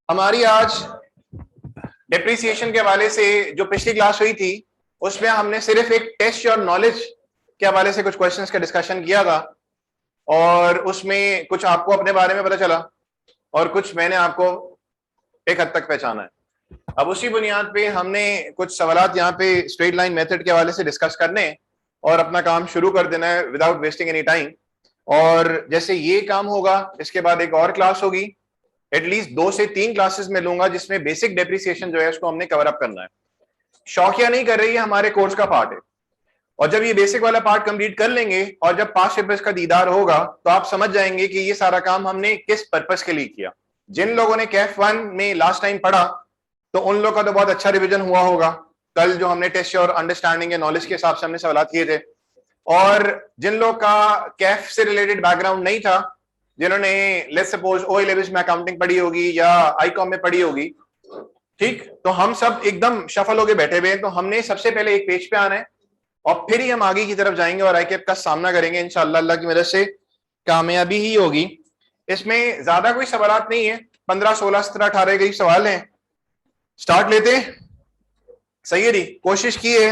हमारी आज डिप्रिसिएशन के हवाले से जो पिछली क्लास हुई थी उसमें हमने सिर्फ एक टेस्ट और नॉलेज के हवाले से कुछ क्वेश्चंस का डिस्कशन किया था और उसमें कुछ आपको अपने बारे में पता चला और कुछ मैंने आपको एक हद तक पहचाना है। अब उसी बुनियाद पे हमने कुछ सवालात यहाँ पे स्ट्रेट लाइन मेथड के हवाले से डिस्कस करने और अपना काम शुरू कर देना है विदाउट वेस्टिंग एनी टाइम। और जैसे ये काम होगा इसके बाद एक और क्लास होगी, एटलीस्ट 2 से 3 क्लासेस में लूंगा जिसमें बेसिक डेप्रिसिएशन जो है उसको हमने कवर अप करना है। शौकिया नहीं कर रही है, हमारे कोर्स का पार्ट है। और जब ये बेसिक वाला पार्ट कंप्लीट कर लेंगे और जब पास पेपर्स का दीदार होगा तो आप समझ जाएंगे कि ये सारा काम हमने किस पर्पस के लिए किया। जिन लोगों ने कैफ 1 में लास्ट टाइम पढ़ा तो उन लोगों का तो बहुत अच्छा रिवीजन हुआ होगा। कल जो हमने टेस्ट और अंडरस्टैंडिंग या नॉलेज के हिसाब से हमने सवाल किए थे, और जिन लोग का कैफ से रिलेटेड बैकग्राउंड नहीं था, जिन्होंने लेट्स सपोज ओ लेवल्स में अकाउंटिंग पढ़ी होगी या आईकॉम में पढ़ी होगी, ठीक, तो हम सब एकदम शफल होके बैठे हुए हैं। तो हमने सबसे पहले एक पेज पे आना है और फिर ही हम आगे की तरफ जाएंगे और आईकेप का सामना करेंगे। इंशाअल्लाह अल्लाह की मदद से कामयाबी ही होगी। इसमें ज्यादा कोई सवाल नहीं है, 15, 16, 17, 18 कई सवाल हैं। स्टार्ट लेते हैं। सही है जी, कोशिश की है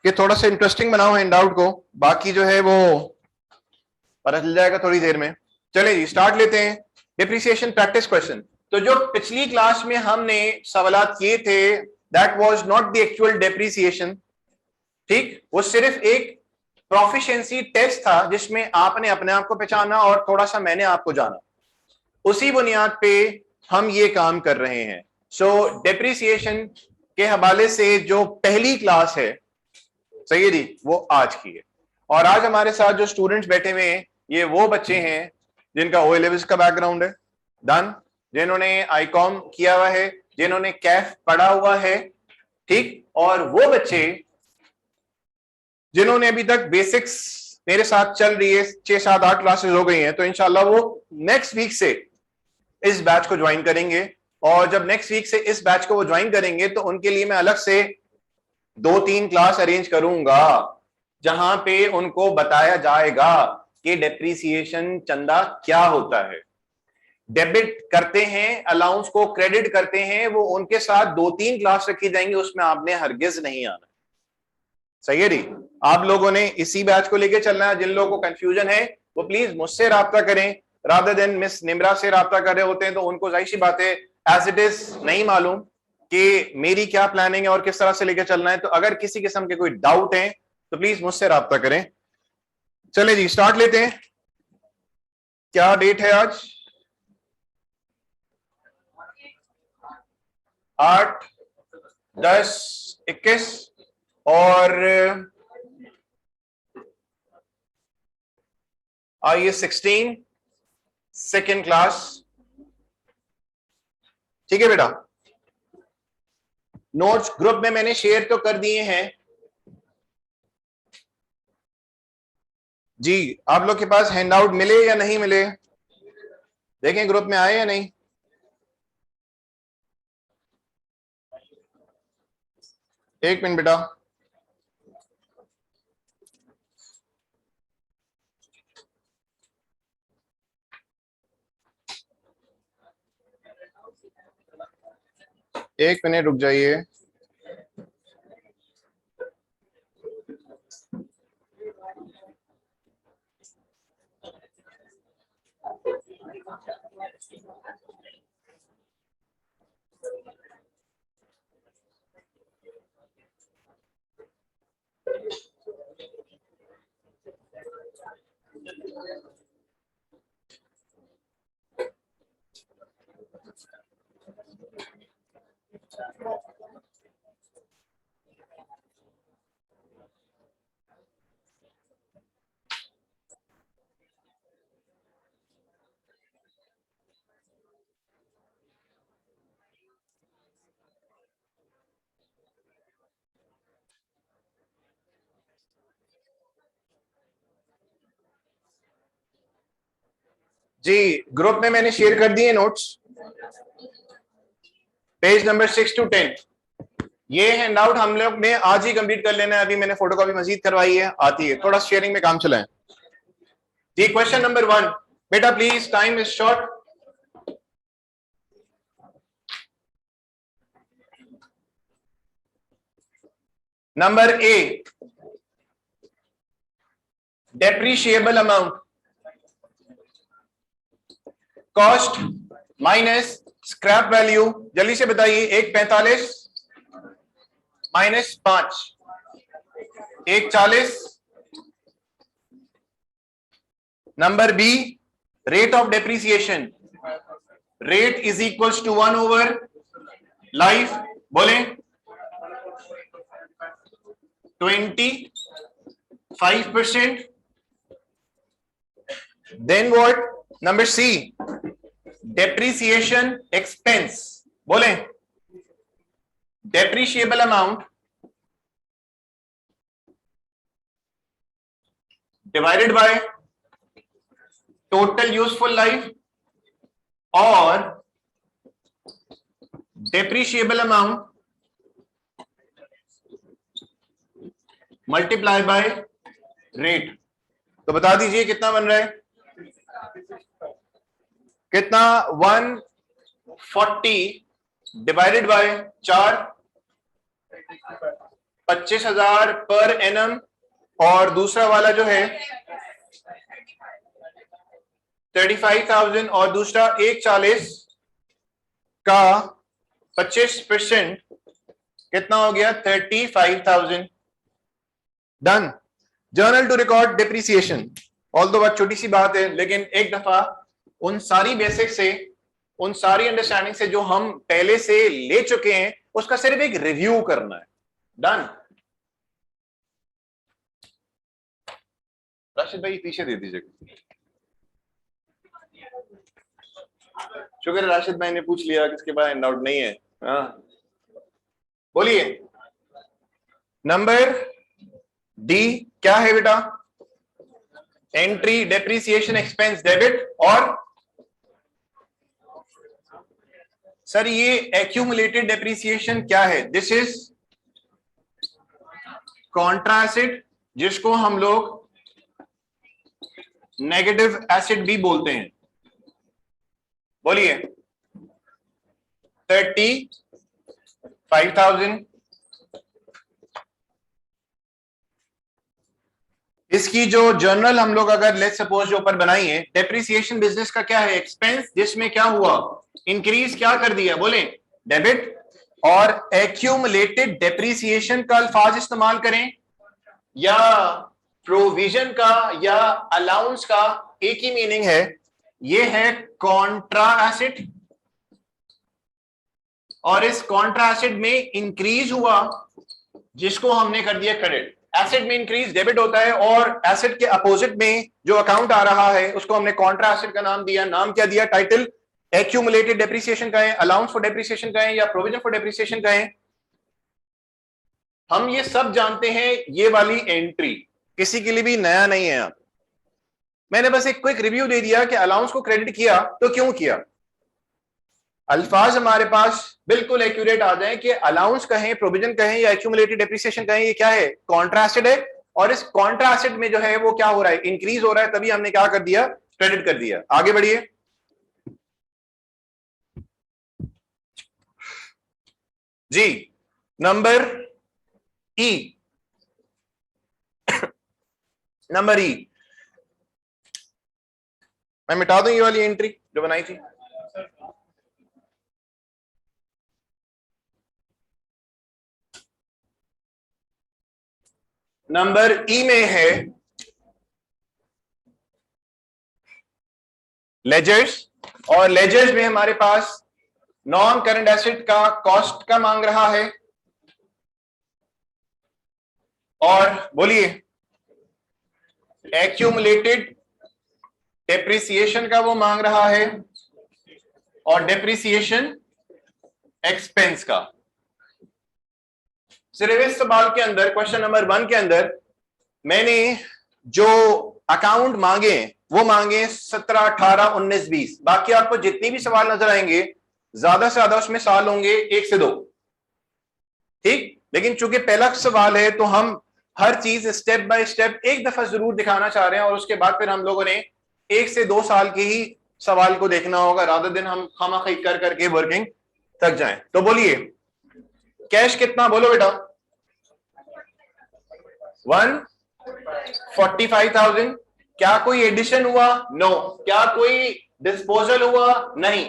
कि थोड़ा सा इंटरेस्टिंग बनाओ हैंड आउट को, बाकी जो है वो पता चल जाएगा थोड़ी देर में। चले जी स्टार्ट लेते हैं। Depreciation practice question. तो जो पिछली क्लास में हमने सवालात किए थे that was not the actual depreciation, ठीक, वो सिर्फ एक प्रोफिशिएंसी टेस्ट था जिसमें आपने अपने आप को पहचाना और थोड़ा सा मैंने आपको जाना। उसी बुनियाद पे हम ये काम कर रहे हैं। सो डेप्रिसिएशन के हवाले से जो पहली क्लास है, सही है जी, वो आज की है। और आज हमारे साथ जो स्टूडेंट्स बैठे हुए हैं ये वो बच्चे हैं जिनका ओ लेवल्स का बैकग्राउंड है डन, जिन्होंने आईकॉम किया हुआ है, जिन्होंने कैफ पढ़ा हुआ है, ठीक, और वो बच्चे जिन्होंने अभी तक बेसिक्स मेरे साथ चल रही है, 6, 7, 8 क्लासेस हो गई हैं, तो इंशाल्लाह वो नेक्स्ट वीक से इस बैच को ज्वाइन करेंगे। और जब नेक्स्ट वीक से इस बैच को वो ज्वाइन करेंगे तो उनके लिए मैं अलग से 2-3 क्लास अरेंज करूंगा जहां पे उनको बताया जाएगा कि डेप्रिसिएशन चंदा क्या होता है। डेबिट करते हैं, अलाउंस को क्रेडिट करते हैं, वो उनके साथ 2-3 क्लास रखी जाएंगी, उसमें आपने हरगिज नहीं आना। सही है जी, आप लोगों ने इसी बैच को लेके चलना है। जिन लोगों को कंफ्यूजन है वो प्लीज मुझसे राब्ता करें रादर देन मिस निम्रा से राब्ता कर रहे होते हैं, तो उनको जाहिर सी बात है एज इट इज नहीं मालूम कि मेरी क्या प्लानिंग है और किस तरह से लेके चलना है। तो अगर किसी किस्म के कोई डाउट है तो प्लीज मुझसे राब्ता करें। चले जी स्टार्ट लेते हैं। क्या डेट है आज? 8, 10, 21 और आइए 16 सेकेंड क्लास। ठीक है बेटा, नोट्स ग्रुप में मैंने शेयर तो कर दिए हैं जी। आप लोग के पास हैंडआउट मिले या नहीं मिले? देखें ग्रुप में आए या नहीं। एक मिनट बेटा, एक मिनट रुक जाइए। जी ग्रुप में मैंने शेयर कर दिए नोट्स, पेज नंबर 6 to 10। ये हैंडआउट हम लोग ने आज ही कंप्लीट कर लेना है। अभी मैंने फोटोकॉपी मजीद करवाई है, आती है, थोड़ा शेयरिंग में काम चलाएं जी। क्वेश्चन नंबर 1 बेटा please, time is short. Number A, depreciable amount, cost minus scrap value. जल्दी से बताइए, 1.45 minus 5, 1.40। Number B, rate of depreciation, rate is equals to 1 over life. बोले 25%। Then what? Number C, depreciation expense. बोले depreciable amount divided by total useful life और depreciable amount multiply by rate. तो बता दीजिए कितना बन रहा है? कितना? 140 डिवाइडेड बाय 4, 25,000 पर एनम। और दूसरा वाला जो है 35,000 और दूसरा 1.40 का 25% कितना हो गया? 35,000। Done. Journal to record depreciation. Although बहुत छोटी सी बात है, लेकिन एक दफा उन सारी बेसिक से, उन सारी अंडरस्टैंडिंग से जो हम पहले से ले चुके हैं, उसका सिर्फ एक रिव्यू करना है। डन। राशिद भाई पीछे दे दीजिए। शुक्र है राशिद भाई ने पूछ लिया, किसके पास डाउट नहीं है। हाँ बोलिए। नंबर डी क्या है बेटा? Entry depreciation expense debit. और सर ये एक्यूमुलेटेड डेप्रीसिएशन क्या है? दिस इज कॉन्ट्रा एसेट, जिसको हम लोग नेगेटिव एसिड भी बोलते हैं। बोलिए 35,000। इसकी जो जर्नल हम लोग अगर लेट्स सपोज जो ऊपर बनाई है, डेप्रीसिएशन बिजनेस का क्या है? एक्सपेंस, जिसमें क्या हुआ? इंक्रीज क्या कर दिया? बोले डेबिट। और एक्यूमुलेटेड डेप्रीसिएशन का अल्फाज इस्तेमाल करें या प्रोविजन का या अलाउंस का, एक ही मीनिंग है। ये है कॉन्ट्रा एसेट, और इस कॉन्ट्रा एसेट में इंक्रीज हुआ जिसको हमने कर दिया क्रेडिट। एसेट में इंक्रीज डेबिट होता है, और एसेट के अपोजिट में जो अकाउंट आ रहा है उसको हमने कॉन्ट्रा एसेट का नाम दिया। नाम क्या दिया? टाइटल। एक्यूमुलेटेड डेप्रीसिएशन कहें, अलाउंस फॉर डेप्रीसिएशन कहें, या प्रोविजन फॉर डेप्रीसिएशन कहें, हम ये सब जानते हैं। ये वाली एंट्री किसी के लिए भी नया नहीं है। आप मैंने बस एक क्विक रिव्यू दे दिया कि अलाउंस को क्रेडिट किया तो क्यों किया। अल्फाज हमारे पास बिल्कुल एक्यूरेट आ जाए कि अलाउंस कहें, प्रोविजन कहें या एक्यूमुलेटेड डेप्रीसिएशन कहें, ये क्या है? कॉन्ट्रा एसेट है। और इस कॉन्ट्रा एसेट में जो है वो क्या हो रहा है? इंक्रीज हो रहा है, तभी हमने क्या कर दिया? क्रेडिट कर दिया। आगे बढ़िए। जी नंबर ई, नंबर ई। मैं मिटा दूं ये वाली एंट्री जो बनाई थी। नंबर ई में है लेजर्स, और लेजर्स में हमारे पास नॉन करंट एसेट का कॉस्ट का मांग रहा है, और बोलिए एक्यूमुलेटेड डेप्रीसिएशन का वो मांग रहा है, और डेप्रीसिएशन एक्सपेंस का। सिर्फ इस सवाल के अंदर, क्वेश्चन नंबर 1 के अंदर, मैंने जो अकाउंट मांगे वो मांगे 17, 18, 19, 20। बाकी आपको जितनी भी सवाल नजर आएंगे ज्यादा से ज्यादा उसमें साल होंगे 1 से 2, ठीक। लेकिन चूंकि पहला सवाल है तो हम हर चीज स्टेप बाय स्टेप एक दफा जरूर दिखाना चाह रहे हैं, और उसके बाद फिर हम लोगों ने 1 से 2 साल के ही सवाल को देखना होगा, रादर दिन हम खामाखी कर करके वर्किंग थक जाएं। तो बोलिए कैश कितना? बोलो बेटा। 145,000। क्या कोई एडिशन हुआ? नो। क्या कोई डिस्पोजल हुआ? नहीं।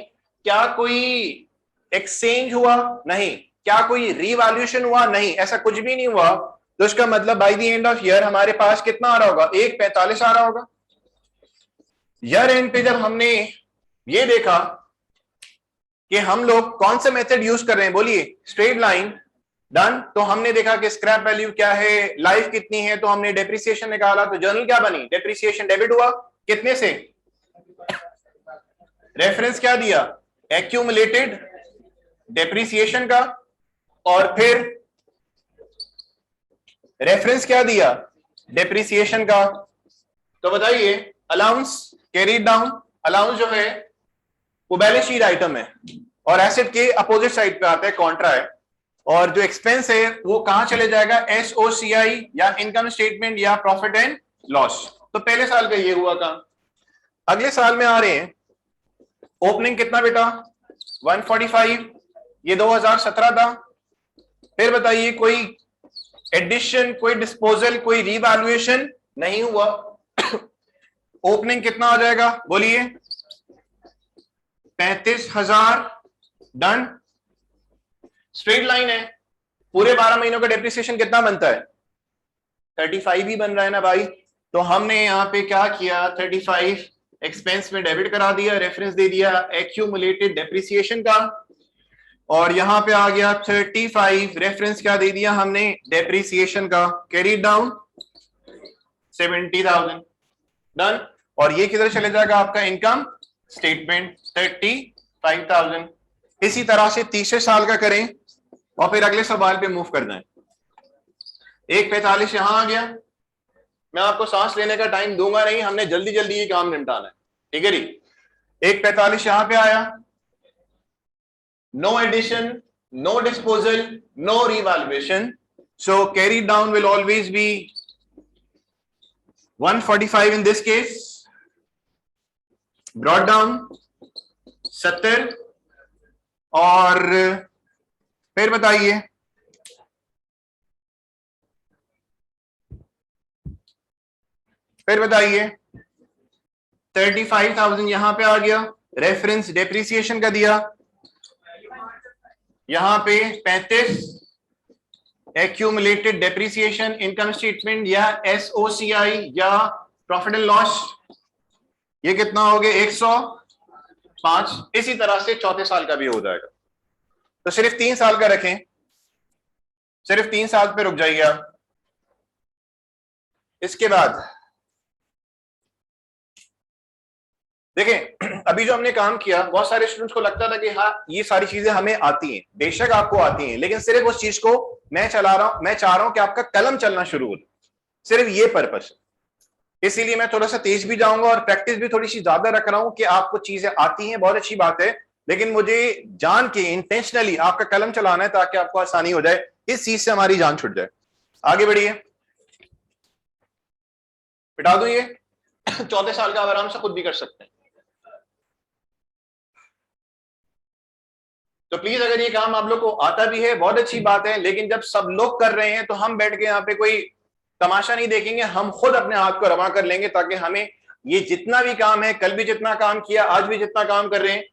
क्या कोई एक्सचेंज हुआ? नहीं। क्या कोई रीवैल्यूएशन हुआ? नहीं। ऐसा कुछ भी नहीं हुआ। तो इसका मतलब by the end of year हमारे पास कितना आ रहा होगा? 145 आ रहा होगा। ईयर एंड पे जब हमने ये देखा कि हम लोग कौन सा मेथड यूज कर रहे हैं, बोलिए, स्ट्रेट लाइन, डन। तो हमने देखा कि स्क्रैप वैल्यू क्या है, लाइफ कितनी है, तो हमने डेप्रिसिएशन निकाला। तो जर्नल क्या बनी? डेप्रिसिएशन डेबिट हुआ। कितने से? रेफरेंस क्या दिया? एक्यूमुलेटेड डेप्रिसिएशन का। और फिर रेफरेंस क्या दिया? डेप्रिसिएशन का। तो बताइए, अलाउंस कैरीड डाउन। अलाउंस जो है वो बैलेंस शीट आइटम है और एसेट के अपोजिट साइड पे आता है, कॉन्ट्रा है। और जो एक्सपेंस है वो कहां चले जाएगा? एसओसीआई या इनकम स्टेटमेंट या प्रॉफिट एंड लॉस। तो पहले साल का ये हुआ काम। अगले साल में आ रहे हैं, ओपनिंग कितना बेटा? 145। ये 2017 था। फिर बताइए, कोई एडिशन, कोई डिस्पोजल, कोई रीवैल्यूएशन नहीं हुआ। ओपनिंग कितना आ जाएगा? बोलिए, 35,000। डन। स्ट्रेट लाइन है, पूरे 12 महीनों का डेप्रिसिएशन कितना बनता है? 35 ही बन रहा है ना भाई। तो हमने यहां पे क्या किया? 35 एक्सपेंस में डेबिट करा दिया, रेफरेंस दे दिया एक्यूमुलेटेड डेप्रिसिएशन का। और यहां पे आ गया 35, रेफरेंस क्या दे दिया हमने? डेप्रिसिएशन का। Carry down 70,000। डन। और ये किधर चले जाएगा? आपका इनकम स्टेटमेंट 35,000। इसी तरह से तीसरे साल का करें और फिर अगले सवाल पे मूव कर जाएं। 145 यहां आ गया। मैं आपको सांस लेने का टाइम दूंगा नहीं, हमने जल्दी जल्दी ये काम निपटाना है, ठीक है जी। 145 यहां पे आया। No addition, no disposal, no revaluation, so carry down will always be 145 in this case. Brought down 70। और फिर बताइए, फिर बताइए 35,000 यहां पे आ गया। रेफरेंस डेप्रिसिएशन का दिया, यहां पे 35 एक्यूमुलेटेड डेप्रिसिएशन, इनकम स्टेटमेंट या एसओसीआई या प्रॉफिट एंड लॉस। ये कितना हो गया? 105। इसी तरह से चौथे साल का भी हो जाएगा। तो सिर्फ 3 साल का रखें, सिर्फ 3 साल पे रुक जाइए आप। इसके बाद देखें, अभी जो हमने काम किया, बहुत सारे स्टूडेंट्स को लगता था कि हाँ ये सारी चीजें हमें आती हैं। बेशक आपको आती हैं, लेकिन सिर्फ उस चीज को मैं चाह रहा हूं कि आपका कलम चलना शुरू हो। सिर्फ ये पर्पस, इसीलिए मैं थोड़ा सा तेज भी जाऊंगा और प्रैक्टिस भी थोड़ी सी ज्यादा रख रहा हूं कि आपको चीजें आती हैं, बहुत अच्छी बात है, लेकिन मुझे जान के इंटेंशनली आपका कलम चलाना है ताकि आपको आसानी हो जाए, इस चीज से हमारी जान छुट जाए। आगे बढ़िए, बिठा दूं ये। चौथे साल का आराम से खुद भी कर सकते हैं। तो प्लीज, अगर ये काम आप लोग को आता भी है बहुत अच्छी बात है, लेकिन जब सब लोग कर रहे हैं तो हम बैठ के यहाँ पे कोई तमाशा नहीं देखेंगे, हम खुद अपने हाथ को रवा कर लेंगे ताकि हमें ये जितना भी काम है, कल भी जितना काम किया, आज भी जितना काम कर रहे हैं,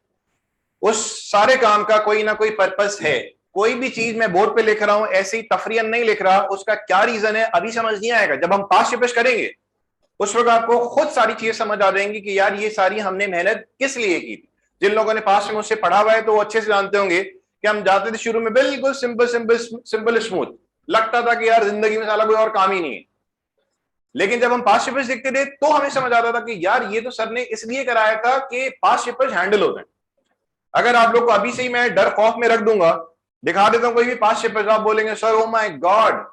उस सारे काम का कोई ना कोई पर्पस है। कोई भी चीज मैं बोर्ड पे लिख रहा हूं ऐसे ही तफरीयन नहीं लिख रहा, उसका क्या रीजन है अभी समझ नहीं आएगा। जब हम पास्ट रिपेश करेंगे उस वक्त आपको खुद सारी चीजें समझ आ जाएंगी कि यार ये सारी हमने मेहनत किस लिए की थी। जिन लोगों ने पास्ट में मुझसे पढ़ा हुआ है तो वो अच्छे से जानते होंगे कि हम जाते थे शुरू में बिल्कुल सिंपल सिंपल सिंपल स्मूथ, लगता था कि यार जिंदगी में साला कोई और काम ही नहीं है। लेकिन जब हम पास्ट पेपर्स देखते थे तो हमें समझ आता था कि यार ये तो सर ने इसलिए कराया था कि पास्ट पेपर्स हैंडल हो जाए। अगर आप लोग को अभी से ही मैं डर खौफ में रख दूंगा, दिखा देता हूं कोई भी पास्ट पेपर्स, आप बोलेंगे सर ओ माय गॉड,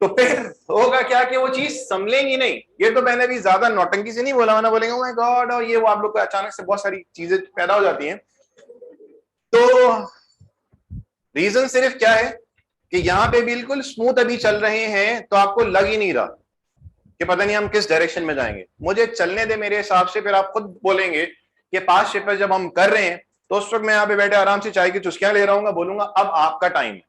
तो फिर होगा क्या कि वो चीज समझेंगी नहीं। ये तो मैंने भी ज्यादा नौटंकी से नहीं बोला, मैंने बोलेंगे ओ माय गॉड, और ये वो आप लोग को अचानक से बहुत सारी चीजें पैदा हो जाती हैं। तो रीजन सिर्फ क्या है कि यहाँ पे बिल्कुल स्मूथ अभी चल रहे हैं, तो आपको लग ही नहीं रहा कि पता नहीं हम किस डायरेक्शन में जाएंगे। मुझे चलने दे मेरे हिसाब से, फिर आप खुद बोलेंगे कि पास्ट पेपर जब हम कर रहे हैं तो उस वक्त मैं यहाँ पे बैठे आराम से चाय की चुस्कियां ले रहा हूँ, बोलूंगा अब आपका टाइम है।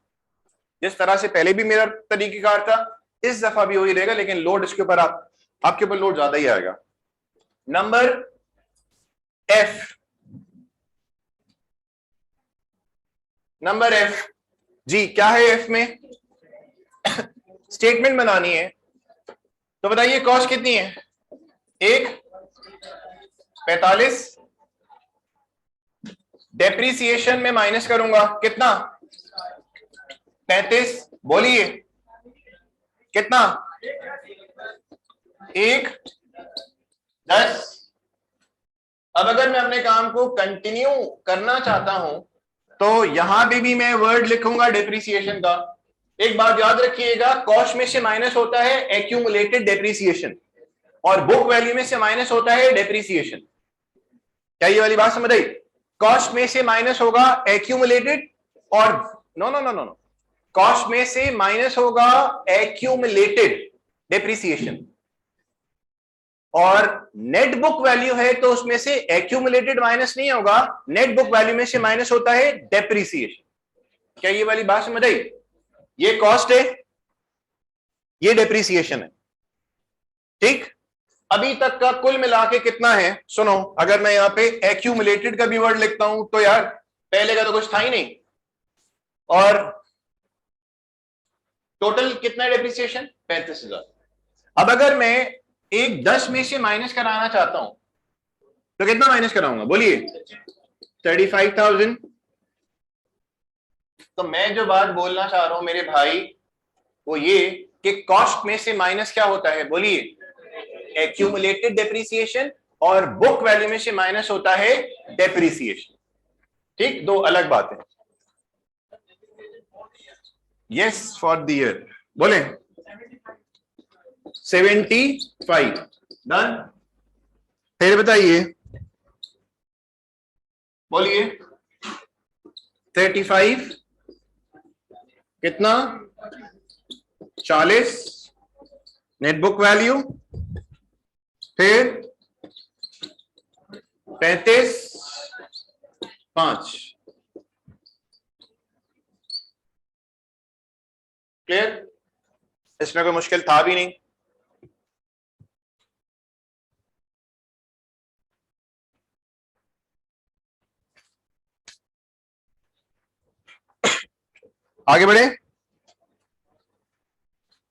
जिस तरह से पहले भी मेरा तरीकेकार था, इस दफा भी वही रहेगा, लेकिन लोड इसके ऊपर आपके ऊपर लोड ज्यादा ही आएगा। Number F, number F G क्या है? एफ में स्टेटमेंट बनानी है, तो बताइए कॉस्ट कितनी है? एक 45, डेप्रीसिएशन में माइनस करूंगा कितना? 35, बोलिए कितना? 1 10। अब अगर मैं अपने काम को कंटिन्यू करना चाहता हूं तो यहां भी मैं वर्ड लिखूंगा डेप्रीसिएशन का। एक बात याद रखिएगा, कॉस्ट में से माइनस होता है एक्यूमुलेटेड डेप्रीसिएशन और बुक वैल्यू में से माइनस होता है डेप्रीसिएशन। क्या ये वाली बात समझ आई? कॉस्ट में से माइनस होगा एक्यूमुलेटेड और no no no no no, cost में से माइनस होगा एक्यूमुलेटेड डेप्रीसिएशन और नेट बुक वैल्यू है तो उसमें से एक्यूमुलेटेड माइनस नहीं होगा, नेट बुक वैल्यू में से माइनस होता है डेप्रीसिएशन। क्या ये वाली बात समझ आई? ये कॉस्ट है, ये डेप्रीसिएशन है, ठीक। अभी तक का कुल मिला के कितना है? सुनो, अगर मैं यहां पे एक्यूमुलेटेड का भी वर्ड लिखता हूं तो यार पहले का तो कुछ था ही नहीं, और टोटल कितना है डेप्रीसिएशन? 35,000। अब अगर मैं एक 10 में से माइनस कराना चाहता हूं तो कितना माइनस कराऊंगा? बोलिए 35,000। तो मैं जो बात बोलना चाह रहा हूं मेरे भाई वो ये कि कॉस्ट में से माइनस क्या होता है? बोलिए एक्यूमुलेटेड डेप्रीसिएशन और बुक वैल्यू में से माइनस होता है डेप्रीसिएशन, ठीक। दो अलग बातें। यस फॉर द ईयर, बोले 75 डन। फिर बताइए, बोलिए 35 कितना? 40 नेट बुक वैल्यू, फिर 35 5। क्लियर? इसमें कोई मुश्किल था भी नहीं। आगे बढ़े,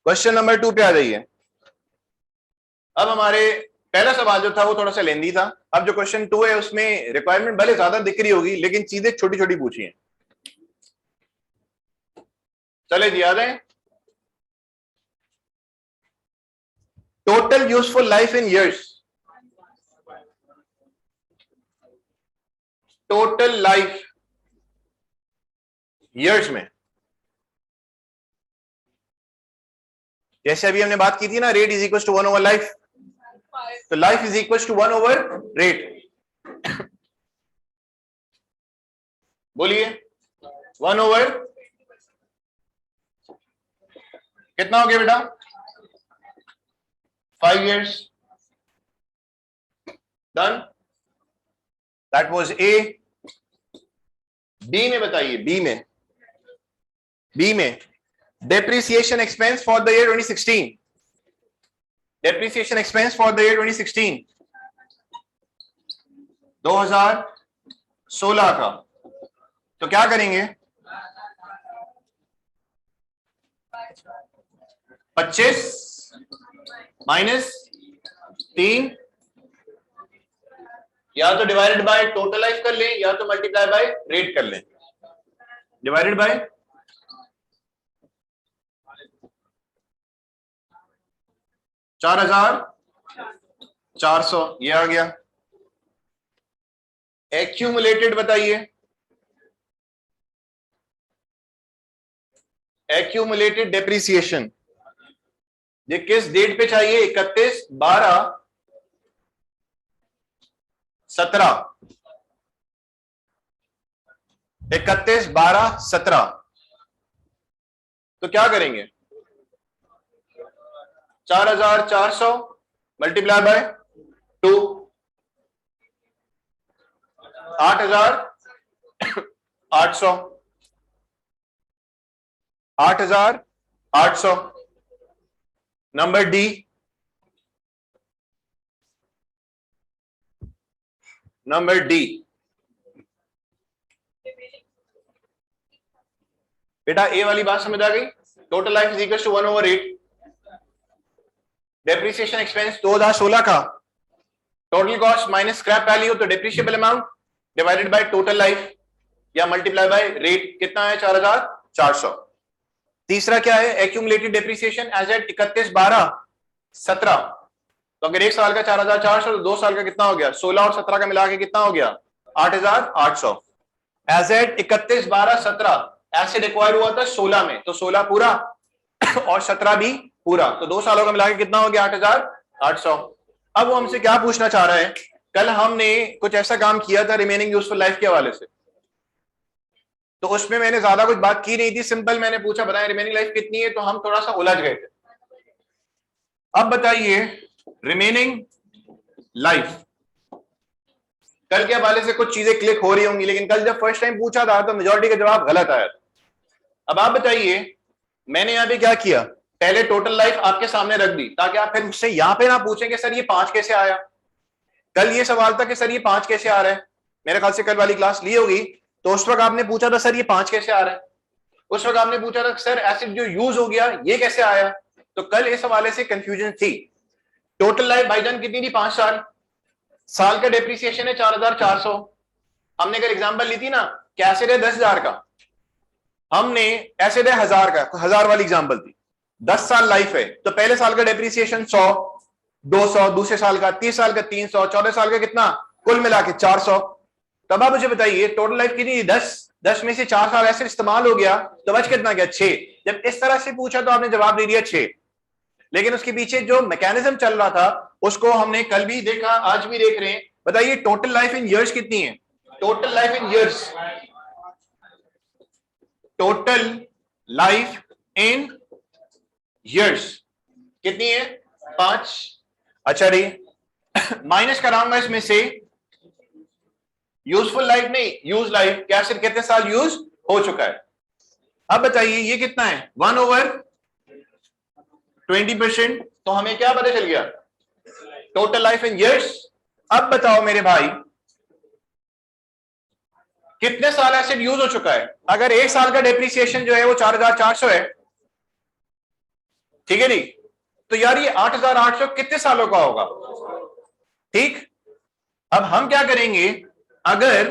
क्वेश्चन नंबर 2 पे आ जाइए। अब हमारे पहला सवाल जो था वो थोड़ा सा लेंदी था। अब जो क्वेश्चन 2 है उसमें रिक्वायरमेंट भले ज्यादा दिख रही होगी लेकिन चीजें छोटी छोटी पूछी हैं। चले जी, याद है? Total useful life in years, total life years में, जैसे अभी हमने बात की थी ना, rate is equal to 1 over life, तो life is equal to 1 over rate. बोलिए 1 ओवर कितना हो गया बेटा? 5 years done. That was A. B में बताइए, बी में depreciation expense for the year 2016, depreciation expense for the year 2016 2016 का, तो क्या करेंगे? 25 माइनस 3, या तो डिवाइडेड बाय टोटल लाइफ कर लें या तो मल्टीप्लाई बाय रेट कर लें। डिवाइडेड बाय 4,400, ये आ गया। एक्यूमुलेटेड बताइए, एक्यूमुलेटेड डेप्रिसिएशन ये किस डेट पे चाहिए? 31/12/17, 31/12/17। तो क्या करेंगे? 4,400 multiply by 2, 8,800, 8,800 number D, number D. बेटा ए वाली बात समझ आ गई? Total life is equal to 1/8। Depreciation expense 2016 का total cost minus scrap value, तो depreciable amount divided by total life या मल्टीप्लाई बाय रेट कितना है? 4400। तीसरा क्या है? Accumulated depreciation as at 31/12/17। तो अगर एक साल का 4400 तो 2 साल का कितना हो गया? 16 और 17 का मिला के कितना हो गया? 8800। एज एट 31/12/17 एसिड एक्वायर हुआ था 16 में, तो 16 पूरा और 17 भी पूरा, तो 2 सालों का मिला के कितना हो गया? 8800। अब वो हमसे क्या पूछना चाह रहा है? कल हमने कुछ ऐसा काम किया था रिमेनिंग यूजफुल लाइफ के हवाले से, तो उसमें मैंने ज्यादा कुछ बात की नहीं थी, सिंपल मैंने पूछा बताएं रिमेनिंग लाइफ कितनी है, तो हम थोड़ा सा उलझ गए थे। अब बताइए रिमेनिंग लाइफ, कल के हवाले से कुछ चीजें क्लिक हो रही होंगी, लेकिन कल जब फर्स्ट टाइम पूछा था तो मेजॉरिटी का जवाब गलत आया था। अब आप बताइए मैंने यहां पे क्या किया? पहले टोटल लाइफ आपके सामने रख दी ताकि आप फिर मुझसे यहां पे ना पूछें कि सर ये 5 कैसे आया। कल ये सवाल था कि सर ये 5 कैसे आ रहा है, मेरे ख्याल से कल वाली क्लास ली होगी, तो उस वक्त आपने पूछा था सर ये 5 कैसे आ रहा है, उस वक्त आपने पूछा था सर एसिड जो यूज हो गया ये कैसे आया। तो कल इस हवाले से कंफ्यूजन थी। टोटल लाइफ भाईजान कितनी थी? 5 साल। साल का डेप्रिसिएशन है 4400। हमने कल एग्जांपल ली थी ना कि एसिड है 10,000 का, हमने एसिड है 1000 का, 1000 वाली एग्जांपल थी। 10 साल लाइफ है तो पहले साल का डेप्रिसिएशन 100, 200, दूसरे साल का, 30 साल का 300, चौथे साल का कितना? कुल मिला के 400। तब आप मुझे बताइए टोटल लाइफ कितनी? 10 में से 4 साल ऐसे इस्तेमाल हो गया तो बच कितना गया? 6। जब इस तरह से पूछा तो आपने जवाब दे दिया 6, लेकिन उसके पीछे जो मैकेनिज्म चल रहा था उसको हमने कल भी देखा, आज भी देख रहे हैं। बताइए टोटल लाइफ इन ईयर्स कितनी है? Total life in years, total life in years कितनी है? 5। अच्छा रे माइनस कराऊंगा इसमें से यूजफुल लाइफ नहीं, यूज लाइफ, क्या सिर्फ कितने साल यूज हो चुका है। अब बताइए ये कितना है? 1/20%। तो हमें क्या पता चल गया? Total life in years. अब बताओ मेरे भाई कितने साल एसिड यूज हो चुका है? अगर एक साल का डेप्रिसिएशन जो है वो 4400 है, ठीक है जी, तो यार ये 8800 कितने सालों का होगा? ठीक, अब हम क्या करेंगे, अगर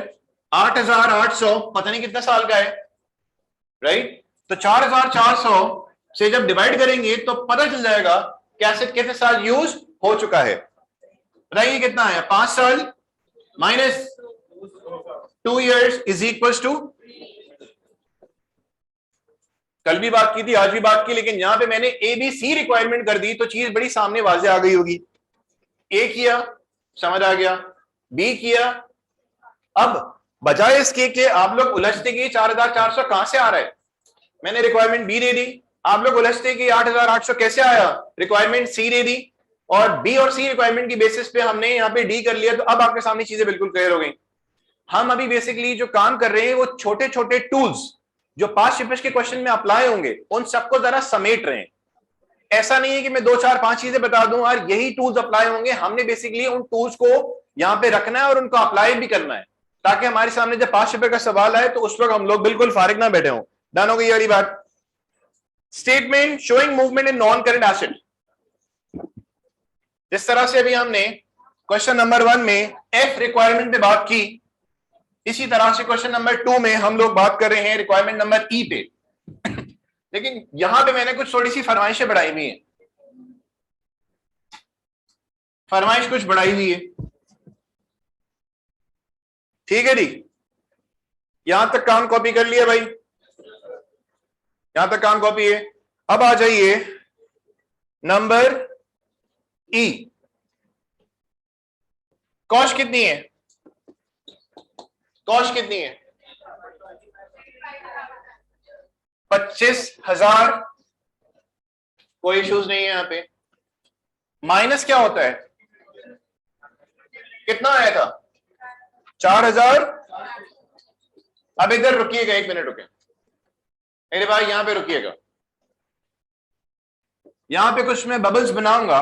8800 पता नहीं कितने साल का है, राइट, तो 4400 से जब डिवाइड करेंगे तो पता चल जाएगा कि एसिड कितने साल यूज हो चुका है। बताइए कितना है? 5 साल minus 2 years is equal to, कल भी बात की थी आज भी बात की, लेकिन यहां पे मैंने ABC रिक्वायरमेंट कर दी तो चीज बड़ी सामने वाजे आ गई होगी। ए किया समझ आ गया, बी किया, अब बजाय इसके कि आप लोग उलझते कि 4400 कहां से आ रहा है, मैंने रिक्वायरमेंट बी दे दी। आप लोग उलझते कि 8800 कैसे आया, रिक्वायरमेंट सी दे दी, और बी और सी रिक्वायरमेंट की बेसिस पे हमने यहाँ पे डी कर लिया। तो अब आपके सामने चीजें बिल्कुल क्लियर हो गई। हम अभी बेसिकली जो काम कर रहे हैं वो छोटे छोटे टूल्स जो पास्ट पेपर्स के क्वेश्चन में अप्लाई होंगे उन सबको जरा समेट रहे हैं। ऐसा नहीं है कि मैं 2 4 5 चीजें बता दूं और यही टूल्स अप्लाई होंगे, हमने बेसिकली उन टूल्स को यहां पे रखना है और उनको अप्लाई भी करना है, ताकि हमारे सामने जब पास्ट पेपर का सवाल आए तो उस वक्त हम लोग बिल्कुल फारिग ना बैठे हों। डन हो गई वाली बात। Statement showing movement in non current acid, जिस तरह से अभी हमने क्वेश्चन नंबर 1 में एफ रिक्वायरमेंट पे बात की, इसी तरह से क्वेश्चन नंबर 2 में हम लोग बात कर रहे हैं रिक्वायरमेंट नंबर ई पे। लेकिन यहां पे मैंने कुछ थोड़ी सी फरमाइशें बढ़ाई हुई है, फरमाइश कुछ बढ़ाई हुई है, ठीक है जी। यहां तक काम कॉपी कर लिया भाई, यहां तक काम कॉपी है। अब आ जाइए नंबर ई, कॉस्ट कितनी है? कॉस्ट कितनी है? 25,000, कोई इश्यूज नहीं है यहां पे। माइनस क्या होता है? कितना आया था? 4000। अब इधर रुकिएगा, 1 मिनट रुके मेरे भाई, यहां पे रुकिएगा। यहां पे कुछ मैं बबल्स बनाऊंगा।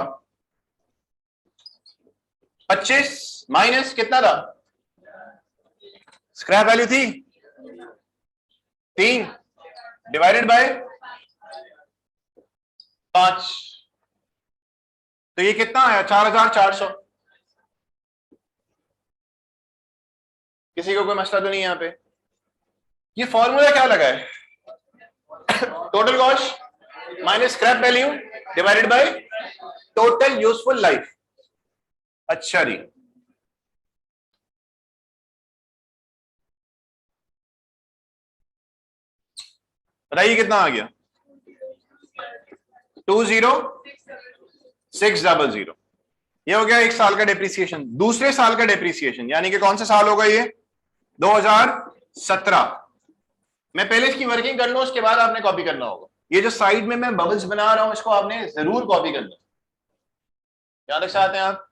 25 माइनस कितना था, स्क्रैप वैल्यू थी 3 डिवाइडेड बाय 5, तो ये कितना आया 4400। किसी को कोई मसला तो नहीं यहां पे? ये फॉर्मूला क्या लगा है, total cost minus scrap value divided by total useful life. अच्छा जी, बताइए कितना आ गया, 20600। ये हो गया एक साल का डेप्रिसिएशन। दूसरे साल का डेप्रिसिएशन यानी कि कौन सा साल होगा ये, 2017। मैं पहले इसकी वर्किंग कर लूं, उसके बाद आपने कॉपी करना होगा। ये जो साइड में मैं बबल्स बना रहा हूं इसको आपने जरूर कॉपी करना। क्या तक चाहते हैं आप?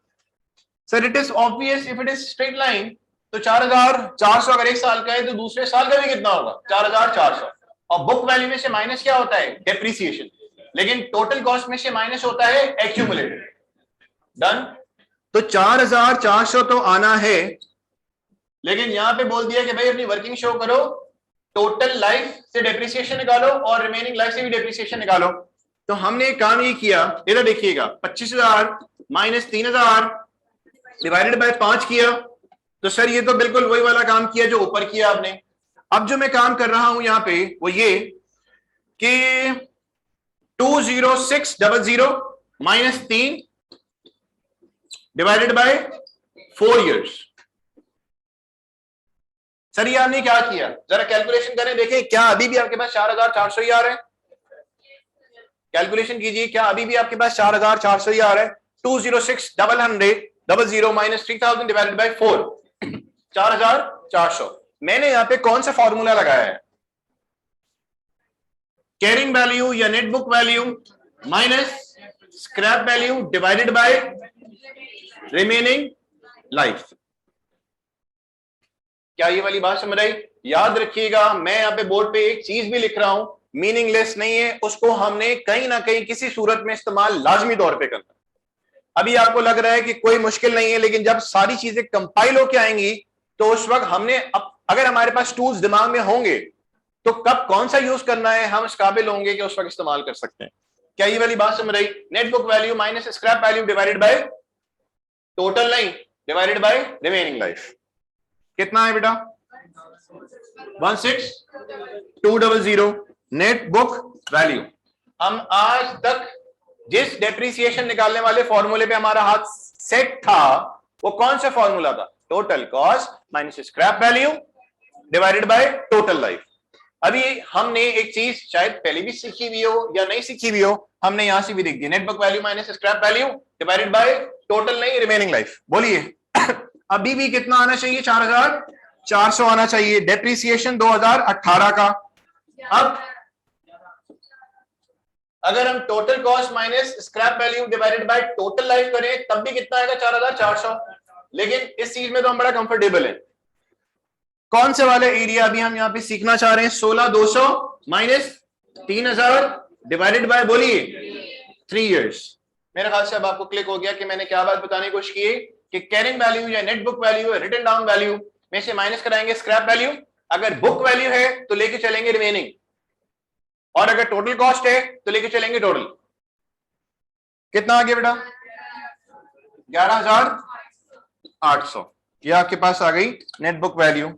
Sir it is obvious if it is straight line, तो 4400 अगर एक साल का है तो दूसरे साल का भी कितना होगा 4400। और बुक वैल्यू में से माइनस क्या होता है, डेप्रिसिएशन, लेकिन टोटल कॉस्ट में से माइनस होता है एक्यूमुलेटेड। डन। तो 4400 तो आना है, लेकिन यहां पे बोल दिया कि भाई अपनी वर्किंग शो करो, टोटल लाइफ से डेप्रिसिएशन निकालो और रिमेनिंग लाइफ से भी डेप्रिसिएशन निकालो। तो हमने एक काम ये किया, इधर देखिएगा, 25,000 माइनस 3,000 डिवाइडेड बाय 5 किया। तो सर ये तो बिल्कुल वही वाला काम किया जो ऊपर किया आपने। अब जो मैं काम कर रहा हूं यहां पे वो ये कि 20600 minus 3 divided by 4 years. Sir ये आपने क्या किया, जरा कैलकुलेशन करें, देखें क्या अभी भी आपके पास 4400 ही आ रहा है? कैलकुलेशन कीजिए, क्या अभी भी आपके पास 4400 ही आ रहा है? 20600 माइनस 3000 डिवाइडेड बाय 4, 4400। मैंने यहां पे कौन सा फॉर्मूला लगाया है, कैरिंग वैल्यू या net book value minus scrap value divided bye remaining life. क्या ये वाली बात समझ आई? याद रखिएगा, मैं यहां पे बोर्ड पे एक चीज भी लिख रहा हूं, मीनिंगलेस नहीं है, उसको हमने कहीं ना कहीं किसी सूरत में इस्तेमाल लाजमी तौर पे करना। अभी आपको लग रहा है कि कोई मुश्किल नहीं है, लेकिन जब सारी चीजें कंपाइल होके आएंगी तो उस वक्त हमने अगर हमारे पास टूल्स दिमाग में होंगे तो कब कौन सा यूज करना है हम इस काबिल होंगे कि उस वक्त इस्तेमाल कर सकते हैं। क्या ये वाली बात समझ रही? Net book value minus scrap value divided by total नहीं, डिवाइडेड बाय रिमेनिंग लाइफ। कितना है बेटा? 16200 नेट बुक वैल्यू। हम आज तक जिस डेप्रिसिएशन निकालने वाले फॉर्मूले पे हमारा हाथ सेट था वो कौन सा फॉर्मूला था? Total cost minus scrap value divided by total life. अभी हमने एक चीज शायद पहले भी सीखी हुई हो या नहीं सीखी हुई हो, हमने यहां से भी देख दी, net book value minus scrap value divided by total नहीं रिमेनिंग लाइफ। बोलिए अभी भी कितना आना चाहिए? 4400 आना चाहिए, डेप्रिसिएशन 2018 का। अब अगर हम total cost minus scrap value divided by total life करें तब भी कितना आएगा? 4400। लेकिन इस चीज में तो हम बड़ा कंफर्टेबल है। कौन से वाले एरिया अभी हम यहां पे सीखना चाह रहे हैं? 16200 माइनस 3000 डिवाइडेड बाय, बोलिए 3 इयर्स। मेरे ख्याल से अब आपको क्लिक हो गया कि मैंने क्या बात बताने की कोशिश की कि कैरिंग वैल्यू या नेट बुक वैल्यू या रिटन डाउन वैल्यू में से माइनस कराएंगे स्क्रैप वैल्यू। अगर बुक वैल्यू है तो लेके चलेंगे रिमेनिंग, और अगर टोटल कॉस्ट है तो लेके चलेंगे टोटल। कितना आ गया बेटा? 11800। ये आपके पास आ गई नेट बुक वैल्यू।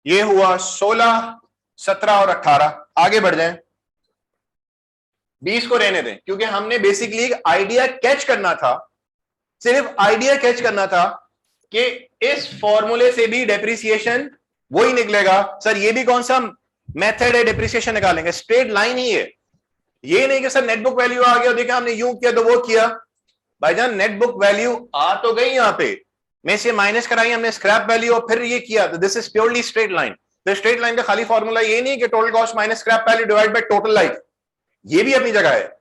ये हुआ 16, 17 और 18। आगे बढ़ जाएं, 20 को रहने दें, क्योंकि हमने बेसिकली एक आइडिया कैच करना था, सिर्फ आइडिया कैच करना था कि इस फॉर्मूले से भी डेप्रिसिएशन वही निकलेगा। सर ये भी कौन सा मेथड है डेप्रिसिएशन निकालेंगे? स्ट्रेट लाइन ही है। ये नहीं कि सर नेट बुक वैल्यू आ गया, देखा हमने यूं किया तो वो किया। भाईजान नेट बुक वैल्यू आ तो गई, यहां पे में से माइनस कराई हमने स्क्रैप वैल्यू और फिर ये किया, तो this is purely straight line. तो स्ट्रेट लाइन का खाली फॉर्मूला ये नहीं कि total cost minus scrap value divide by total life, ये भी अपनी जगह है।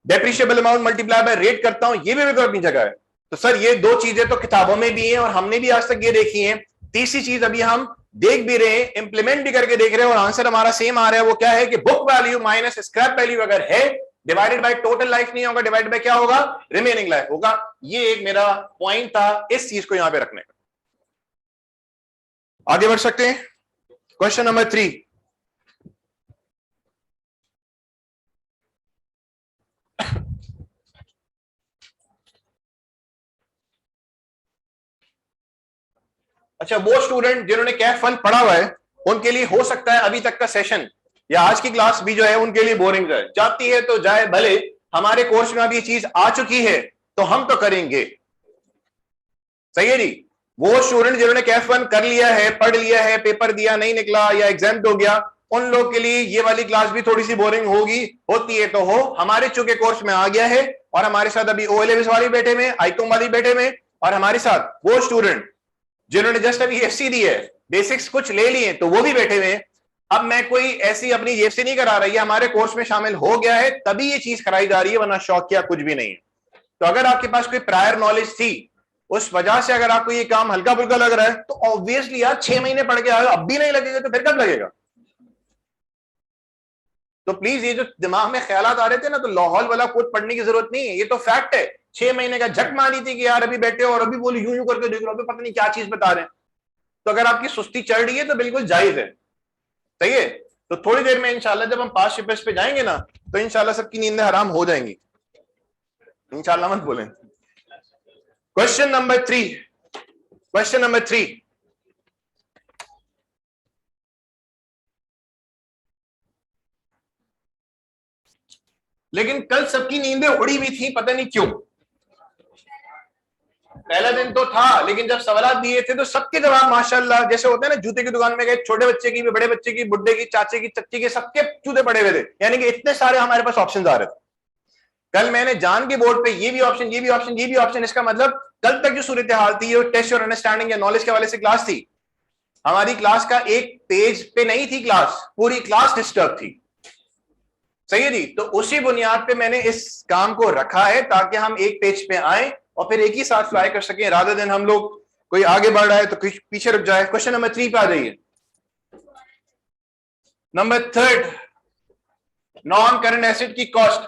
Depreciable amount multiply by rate करता हूं, ये भी अपनी जगह है। तो सर ये दो चीजें तो किताबों में भी हैं और हमने भी आज तक ये देखी है। तीसरी चीज अभी हम देख भी रहे हैं, इंप्लीमेंट भी करके देख रहे हैं और आंसर हमारा सेम आ रहा है। वो क्या है कि book value minus scrap value अगर है, डिवाइडेड बाय टोटल लाइफ नहीं होगा, डिवाइडेड बाय क्या होगा, रिमेनिंग लाइफ होगा। ये एक मेरा पॉइंट था इस चीज को यहां पे रखने का। आगे बढ़ सकते हैं। Question number 3। अच्छा, वो स्टूडेंट जिन्होंने कैफ फन पढ़ा हुआ है उनके लिए हो सकता है अभी तक का सेशन या आज की क्लास भी जो है उनके लिए बोरिंग जाए, जाती है तो जाए, भले हमारे कोर्स में अभी ये चीज आ चुकी है तो हम तो करेंगे। सही है जी। वो स्टूडेंट जिन्होंने कैफ वन कर लिया है, पढ़ लिया है, पेपर दिया नहीं निकला या एग्जाम हो गया, उन लोग के लिए ये वाली क्लास भी थोड़ी सी बोरिंग होगी, होती है तो हो। हमारे चूंकि कोर्स में आ गया है और हमारे साथ अभी OLMS वाली बैठे में, आईकॉम वाली बैठे में, और हमारे साथ वो स्टूडेंट जिन्होंने जस्ट अभी FC दी है, बेसिक्स कुछ ले लिए तो वो भी बैठे हुए हैं। अब मैं कोई ऐसी अपनी FC नहीं करा रही है, हमारे कोर्स में शामिल हो गया है तभी ये चीज कराई जा रही है, वरना शौक किया कुछ भी नहीं है। तो अगर आपके पास कोई प्रायर नॉलेज थी, उस वजह से अगर आपको ये काम हल्का फुल्का लग रहा है, तो ऑब्वियसली यार 6 महीने पढ़ के आए, अब भी नहीं लगेगा तो फिर कब लगेगा। तो प्लीज ये जो दिमाग में ख्यालात आ रहे थे ना, तो लाहौल वाला कोड पढ़ने की जरूरत नहीं है, ये तो फैक्ट है। 6 महीने का झक मारी थी कि यार अभी बैठे हो और अभी बोलो यूं यूं करके देख लो, अभी पता नहीं क्या चीज बता रहे हैं। तो अगर आपकी सुस्ती चढ़ रही है तो बिल्कुल जायज है। सही है। तो थोड़ी देर में इंशाल्लाह जब हम पास पेपर्स पे जाएंगे ना, तो इंशाल्लाह सबकी नींदें हराम हो जाएंगी। इंशाल्लाह मत बोलें। Question number 3। Question number 3। लेकिन कल सबकी नींदें उड़ी हुई थी, पता नहीं क्यों। पहला दिन तो था, लेकिन जब सवाल दिए थे तो सबके जवाब माशाल्लाह जैसे होते हैं ना, जूते की दुकान में गए, छोटे बच्चे की, बड़े बच्चे की, बुड्ढे की, चाचे की, चच्ची के, सबके जूते पड़े हुए थे। यानी कि इतने सारे हमारे पास ऑप्शन आ रहे थे। कल मैंने जान के बोर्ड पे ये भी ऑप्शन, ये भी ऑप्शन, ये भी ऑप्शन, इसका मतलब कल तक जो सूरत हाल थी, वो टेस्ट और अंडरस्टैंडिंग या नॉलेज के हवाले से क्लास थी। हमारी क्लास का एक पेज पे नहीं थी क्लास, पूरी क्लास डिस्टर्ब थी। सही है जी। तो उसी बुनियाद पे मैंने इस काम को रखा है ताकि हम एक पेज पे आए और फिर एक ही साथ फ्लाई कर सकें, रादर देन हम लोग कोई आगे बढ़ रहा है तो पीछे रुक जाए। क्वेश्चन नंबर 3 पे आ जाइए। नंबर 3, नॉन करंट एसेट की कॉस्ट।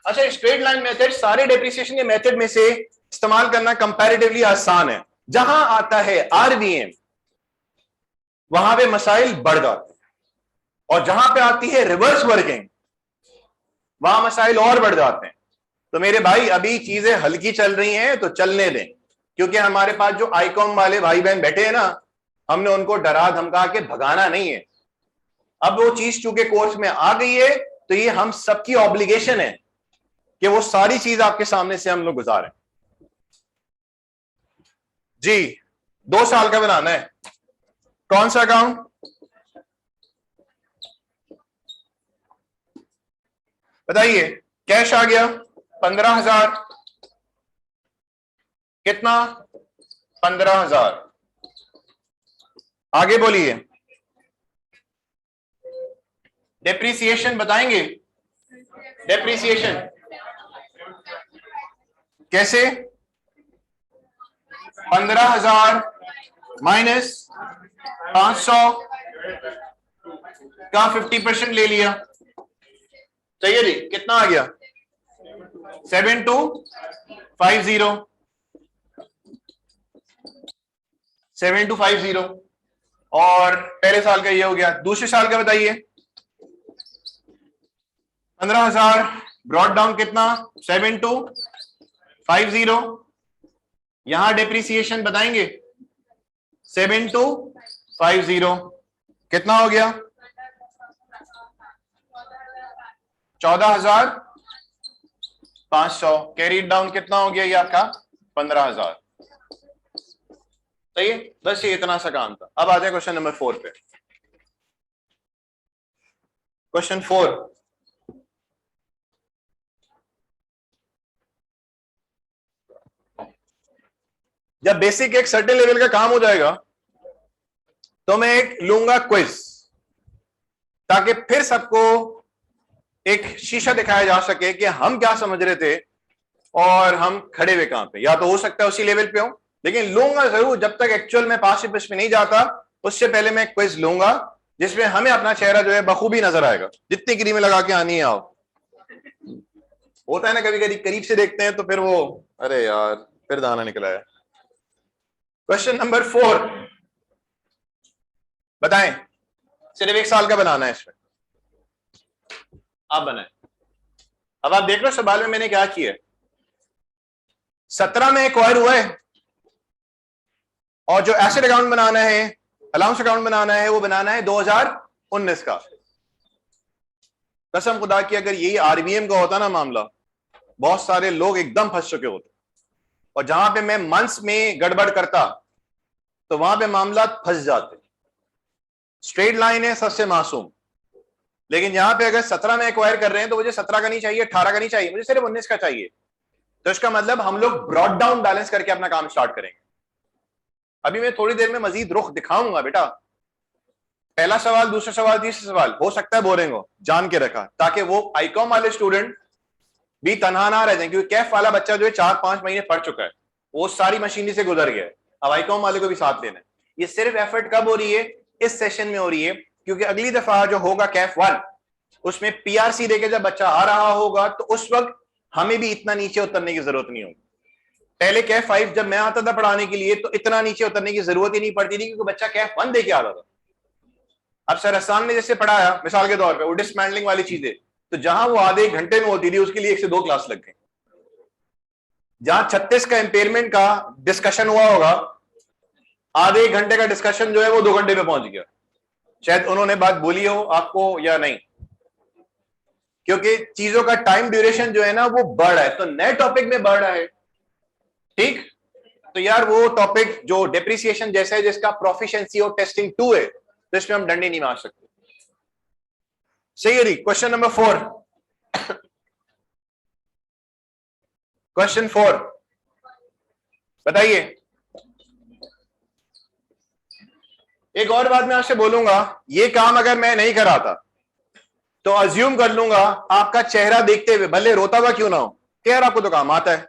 अच्छा, स्ट्रेट लाइन मेथड सारे डेप्रिसिएशन के मेथड में से इस्तेमाल करना कंपैरेटिवली आसान है। जहां आता है RVM वहां पे मसाइल बढ़ जाते हैं, और जहां पे आती है रिवर्स वर्किंग वहां मसाइल और बढ़ जाते हैं। तो मेरे भाई अभी चीजें हल्की चल रही हैं तो चलने दें, क्योंकि हमारे पास जो आईकॉम वाले भाई बहन बैठे हैं ना, हमने उनको डरा धमका के भगाना नहीं है। अब वो चीज चूंकि कोर्स में आ गई है तो ये हम सबकी ऑब्लिगेशन है कि वो सारी चीज आपके सामने से हम लोग गुजारें। जी, 2 साल का बनाना है। कौन सा अकाउंट? बताइए। कैश आ गया 15,000। कितना? 15,000। आगे बोलिए। डेप्रिसिएशन बताएंगे? डेप्रिसिएशन कैसे? 15,000 माइनस 500 का 50% ले लिया। चाहिए जी। कितना आ गया? 7250। 7250। और पहले साल का ये हो गया। दूसरे साल का बताइए। 15,000 ब्रॉड डाउन कितना? 7250। यहां डेप्रिसिएशन बताएंगे? 7250 कितना हो गया? 14,500। कैरीड डाउन कितना हो गया ये आपका? 15,000। सही है। बस ये इतना सा काम था। अब आ जाए क्वेश्चन नंबर 4 पे। क्वेश्चन 4। जब बेसिक एक सर्टेन लेवल का काम हो जाएगा तो मैं एक लूंगा क्विज, ताकि फिर सबको एक शीशा दिखाया जा सके कि हम क्या समझ रहे थे और हम खड़े हुए कहां पे। या तो हो सकता है उसी लेवल पे हो, लेकिन लूंगा जरूर जब तक एक्चुअल में पास पेपर में नहीं जाता, उससे पहले मैं क्विज लूंगा जिसमें हमें अपना चेहरा जो है बखूबी नजर आएगा। जितनी क्रीमें लगा के आनी है आओ। होता है ना कभी कभी करीब से देखते हैं तो फिर वो, अरे यार फिर दाना निकला है। क्वेश्चन नंबर 4 बताएं, सिर्फ 1 साल का बनाना है, इसमें आप बनाएं। अब आप देख लो सवाल में मैंने क्या किया है। 17 में एक्वायर हुआ है और जो एसेट अकाउंट बनाना है, अलाउंस अकाउंट बनाना है, वो बनाना है 2019 का। कसम खुदा की अगर यही आरबीएम का होता ना मामला, बहुत सारे लोग एकदम फंस चुके होते। और जहां पे मैं मंथ्स में गड़बड़ करता तो वहां पे मामला फंस जाते। स्ट्रेट लाइन है सबसे मासूम। लेकिन यहां पे अगर 17 में एक्वायर कर रहे हैं तो मुझे 17 का नहीं चाहिए, 18 का नहीं चाहिए, मुझे सिर्फ 19 का चाहिए। तो इसका मतलब हम लोग ब्रॉड डाउन बैलेंस करके अपना काम स्टार्ट करेंगे। अभी मैं थोड़ी देर में मजीद रुख दिखाऊंगा बेटा। पहला सवाल, दूसरा सवाल, तीसरा सवाल हो सकता है बोरिंग हो, जान के रखा, ताकि वो आईकॉम वाले स्टूडेंट भी तनहा ना रह जाए। क्योंकि कैफ वाला बच्चा जो है 4-5 महीने पढ़ चुका है, वो सारी मशीनरी से गुजर गया है। अब आईकॉम वाले को भी साथ लेना है। ये सिर्फ एफर्ट कब हो रही है? इस सेशन में हो रही है, क्योंकि अगली दफा जो होगा कैफ 1, उसमें पीआरसी देके जब बच्चा आ रहा होगा तो उस वक्त हमें भी इतना नीचे उतरने की जरूरत नहीं होगी। पहले कैफ 5 जब मैं आता था पढ़ाने के लिए तो इतना नीचे उतरने की जरूरत ही नहीं पड़ती थी, क्योंकि बच्चा कैफ 1 देके आता था। अब सर हसन ने जैसे पढ़ाया मिसाल के तौर पे, वो डिसमेंटलिंग वाली चीजें, तो जहां वो आधे 1 घंटे में होती थी उसके लिए 1 से 2 क्लास लग गई। जहां 36 का इंपेयरमेंट का डिस्कशन हुआ होगा, आधे 1 घंटे का डिस्कशन जो है वो 2 घंटे में पहुंच गया। शायद उन्होंने बात बोली हो आपको या नहीं, क्योंकि चीजों का टाइम ड्यूरेशन जो है ना वो बढ़ रहा है, तो नए टॉपिक में बढ़ रहा है। ठीक, तो यार वो टॉपिक जो डेप्रिसिएशन जैसा है, जिसका प्रोफिशिएंसी और टेस्टिंग 2 है, तो इसमें हम डंडे नहीं मार सकते। सही है जी। क्वेश्चन नंबर 4, क्वेश्चन 4 बताइए। एक और बात मैं आपसे बोलूंगा, ये काम अगर मैं नहीं कराता तो अज्यूम कर लूंगा आपका चेहरा देखते हुए, भले रोता हुआ क्यों ना हो, कि यार आपको तो काम आता है।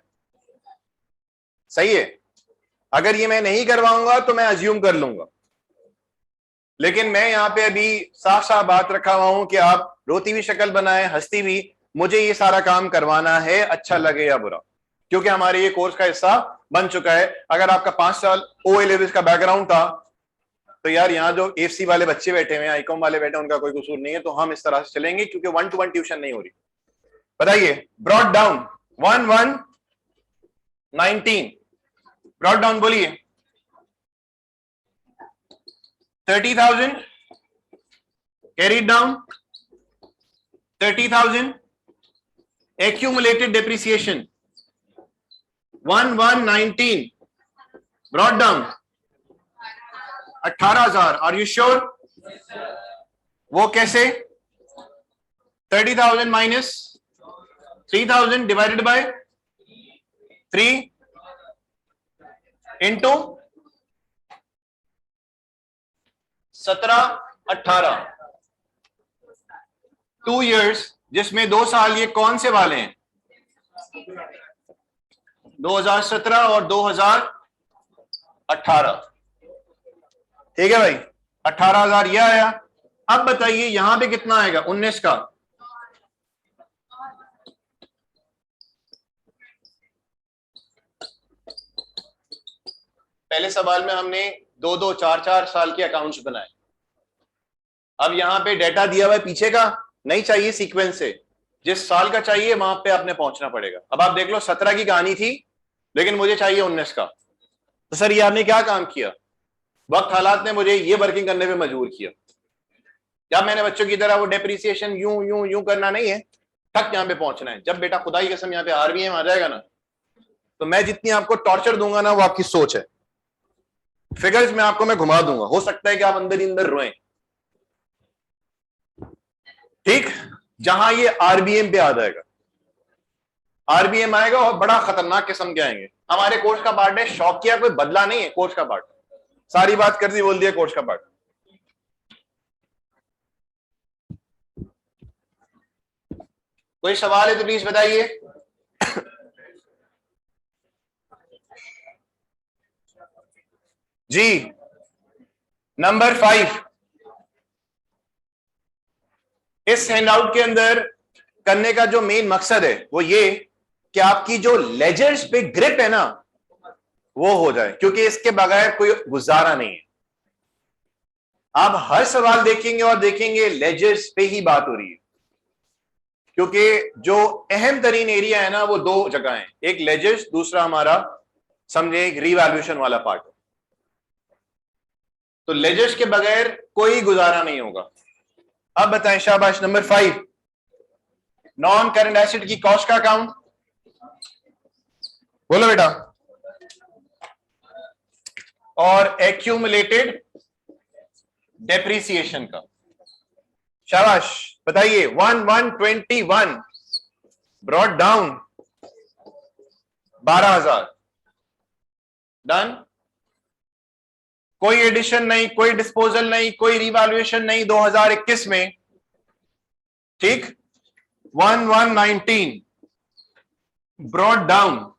सही है, अगर ये मैं नहीं करवाऊंगा तो मैं अज्यूम कर लूंगा। लेकिन मैं यहां पे अभी साफ साफ बात रखा हुआ हूं कि आप रोती हुई शक्ल बनाए, हंसती भी, मुझे ये सारा काम करवाना है, अच्छा लगे या बुरा, क्योंकि हमारे ये कोर्स का हिस्सा बन चुका है। अगर आपका 5 साल ओ लेवल्स का बैकग्राउंड था तो यार यहाँ जो एफसी वाले बच्चे बैठे हुए हैं, आईकॉम वाले बैठे हैं, उनका कोई कसूर नहीं है। तो हम इस तरह से चलेंगे क्योंकि 1-to-1 ट्यूशन नहीं हो रही। बताइए, ब्रॉड डाउन 1119, ब्रॉड डाउन बोलिए। 30,000 carried down, 30,000 accumulated depreciation, 1119 brought down 18,000। Are you sure? वो कैसे? 30,000 minus 3,000 divided by 3 into 17-18, 2 years, जिसमें 2 साल ये कौन से वाले हैं? 2017 और 2018। ठीक है भाई, 18,000 ये आया। अब बताइए यहां पे कितना आएगा 19 का? पहले सवाल में हमने 2-2, 4-4 साल के अकाउंट्स बनाए। अब यहां पे डेटा दिया हुआ है पीछे का, नहीं चाहिए सीक्वेंस से, जिस साल का चाहिए वहां पे आपने पहुंचना पड़ेगा। अब आप देख लो 17 की कहानी थी लेकिन मुझे चाहिए 19 का। तो सर ये आपने क्या काम किया? वक्त हालात ने मुझे ये वर्किंग करने पे मजबूर किया। क्या मैंने बच्चों की तरह वो डेप्रिसिएशन यूं यूं यूं करना नहीं है, तक यहां पे पहुंचना है। जब बेटा खुदा की कसम यहां पे आरबीएम आ जाएगा ना, तो मैं जितनी आपको टॉर्चर दूंगा ना वो आपकी सोच है। फिगर्स में आपको मैं घुमा दूंगा, हो सकता है कि आप अंदर ही अंदर रोएं। ठीक, जहां ये आरबीएम पे आ जाएगा, आरबीएम आएगा और बड़ा खतरनाक किस्म के आएंगे। हमारे कोर्स का पार्ट है, शौक किया कोई बदला नहीं है, कोर्स का पार्ट। सारी बात कर दी, बोल दिया कोर्स का पार्ट। कोई सवाल है तो प्लीज बताइए। जी नंबर 5, इस हैंडआउट के अंदर करने का जो मेन मकसद है वो ये कि आपकी जो लेजर्स पे ग्रिप है ना वो हो जाए, क्योंकि इसके बगैर कोई गुजारा नहीं है। आप हर सवाल देखेंगे और देखेंगे लेजर्स पे ही बात हो रही है, क्योंकि जो अहम तरीन एरिया है ना वो दो जगह है, एक लेजर्स, दूसरा हमारा समझे एक रीवैल्यूएशन वाला पार्ट। तो लेजर्स के बगैर कोई गुजारा नहीं होगा। अब बताएं शाबाश, नंबर 5, नॉन करंट एसेट की कॉस्ट का अकाउंट बोलो बेटा, और एक्यूमुलेटेड डेप्रिसिएशन का। शाबाश बताइए। 1121 ब्रॉट डाउन 12,000 डन। कोई एडिशन नहीं, कोई डिस्पोजल नहीं, कोई रिवैल्यूएशन नहीं 2021 में, ठीक। 1119 ब्रॉट डाउन,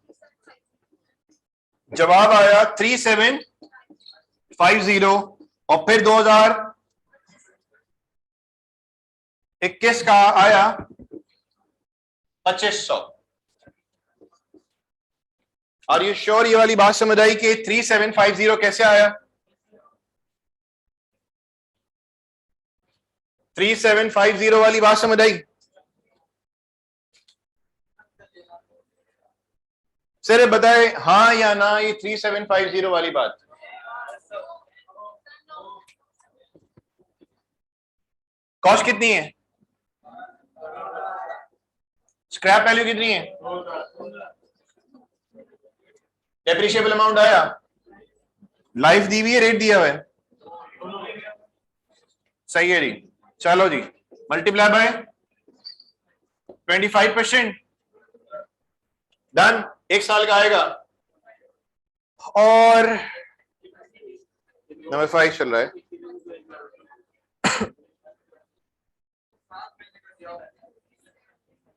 जवाब आया 3750, और फिर 2021 का आया 2500। आर यू श्योर ये वाली बात समझ आई कि 3750 कैसे आया? 3750 वाली बात समझ आई? सिर्फ बताए हाँ या ना, ये 3750 वाली बात। कॉस्ट कितनी है? स्क्रैप वैल्यू कितनी है? डेप्रिशिएबल अमाउंट आया? लाइफ दी हुई है, रेट दिया हुआ है? सही है जी। चलो जी, मल्टीप्लाई बाय 25%, डन। एक साल का आएगा। और नंबर 5 चल रहा है।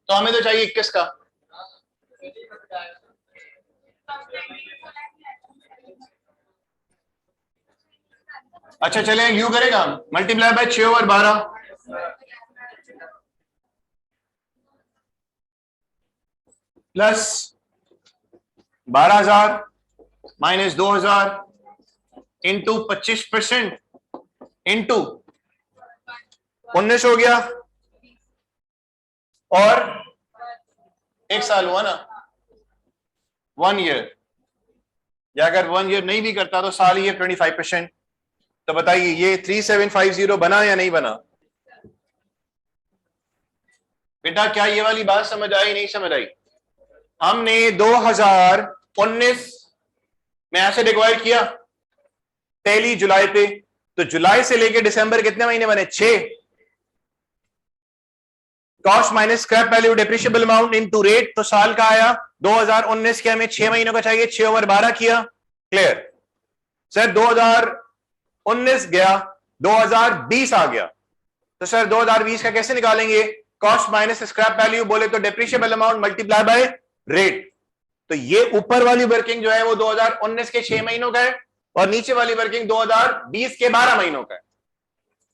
तो हमें तो चाहिए 21 का। अच्छा चले यूं करेगा, मल्टीप्लाई बाय 6 और 12, प्लस 12,000 माइनस 2,000 इंटू 25% इंटू 19 हो गया, और एक साल हुआ ना, 1 ईयर, या अगर 1 ईयर नहीं भी करता तो साल ही है 25%। तो बताइए ये 3750 बना या नहीं बना? बेटा क्या ये वाली बात समझ आई, नहीं समझ आई? हमने 2019 में एसेट एक्वायर किया 1 जुलाई पे, तो जुलाई से लेके दिसंबर कितने महीने बने? 6। Cost minus scrap value depreciable amount into rate, तो साल का आया 2019 के, हमें 6 महीनों का चाहिए, 6 ओवर 12 किया। Clear sir? 2019 गया, 2020 आ गया, तो सर 2020 का कैसे निकालेंगे? कॉस्ट माइनस स्क्रैप वैल्यू बोले तो depreciable amount multiply by rate. तो ये ऊपर वाली वर्किंग जो है वो 2019 के 6 महीनों का है, और नीचे वाली वर्किंग 2020 के 12 महीनों का है।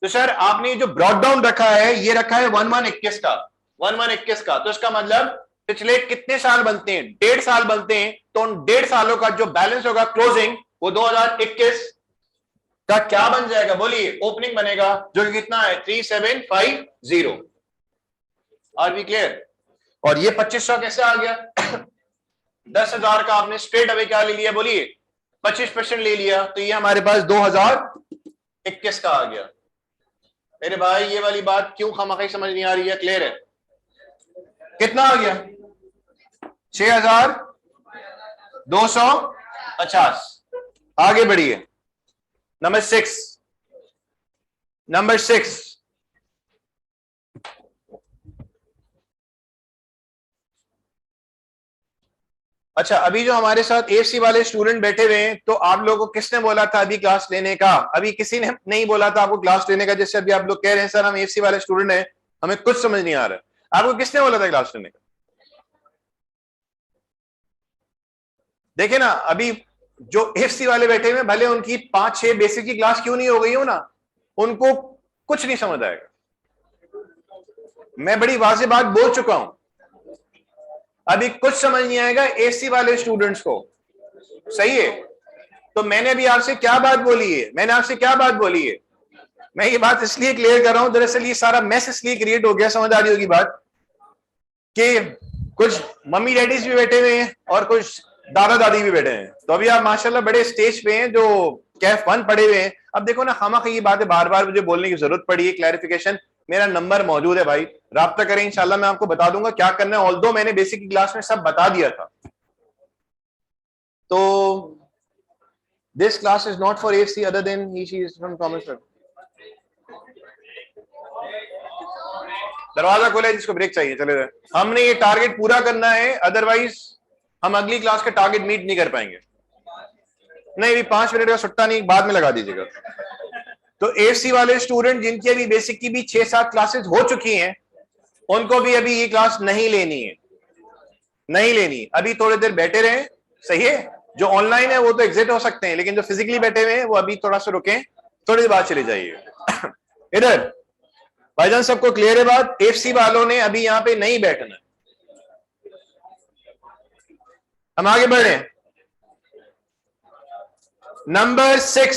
तो सर आपने जो ब्रॉड डाउन रखा है, ये रखा है 1121 का, 1121 का, तो इसका मतलब पिछले कितने साल बनते हैं? 1.5 साल बनते हैं। तो उन 1.5 सालों का जो बैलेंस होगा क्लोजिंग, वो 2021 का क्या बन जाएगा? बोलिए। ओपनिंग बनेगा, जो कि कितना है? 3750। Are we clear? और ये 2500 कैसे आ गया? 10,000 का आपने स्ट्रेट अवे क्या ले लिया? बोलिए 25% ले लिया, तो ये हमारे पास 2021 का आ गया। मेरे भाई ये वाली बात क्यों खामखाई समझ नहीं आ रही है? क्लियर है? कितना आ गया? 6,250। आगे बढ़िए। नंबर 6, नंबर 6, अच्छा अभी जो हमारे साथ एएफसी वाले स्टूडेंट बैठे हुए हैं, तो आप लोगों को किसने बोला था अभी क्लास लेने का? अभी किसी ने नहीं बोला था आपको क्लास लेने का। जैसे अभी आप लोग कह रहे हैं सर हम एएफसी वाले स्टूडेंट हैं, हमें कुछ समझ नहीं आ रहा है, आपको किसने बोला था क्लास लेने का? देखिए ना, अभी जो एफसी वाले बैठे हुए भले उनकी 5-6 बेसिक की क्लास क्यों नहीं हो गई हो ना, उनको कुछ नहीं समझ आएगा। मैं बड़ी वाज़ेह बात बोल चुका हूं, अभी कुछ समझ नहीं आएगा एसी वाले स्टूडेंट्स को। सही है? तो मैंने भी आपसे क्या बात बोली है, मैं ये बात इसलिए क्लियर कर रहा हूं, दरअसल ये सारा मैस इसलिए क्रिएट हो गया, समझ आ रही होगी बात, कि कुछ मम्मी डैडीज भी बैठे हुए हैं और कुछ दादा दादी भी बैठे हैं। तो अभी आप माशाल्लाह बड़े स्टेज पे हैं जो कैफ 1 पढ़े हुए हैं। अब देखो ना, खामखा ये बातें बार बार मुझे बोलने की जरूरत पड़ी है, क्लैरिफिकेशन। मेरा नंबर मौजूद है भाई, राब्ता करें, इंशाल्लाह मैं आपको बता दूंगा क्या करना है, ऑल्दो मैंने बेसिक की क्लास में सब बता दिया था। तो this class is not for एसी other than he she is from commerce. दरवाजा खोले जिसको ब्रेक चाहिए चले जाए। हमने ये टारगेट पूरा करना है, अदरवाइज हम अगली क्लास का टारगेट मीट नहीं कर पाएंगे। नहीं, भी 5 मिनट का सुट्टा नहीं, बाद में लगा दीजिएगा। तो एफसी वाले स्टूडेंट जिनकी अभी बेसिक की भी 6-7 क्लासेस हो चुकी हैं, उनको भी अभी ये क्लास नहीं लेनी है, नहीं लेनी। अभी थोड़ी देर बैठे रहे, सही है? जो ऑनलाइन है वो तो एग्जिट हो सकते हैं, लेकिन जो फिजिकली बैठे हुए हैं वो अभी थोड़ा सा रुकें, थोड़ी देर बाद चले जाइए। इधर भाईजान सबको क्लियर है बात? एफसी वालों ने अभी यहां पे नहीं बैठना। हम आगे बढ़ रहे हैं। नंबर 6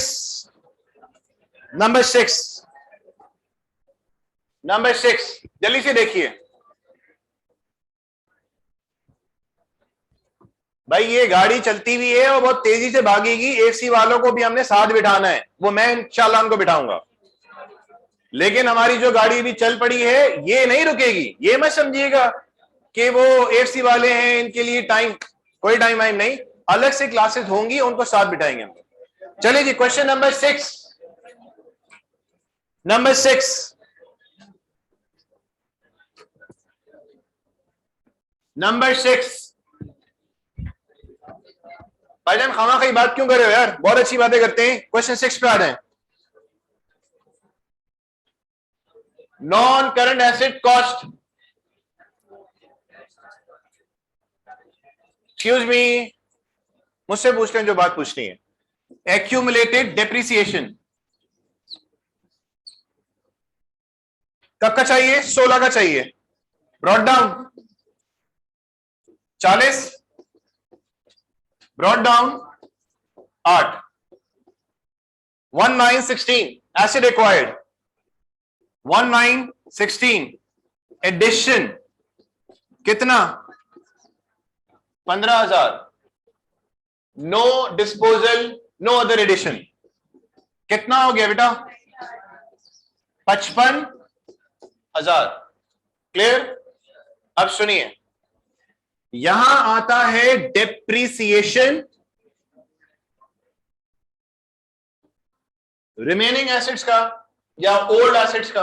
जल्दी से देखिए भाई, ये गाड़ी चलती हुई है और बहुत तेजी से भागेगी। एफसी वालों को भी हमने साथ बिठाना है, वो मैं इंशाल्लाह उनको बिठाऊंगा। लेकिन हमारी जो गाड़ी भी चल पड़ी है ये नहीं रुकेगी। ये मत समझिएगा कि वो एफसी वाले हैं, इनके लिए टाइम, कोई टाइम नहीं, अलग से क्लासेस होंगी, उनको साथ बिठाएंगे हम। चलिए जी, क्वेश्चन नंबर 6। नंबर 6 भाईजान खामा खाई बात क्यों कर रहे हो यार, बहुत अच्छी बातें करते हैं। क्वेश्चन 6 पे आ रहे हैं। Non current asset cost, excuse me, मुझसे पूछते हैं जो बात पूछनी है। एक्यूमुलेटेड डेप्रिसिएशन कब का चाहिए? 16 का चाहिए। ब्रॉड डाउन 40, ब्रॉड डाउन 8, 1916 एसिड रिक्वायर्ड, 1916 एडिशन कितना? 15,000। No disposal, no other addition, कितना हो गया बेटा? 55,000। क्लियर? अब सुनिए, यहां आता है डेप्रीसिएशन रिमेनिंग एसेट्स का या ओल्ड एसेट्स का।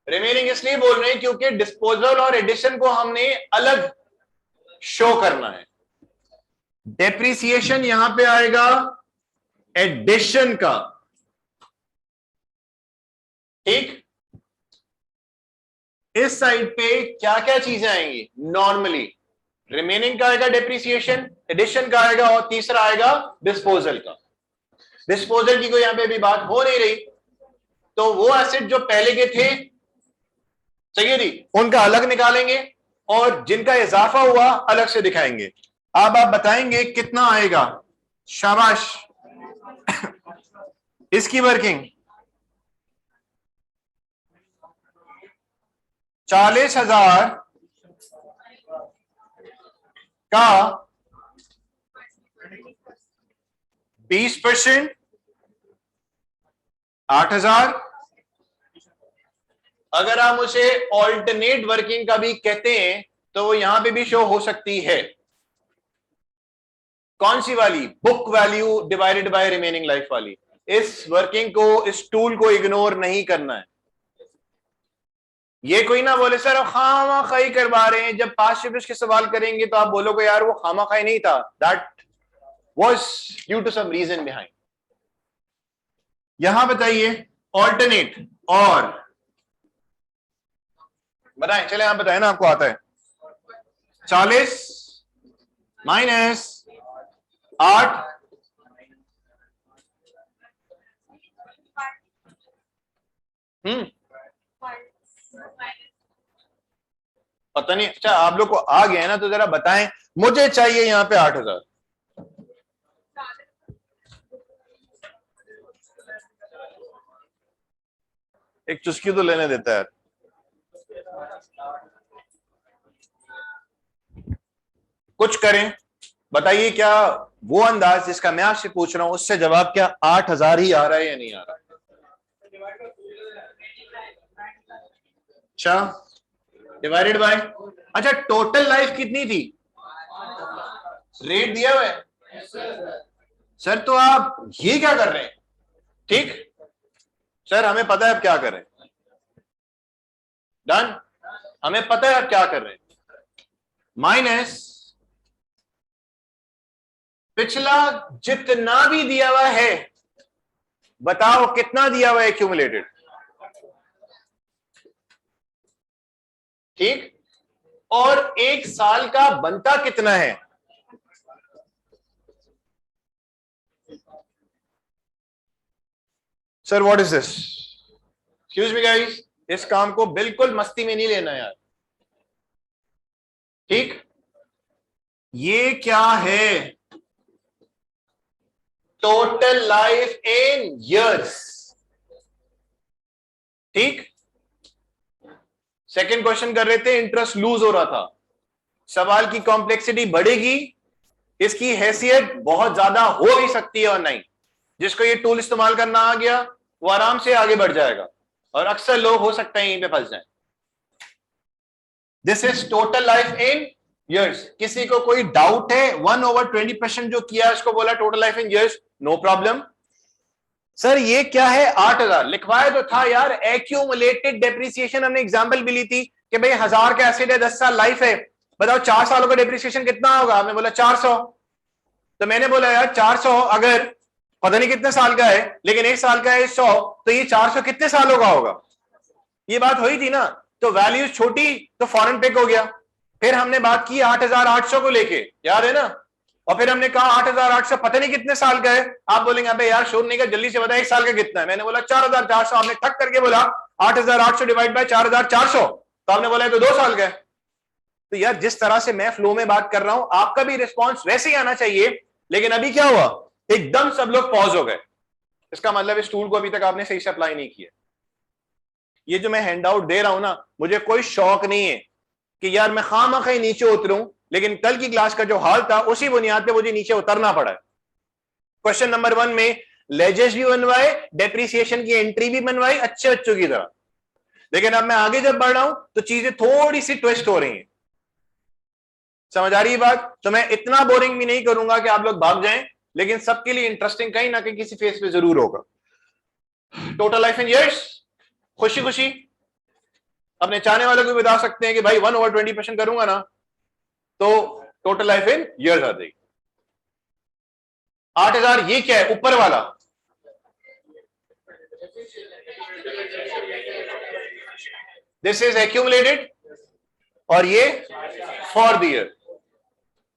रिमेनिंग इसलिए बोल रहे हैं क्योंकि डिस्पोजल और एडिशन को हमने अलग शो करना है। डेप्रीसिएशन यहां पे आएगा एडिशन का, ठीक? इस साइड पे क्या क्या चीजें आएंगी? नॉर्मली रिमेनिंग का आएगा डेप्रीसिएशन, एडिशन का आएगा, और तीसरा आएगा डिस्पोजल का। डिस्पोजल की कोई यहां पे भी बात हो नहीं रही, तो वो एसेट जो पहले के थे, चाहिए जी, उनका अलग निकालेंगे और जिनका इजाफा हुआ अलग से दिखाएंगे। अब आप बताएंगे कितना आएगा? शाबाश। इसकी वर्किंग 40,000 का 20%, 8,000। अगर आप उसे ऑल्टरनेट वर्किंग का भी कहते हैं तो वो यहां पे भी शो हो सकती है। कौन सी वाली? Book value divided bye remaining life वाली। इस वर्किंग को, इस टूल को इग्नोर नहीं करना है। ये कोई ना बोले सर खामा खाई करवा रहे हैं, जब 5 शिफ्ट के सवाल करेंगे तो आप बोलोगे यार वो खामा खाई नहीं था, that was due to some reason behind. यहां बताइए ऑल्टरनेट और बताएं, चले आप बताएं ना, आपको आता है। 40 माइनस 8 पता नहीं। अच्छा आप लोग को आ गया है ना, तो जरा बताएं, मुझे चाहिए यहां पे 8000। एक चुस्की तो लेने देता है। कुछ करें, बताइए क्या वो अंदाज जिसका मैं आपसे पूछ रहा हूं उससे जवाब क्या 8000 ही आ रहा है या नहीं आ रहा? अच्छा डिवाइडेड बाय, अच्छा टोटल लाइफ कितनी थी? रेट दिया हुआ है सर, तो आप ये क्या कर रहे हैं? ठीक सर, हमें पता है आप क्या कर रहे हैं। डन, हमें पता है आप क्या कर रहे हैं। माइनस पिछला जितना भी दिया हुआ है, बताओ कितना दिया हुआ है एक्यूमुलेटेड। ठीक, और एक साल का बनता कितना है? Sir what is this? Excuse me guys, इस काम को बिल्कुल मस्ती में नहीं लेना यार। ठीक, ये क्या है? Total life in years. ठीक, सेकंड क्वेश्चन कर रहे थे, इंटरेस्ट लूज हो रहा था। सवाल की कॉम्प्लेक्सिटी बढ़ेगी, इसकी हैसियत बहुत ज्यादा हो भी सकती है और नहीं। जिसको ये टूल इस्तेमाल करना आ गया वो आराम से आगे बढ़ जाएगा, और अक्सर लोग हो सकते हैं यहीं पे फंस जाएं। This is total life in years. किसी को कोई डाउट है? 1/20% जो किया उसको बोला total life in years, no problem. Sir ये क्या है? 8000 लिखवाया तो था यार, एक्यूमुलेटेड डेप्रिसिएशन। हमने एग्जांपल भी ली थी कि भाई 1000 का एसिड है, 10 साल लाइफ है, बताओ 4 सालों का डेप्रिसिएशन कितना होगा? आपने बोला 400। तो मैंने बोला यार 400 अगर पता नहीं कितने साल का है, लेकिन एक साल का है 100, तो ये 400 कितने सालों का होगा? ये बात हुई थी ना। तो वैल्यूज छोटी तो फॉरेन पिक हो गया। फिर हमने बात की 8800 को लेके, याद है ना? और फिर हमने कहा 8800 पता नहीं कितने साल का है। आप बोलेंगे अबे यार शोर नहीं कर, जल्दी से बता एक साल का कितना है। मैंने बोला 4400। आपने ठक करके बोला 8800 डिवाइड बाय 4400, तो आपने बोला तो 2 साल का है। तो यार जिस तरह से मैं फ्लो में बात कर रहा हूं, आपका भी रिस्पॉन्स वैसे ही आना चाहिए। लेकिन अभी क्या हुआ, एकदम सब लोग पॉज हो गए। इसका मतलब इस टूल को अभी तक आपने सही से अप्लाई नहीं किया। ये जो मैं हैंड आउट दे रहा हूं ना, मुझे कोई शौक नहीं है कि यार मैं खामखा ही नीचे उतरूं, लेकिन कल की क्लास का जो हाल था उसी बुनियाद पे मुझे नीचे उतरना पड़ा है। क्वेश्चन नंबर 1 में लेजेस भी बनवाए, डेप्रिसिएशन की एंट्री भी बनवाई अच्छे बच्चों की तरह। लेकिन अब मैं आगे जब बढ़ रहा हूं तो चीजें थोड़ी सी ट्विस्ट हो रही हैं। समझ आ रही है बात? तो मैं इतना बोरिंग भी नहीं करूंगा कि आप लोग भाग जाएं, लेकिन सबके लिए इंटरेस्टिंग कहीं ना कहीं किसी फेस पे जरूर होगा। टोटल लाइफ इन इयर्स, खुशी खुशी अपने चाहने वालों को बता सकते हैं कि भाई 1/20% करूंगा ना, तो टोटल लाइफ इन इयर्स आ जाएगी। 8000 ये क्या है ऊपर वाला? दिस इज एक्यूमुलेटेड, और ये फॉर द ईयर।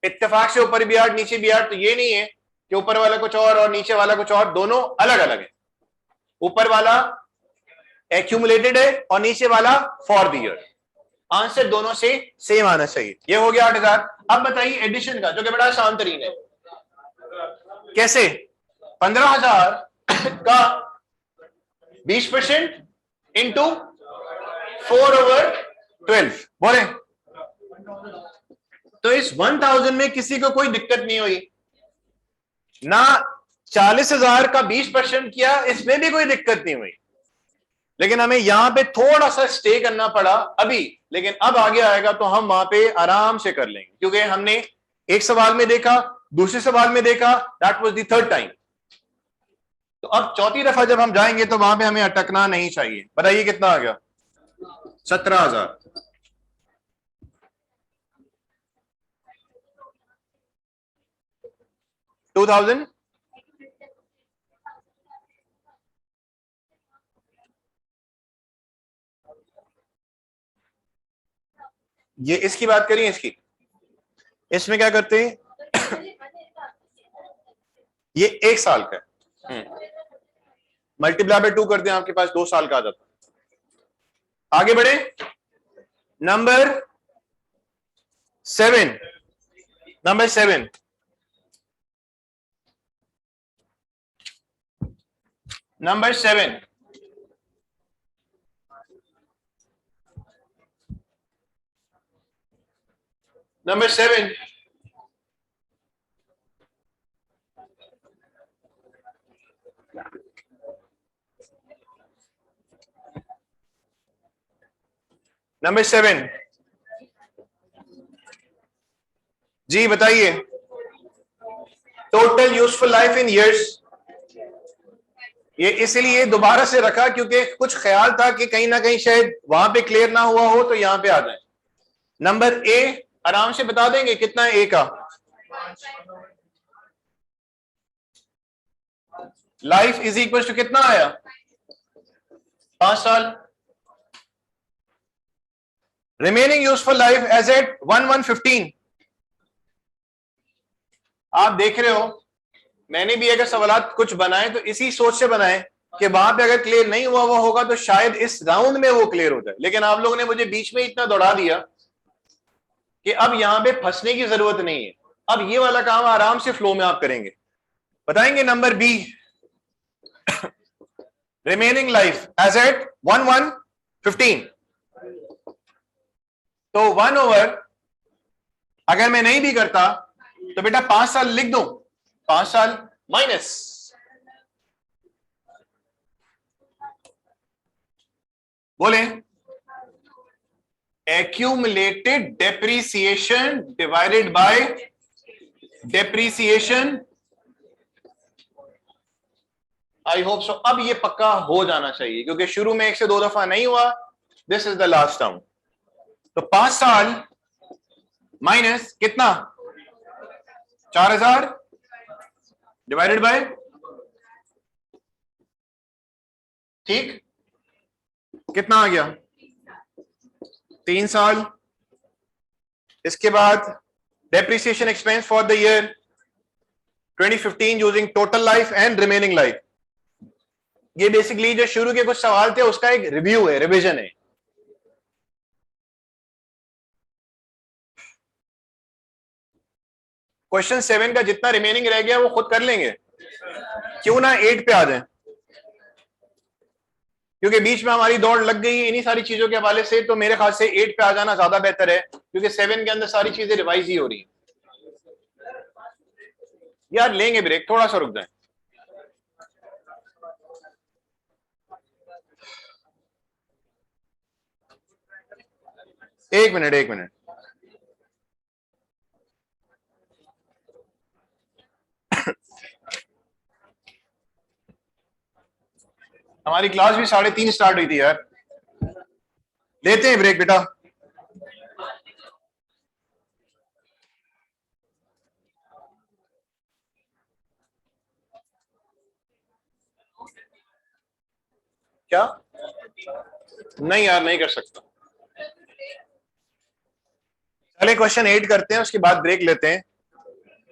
इत्तेफाक से ऊपर भी 8 नीचे भी 8, तो ये नहीं है कि ऊपर वाला कुछ और नीचे वाला कुछ और, दोनों अलग अलग है। ऊपर वाला एक्यूमुलेटेड है और नीचे वाला फॉर द ईयर। आंसर दोनों से सेम आना चाहिए। ये हो गया 8000। अब बताइए एडिशन का, जो कि बड़ा आसान तरीन है। कैसे? 15000 का 20% इंटू 4/12 बोले। तो इस 1000 में किसी को कोई दिक्कत नहीं हुई ना। 40,000 का 20% किया, इसमें भी कोई दिक्कत नहीं हुई। लेकिन हमें यहां पे थोड़ा सा स्टे करना पड़ा अभी, लेकिन अब आगे आएगा तो हम वहां पे आराम से कर लेंगे, क्योंकि हमने एक सवाल में देखा, दूसरे सवाल में देखा, that was the third time. तो अब चौथी दफा जब हम जाएंगे तो वहां पे हमें अटकना नहीं चाहिए। बताइए कितना आ गया? 17,000। टू थाउजेंड ये इसकी बात करिए। इसकी इसमें क्या करते हैं ये 1 साल का है, मल्टीप्लाई बाय 2 कर दें, आपके पास 2 साल का आ जाता है। आगे बढ़े, number 7, number 7, number 7, number 7, number 7, जी बताइए, total useful life in years. ये इसलिए दोबारा से रखा क्योंकि कुछ ख्याल था कि कहीं ना कहीं शायद वहां पे क्लियर ना हुआ हो, तो यहां पे आ जाए। नंबर ए आराम से बता देंगे कितना है ए का? लाइफ इज इक्वल टू कितना आया? 5 साल। Remaining useful life as at 1115। आप देख रहे हो, मैंने भी अगर सवालात कुछ बनाए तो इसी सोच से बनाए कि वहां पे अगर क्लियर नहीं हुआ होगा तो शायद इस राउंड में वो क्लियर हो जाए, लेकिन आप लोगों ने मुझे बीच में इतना दौड़ा दिया कि अब यहां पे फंसने की जरूरत नहीं है। अब ये वाला काम आराम से फ्लो में आप करेंगे। बताएंगे number B, remaining life as at 1115। तो 1 ओवर अगर मैं नहीं भी करता तो बेटा 5 साल लिख दो, 5 साल माइनस बोले accumulated depreciation divided by depreciation. I hope so अब ये पक्का हो जाना चाहिए क्योंकि शुरू में 1 से 2 दफा नहीं हुआ। This is the last term. तो 5 साल माइनस कितना? 4000 डिवाइडेड बाय, ठीक, कितना आ गया? 3 साल। इसके बाद depreciation expense for the year 2015 using total life and remaining life. ये बेसिकली जो शुरू के कुछ सवाल थे उसका एक रिव्यू है, रिवीजन है। क्वेश्चन 7 का जितना रिमेनिंग रह गया वो खुद कर लेंगे, क्यों ना 8 पे आ जाए, क्योंकि बीच में हमारी दौड़ लग गई इन्हीं सारी चीजों के हवाले से। तो मेरे ख्याल से 8 पे आ जाना ज्यादा बेहतर है क्योंकि 7 के अंदर सारी चीजें रिवाइज ही हो रही हैं। यार लेंगे ब्रेक, थोड़ा सा रुक जाए। एक मिनट, एक मिनट। हमारी क्लास भी 3:30 स्टार्ट हुई थी यार। लेते हैं ब्रेक बेटा। क्या? नहीं यार, नहीं कर सकता। चले क्वेश्चन 8 करते हैं, उसके बाद ब्रेक लेते हैं।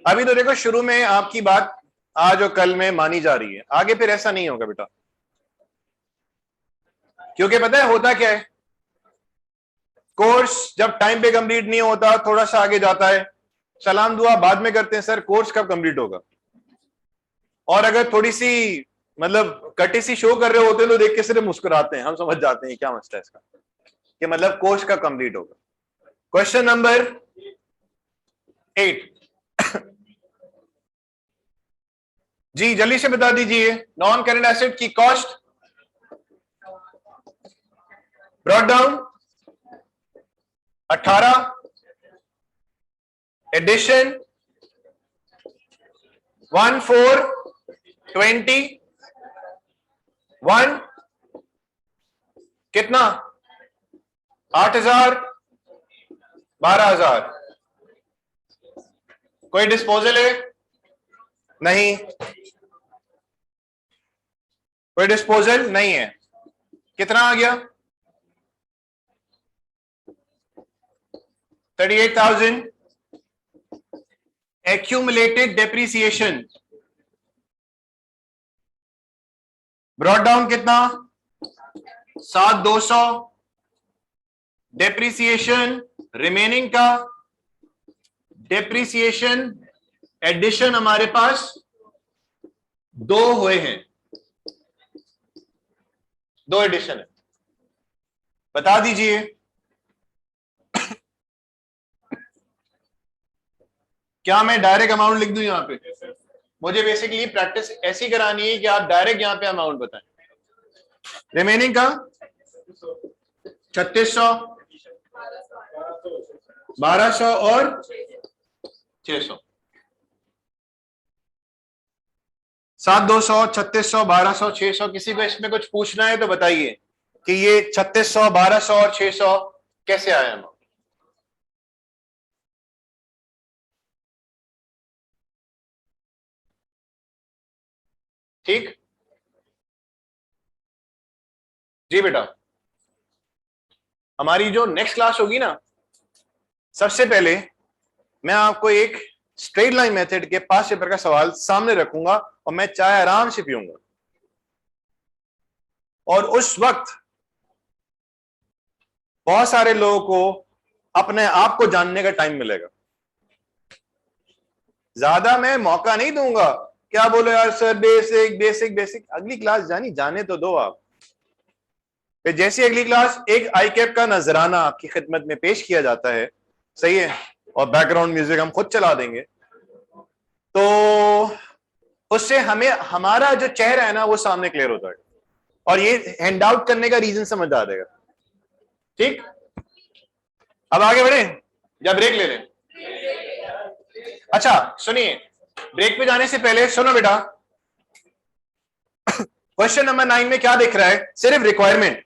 अभी तो देखो शुरू में आपकी बात आज और कल में मानी जा रही है, आगे फिर ऐसा नहीं होगा बेटा। क्योंकि पता है होता क्या है, कोर्स जब टाइम पे कंप्लीट नहीं होता थोड़ा सा आगे जाता है, सलाम दुआ बाद में करते हैं, सर कोर्स कब कंप्लीट होगा। और अगर थोड़ी सी मतलब कटी शो कर रहे होते हैं तो देख के सिर्फ मुस्कुराते हैं, हम समझ जाते हैं क्या मसला है इसका, कि मतलब कोर्स कब कंप्लीट होगा। क्वेश्चन नंबर 8 जी जल्दी से बता दीजिए, नॉन करेंट एसेट की कॉस्ट ब्रॉट डाउन 18, एडिशन 1420, 1 कितना? 8000, 12000। कोई डिस्पोजल है? नहीं, कोई डिस्पोजल नहीं है। कितना आ गया? 38,000। एक्यूमुलेटेड डेप्रीसिएशन ब्रॉट डाउन कितना 7,200, डेप्रीसिएशन रिमेनिंग का डेप्रीसिएशन एडिशन हमारे पास 2 हुए हैं, 2 एडिशन है, बता दीजिए। क्या मैं डायरेक्ट अमाउंट लिख दूं यहां पे? मुझे बेसिकली प्रैक्टिस ऐसी करानी है कि आप डायरेक्ट यहां पे अमाउंट बताएं। रिमेनिंग का 3600, 1200 और 600, 7,200, 3600, 1200, 600। किसी को इसमें कुछ पूछना है तो बताइए कि ये 3600, 1200 और 600 कैसे आया अमाउंट? ठीक जी बेटा। हमारी जो नेक्स्ट क्लास होगी ना, सबसे पहले मैं आपको एक स्ट्रेट लाइन मेथड के पास पेपर का सवाल सामने रखूंगा और मैं चाय आराम से पीऊंगा, और उस वक्त बहुत सारे लोगों को अपने आप को जानने का टाइम मिलेगा। ज्यादा मैं मौका नहीं दूंगा, क्या बोलो यार सर बेसिक बेसिक बेसिक, अगली क्लास जाने तो दो आप। फिर जैसी अगली क्लास एक आई कैप का नजराना आपकी खिदमत में पेश किया जाता है, सही है, और बैकग्राउंड म्यूजिक हम खुद चला देंगे, तो उससे हमें हमारा जो चेहरा है ना वो सामने क्लियर होता है, और ये हैंड आउट करने का रीजन समझ आ जाएगा। ठीक, अब आगे बढ़े या ब्रेक ले लें? अच्छा सुनिए, ब्रेक पे जाने से पहले सुनो बेटा, क्वेश्चन नंबर 9 में क्या दिख रहा है? सिर्फ रिक्वायरमेंट,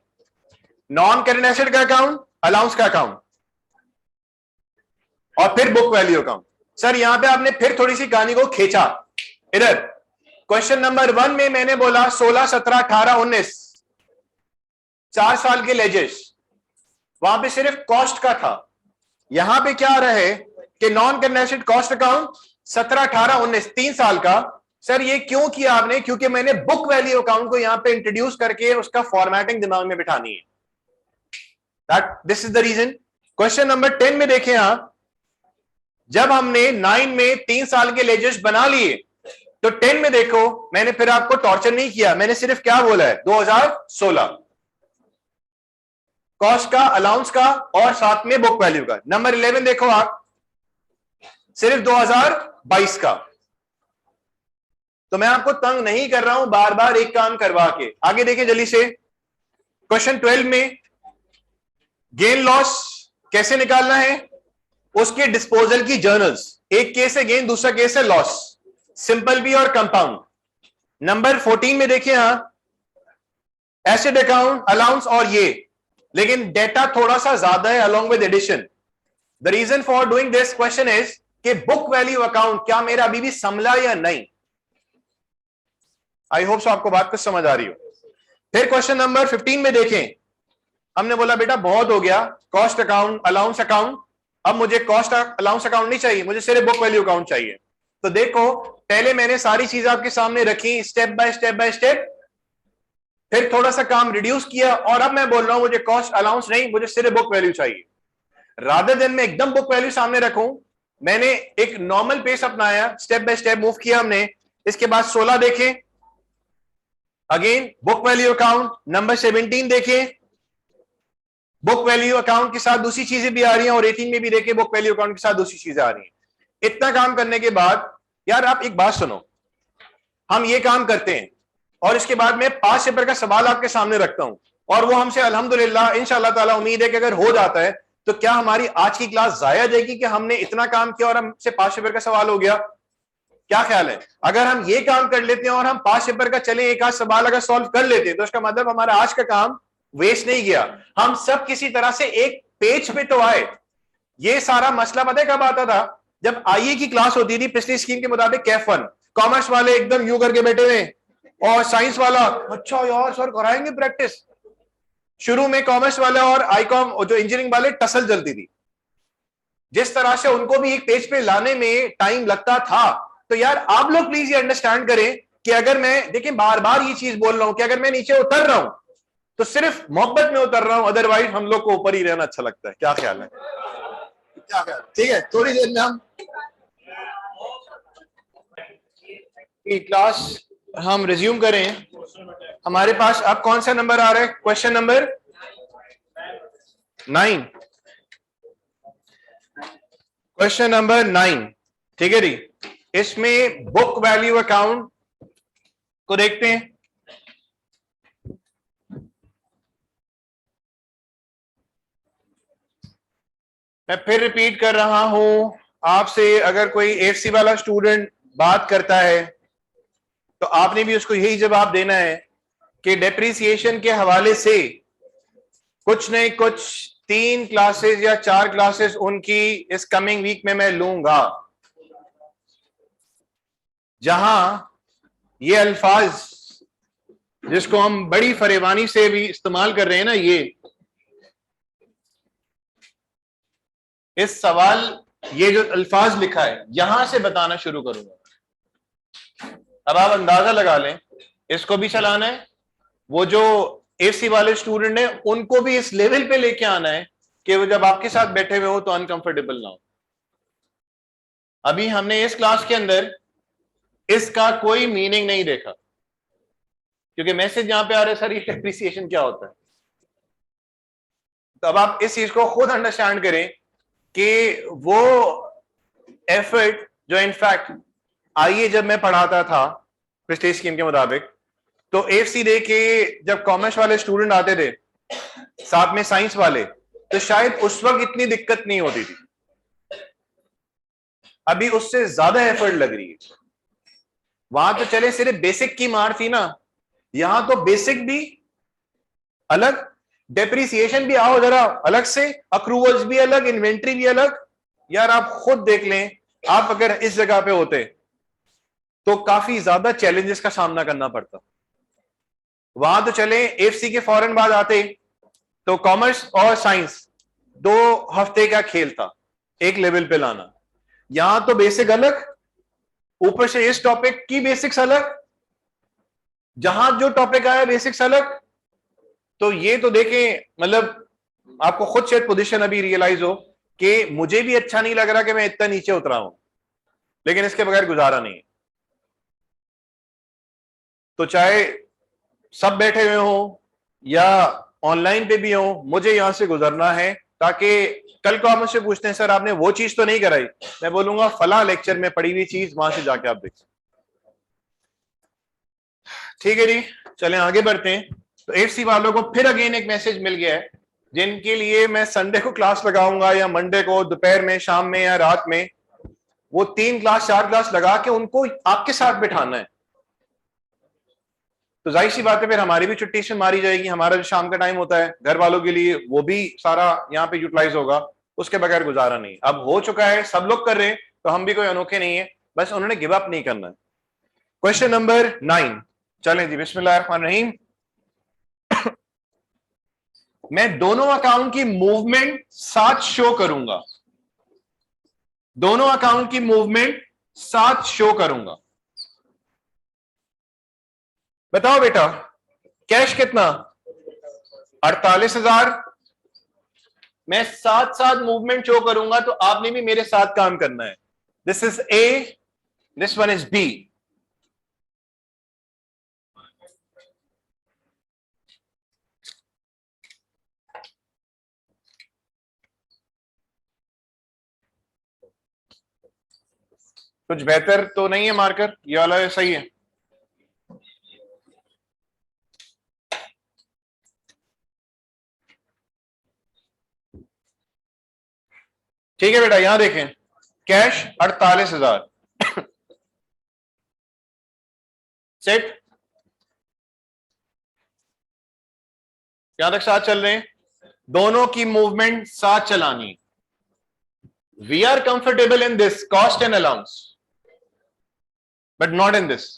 नॉन करेंट एसेट का अकाउंट, अलाउंस का अकाउंट, और फिर बुक वैल्यू अकाउंट। सर यहां पे आपने फिर थोड़ी सी कहानी को खींचा। इधर क्वेश्चन नंबर 1 में मैंने बोला 16, 17, 18, 19 4 साल के लेजेस, वहां पे सिर्फ कॉस्ट का था। यहां पे क्या आ रहा है कि non current asset cost account 17, 18, 19 3 साल का। सर ये क्यों किया आपने? क्योंकि मैंने बुक वैल्यू अकाउंट को यहां पे इंट्रोड्यूस करके उसका फॉर्मेटिंग दिमाग में बिठानी है। This is the reason. Question number 10 में देखें आप, जब हमने 9 में 3 साल के लेजेस बना लिए, तो 10 में देखो मैंने फिर आपको टॉर्चर नहीं किया, मैंने सिर्फ क्या बोला है 2016 कॉस्ट का, अलाउंस का और साथ में बुक वैल्यू का। नंबर 11 देखो आप, सिर्फ 2022 का। तो मैं आपको तंग नहीं कर रहा हूं बार बार एक काम करवा के। आगे देखें जल्दी से, क्वेश्चन 12 में गेन लॉस कैसे निकालना है, उसके डिस्पोजल की जर्नल्स, एक केस है गेन, दूसरा केस है लॉस, सिंपल बी और कंपाउंड। नंबर 14 में देखिए, यहां एसेट अकाउंट, अलाउंस और ये, लेकिन डेटा थोड़ा सा ज्यादा है along with addition. The reason for doing this question is कि बुक वैल्यू अकाउंट क्या मेरा अभी भी संभला या नहीं। आई होप सो आपको बात कुछ समझ आ रही हो। फिर क्वेश्चन नंबर 15 में देखें, हमने बोला बेटा बहुत हो गया कॉस्ट अकाउंट, अलाउंस अकाउंट, अब मुझे कॉस्ट अलाउंस अकाउंट नहीं चाहिए, मुझे सिर्फ बुक वैल्यू अकाउंट चाहिए। तो देखो पहले मैंने सारी चीज आपके सामने रखी step by step by step, फिर थोड़ा सा काम रिड्यूस किया, और अब मैं बोल रहा हूं मुझे कॉस्ट अलाउंस नहीं, मुझे सिर्फ बुक वैल्यू चाहिए। रादर देन मैं एकदम बुक वैल्यू सामने रखूं, मैंने एक नॉर्मल पेस अपनाया, स्टेप बाय स्टेप मूव किया हमने। इसके बाद 16 देखें, again book value account. Number 17 देखें, बुक वैल्यू अकाउंट के साथ दूसरी चीजें भी आ रही हैं, और 18 में भी देखें बुक वैल्यू अकाउंट के साथ दूसरी चीजें आ रही हैं। इतना काम करने के बाद यार आप एक बात सुनो, हम ये काम करते हैं और इसके बाद मैं 5 पेपर का सवाल आपके सामने रखता हूं, और वो हमसे अल्हम्दुलिल्लाह इंशाअल्लाह ताला उम्मीद है कि अगर हो जाता है तो क्या हमारी आज की क्लास जाया जाएगी कि हमने इतना काम किया और हमसे 5 पेपर का सवाल हो गया? क्या ख्याल है? अगर हम ये काम कर लेते हैं और हम 5 पेपर का चले एक आध सवाल अगर सॉल्व कर लेते हैं, तो इसका मतलब हमारा आज का काम वेस्ट नहीं गया, हम सब किसी तरह से एक पेज पे तो आए। ये सारा मसला पता है कब आता था? जब आईए की क्लास होती थी पिछली स्कीम के मुताबिक, कैफ 1, कॉमर्स वाले एकदम यूं करके बैठे हुए, और साइंस वाला अच्छा यार सर कराएंगे प्रैक्टिस। शुरू में कॉमर्स वाले और आईकॉम जो इंजीनियरिंग वाले टसल जलती थी, जिस तरह से उनको भी एक पेज पे लाने में टाइम लगता था। तो यार आप लोग प्लीज ये अंडरस्टैंड करें कि अगर मैं, देखिए बार बार ये चीज बोल रहा हूं कि अगर मैं नीचे उतर रहा हूं तो सिर्फ मोहब्बत में उतर रहा हूं, अदरवाइज हम लोग को ऊपर ही रहना अच्छा लगता है। क्या ख्याल है? क्या ख्याल? ठीक है, थोड़ी देर में हम क्लास हम रिज्यूम करें। हमारे पास अब कौन सा नंबर आ रहा है? Question number 9। क्वेश्चन नंबर 9, ठीक है जी। इसमें बुक वैल्यू अकाउंट को देखते हैं। मैं फिर रिपीट कर रहा हूं आपसे, अगर कोई एफसी वाला स्टूडेंट बात करता है तो आपने भी उसको यही जवाब देना है कि डेप्रिसिएशन के हवाले से कुछ नहीं कुछ 3 क्लासेस या 4 क्लासेस उनकी इस कमिंग वीक में मैं लूंगा, जहां ये अल्फाज जिसको हम बड़ी फरेबानी से भी इस्तेमाल कर रहे हैं ना, ये इस सवाल, ये जो अल्फाज लिखा है यहां से बताना शुरू करूंगा। अब आप अंदाजा लगा लें, इसको भी चलाना है, वो जो एफसी वाले स्टूडेंट है उनको भी इस लेवल पे लेके आना है कि वो जब आपके साथ बैठे हुए हो तो अनकंफर्टेबल ना हो। अभी हमने इस क्लास के अंदर इसका कोई मीनिंग नहीं देखा, क्योंकि मैसेज यहां पे आ रहा है सर ये डेप्रिसिएशन क्या होता है। तो अब आप इस चीज को खुद अंडरस्टैंड करें कि वो एफर्ट जो इनफैक्ट आइए जब मैं पढ़ाता था पिछले स्कीम के मुताबिक, तो एफसी दे के जब कॉमर्स वाले स्टूडेंट आते थे साथ में साइंस वाले, तो शायद उस वक्त इतनी दिक्कत नहीं होती थी। अभी उससे ज्यादा एफर्ट लग रही है। वहां तो चले सिर्फ बेसिक की मार थी ना, यहां तो बेसिक भी अलग, डेप्रिसिएशन भी आओ जरा अलग से, अक्रूवल्स भी अलग, इन्वेंट्री भी अलग। यार आप खुद देख लें, आप अगर इस जगह पे होते तो काफी ज्यादा चैलेंजेस का सामना करना पड़ता। वहां तो चले एफसी के फौरन बाद आते तो कॉमर्स और साइंस 2 हफ्ते का खेल था एक लेवल पे लाना। यहां तो बेसिक अलग, ऊपर से इस टॉपिक की बेसिक्स अलग, जहां जो टॉपिक आया बेसिक्स अलग। तो ये तो देखें, मतलब आपको खुद शायद पोजीशन अभी रियलाइज हो कि मुझे भी अच्छा नहीं लग रहा कि मैं इतना नीचे उतरा हूं, लेकिन इसके बगैर गुजारा नहीं है। तो चाहे सब बैठे हुए हो या ऑनलाइन पे भी हो, मुझे यहां से गुजरना है, ताकि कल को आप मुझसे पूछते हैं सर आपने वो चीज तो नहीं कराई, मैं बोलूंगा फला लेक्चर में पढ़ी हुई चीज वहां से जाके आप देख। ठीक है जी, चलें आगे बढ़ते हैं। तो एफसी वालों को फिर अगेन एक मैसेज मिल गया है, जिनके लिए मैं संडे को क्लास लगाऊंगा या मंडे को दोपहर में, शाम में या रात में, वो 3 क्लास 4 क्लास लगा के उनको आपके साथ बिठाना है। तो जाहिर सी बात है फिर हमारी भी छुट्टी से मारी जाएगी, हमारा जो शाम का टाइम होता है घर वालों के लिए वो भी सारा यहाँ पे यूटिलाइज होगा, उसके बगैर गुजारा नहीं। अब हो चुका है, सब लोग कर रहे हैं, तो हम भी कोई अनोखे नहीं है, बस उन्होंने गिव अप नहीं करना है। क्वेश्चन नंबर 9, चलें जी, बिस्मिल्लाहिर्रहमानिर्रहीम। मैं दोनों अकाउंट की मूवमेंट साथ शो करूंगा, दोनों अकाउंट की मूवमेंट साथ शो करूंगा। बताओ बेटा, कैश कितना? 48,000। मैं साथ साथ मूवमेंट शो करूंगा, तो आपने भी मेरे साथ काम करना है। This is A, this one is B. कुछ बेहतर तो नहीं है मार्कर? ये वाला सही है? ठीक है बेटा, यहां देखें, कैश 48,000 सेट। यहां तक साथ चल रहे हैं, दोनों की मूवमेंट साथ चलानी। We are comfortable in this cost and allowance, but not in this.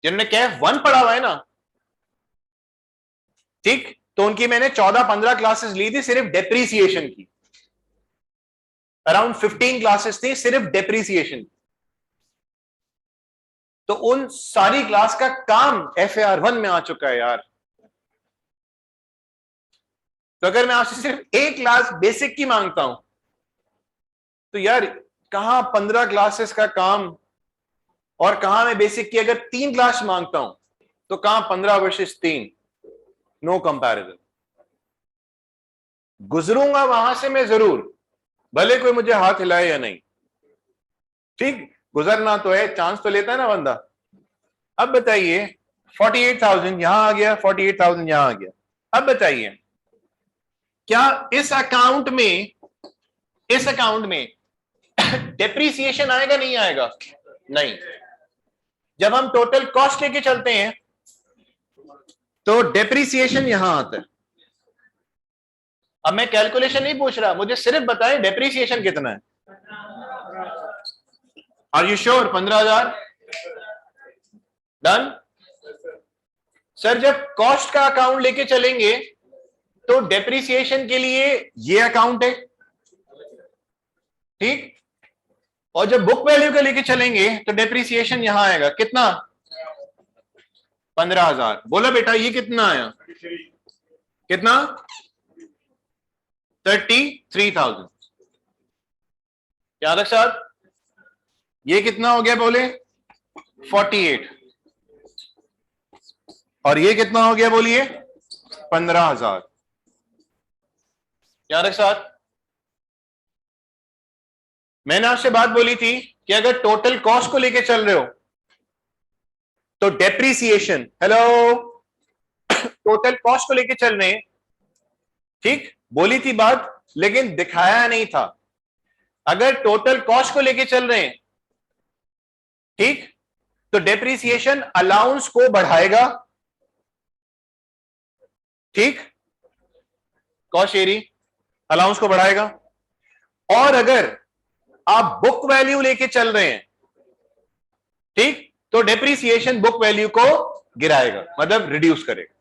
जिन्होंने कैफ 1 पढ़ा हुआ है ना, ठीक, तो उनकी मैंने 14-15 क्लासेस ली थी सिर्फ डेप्रीसिएशन की, अराउंड 15 क्लासेस थी सिर्फ डेप्रीसिएशन। तो उन सारी क्लास का काम FAR1 में आ चुका है यार। तो अगर मैं आपसे सिर्फ एक क्लास बेसिक की मांगता हूं तो यार कहां 15 क्लासेस का काम और कहां मैं बेसिक की अगर 3 क्लास मांगता हूं तो कहां 15 वर्सेस 3, नो कंपैरिजन। गुजरूंगा वहां से मैं जरूर, भले कोई मुझे हाथ हिलाए या नहीं, ठीक, गुजरना तो है, चांस तो लेता है ना बंदा। अब बताइए 48,000 यहां आ गया, 48,000 यहां आ गया। अब बताइए क्या इस अकाउंट में डेप्रीसिएशन आएगा नहीं आएगा? नहीं। जब हम टोटल कॉस्ट लेके चलते हैं तो डेप्रीसिएशन यहां आता है। अब मैं कैलकुलेशन नहीं पूछ रहा, मुझे सिर्फ बताएं डेप्रीसिएशन कितना है। Are you sure? 15,000 done. Sir जब कॉस्ट का अकाउंट लेके चलेंगे तो डेप्रीसिएशन के लिए ये अकाउंट है, ठीक, और जब बुक वैल्यू का लेके चलेंगे तो डेप्रीसिएशन यहां आएगा, कितना? 15,000। बोला बेटा ये कितना आया? कितना? 33,000। याद रख साहब, ये कितना हो गया बोले? 48। और ये कितना हो गया बोलिए? 15,000। याद रख साहब, मैंने आपसे बात बोली थी कि अगर टोटल कॉस्ट को लेके चल रहे हो तो डेप्रीसिएशन, हेलो, टोटल कॉस्ट को लेके चल रहे हैं, ठीक, बोली थी बात, लेकिन दिखाया नहीं था। अगर टोटल कॉस्ट को लेके चल रहे हैं, ठीक, तो डेप्रीसिएशन अलाउंस को बढ़ाएगा, ठीक, कॉस्ट शेयरिंग अलाउंस को बढ़ाएगा। और अगर आप बुक वैल्यू लेके चल रहे हैं, ठीक, तो डेप्रीसिएशन बुक वैल्यू को गिराएगा, मतलब रिड्यूस करेगा।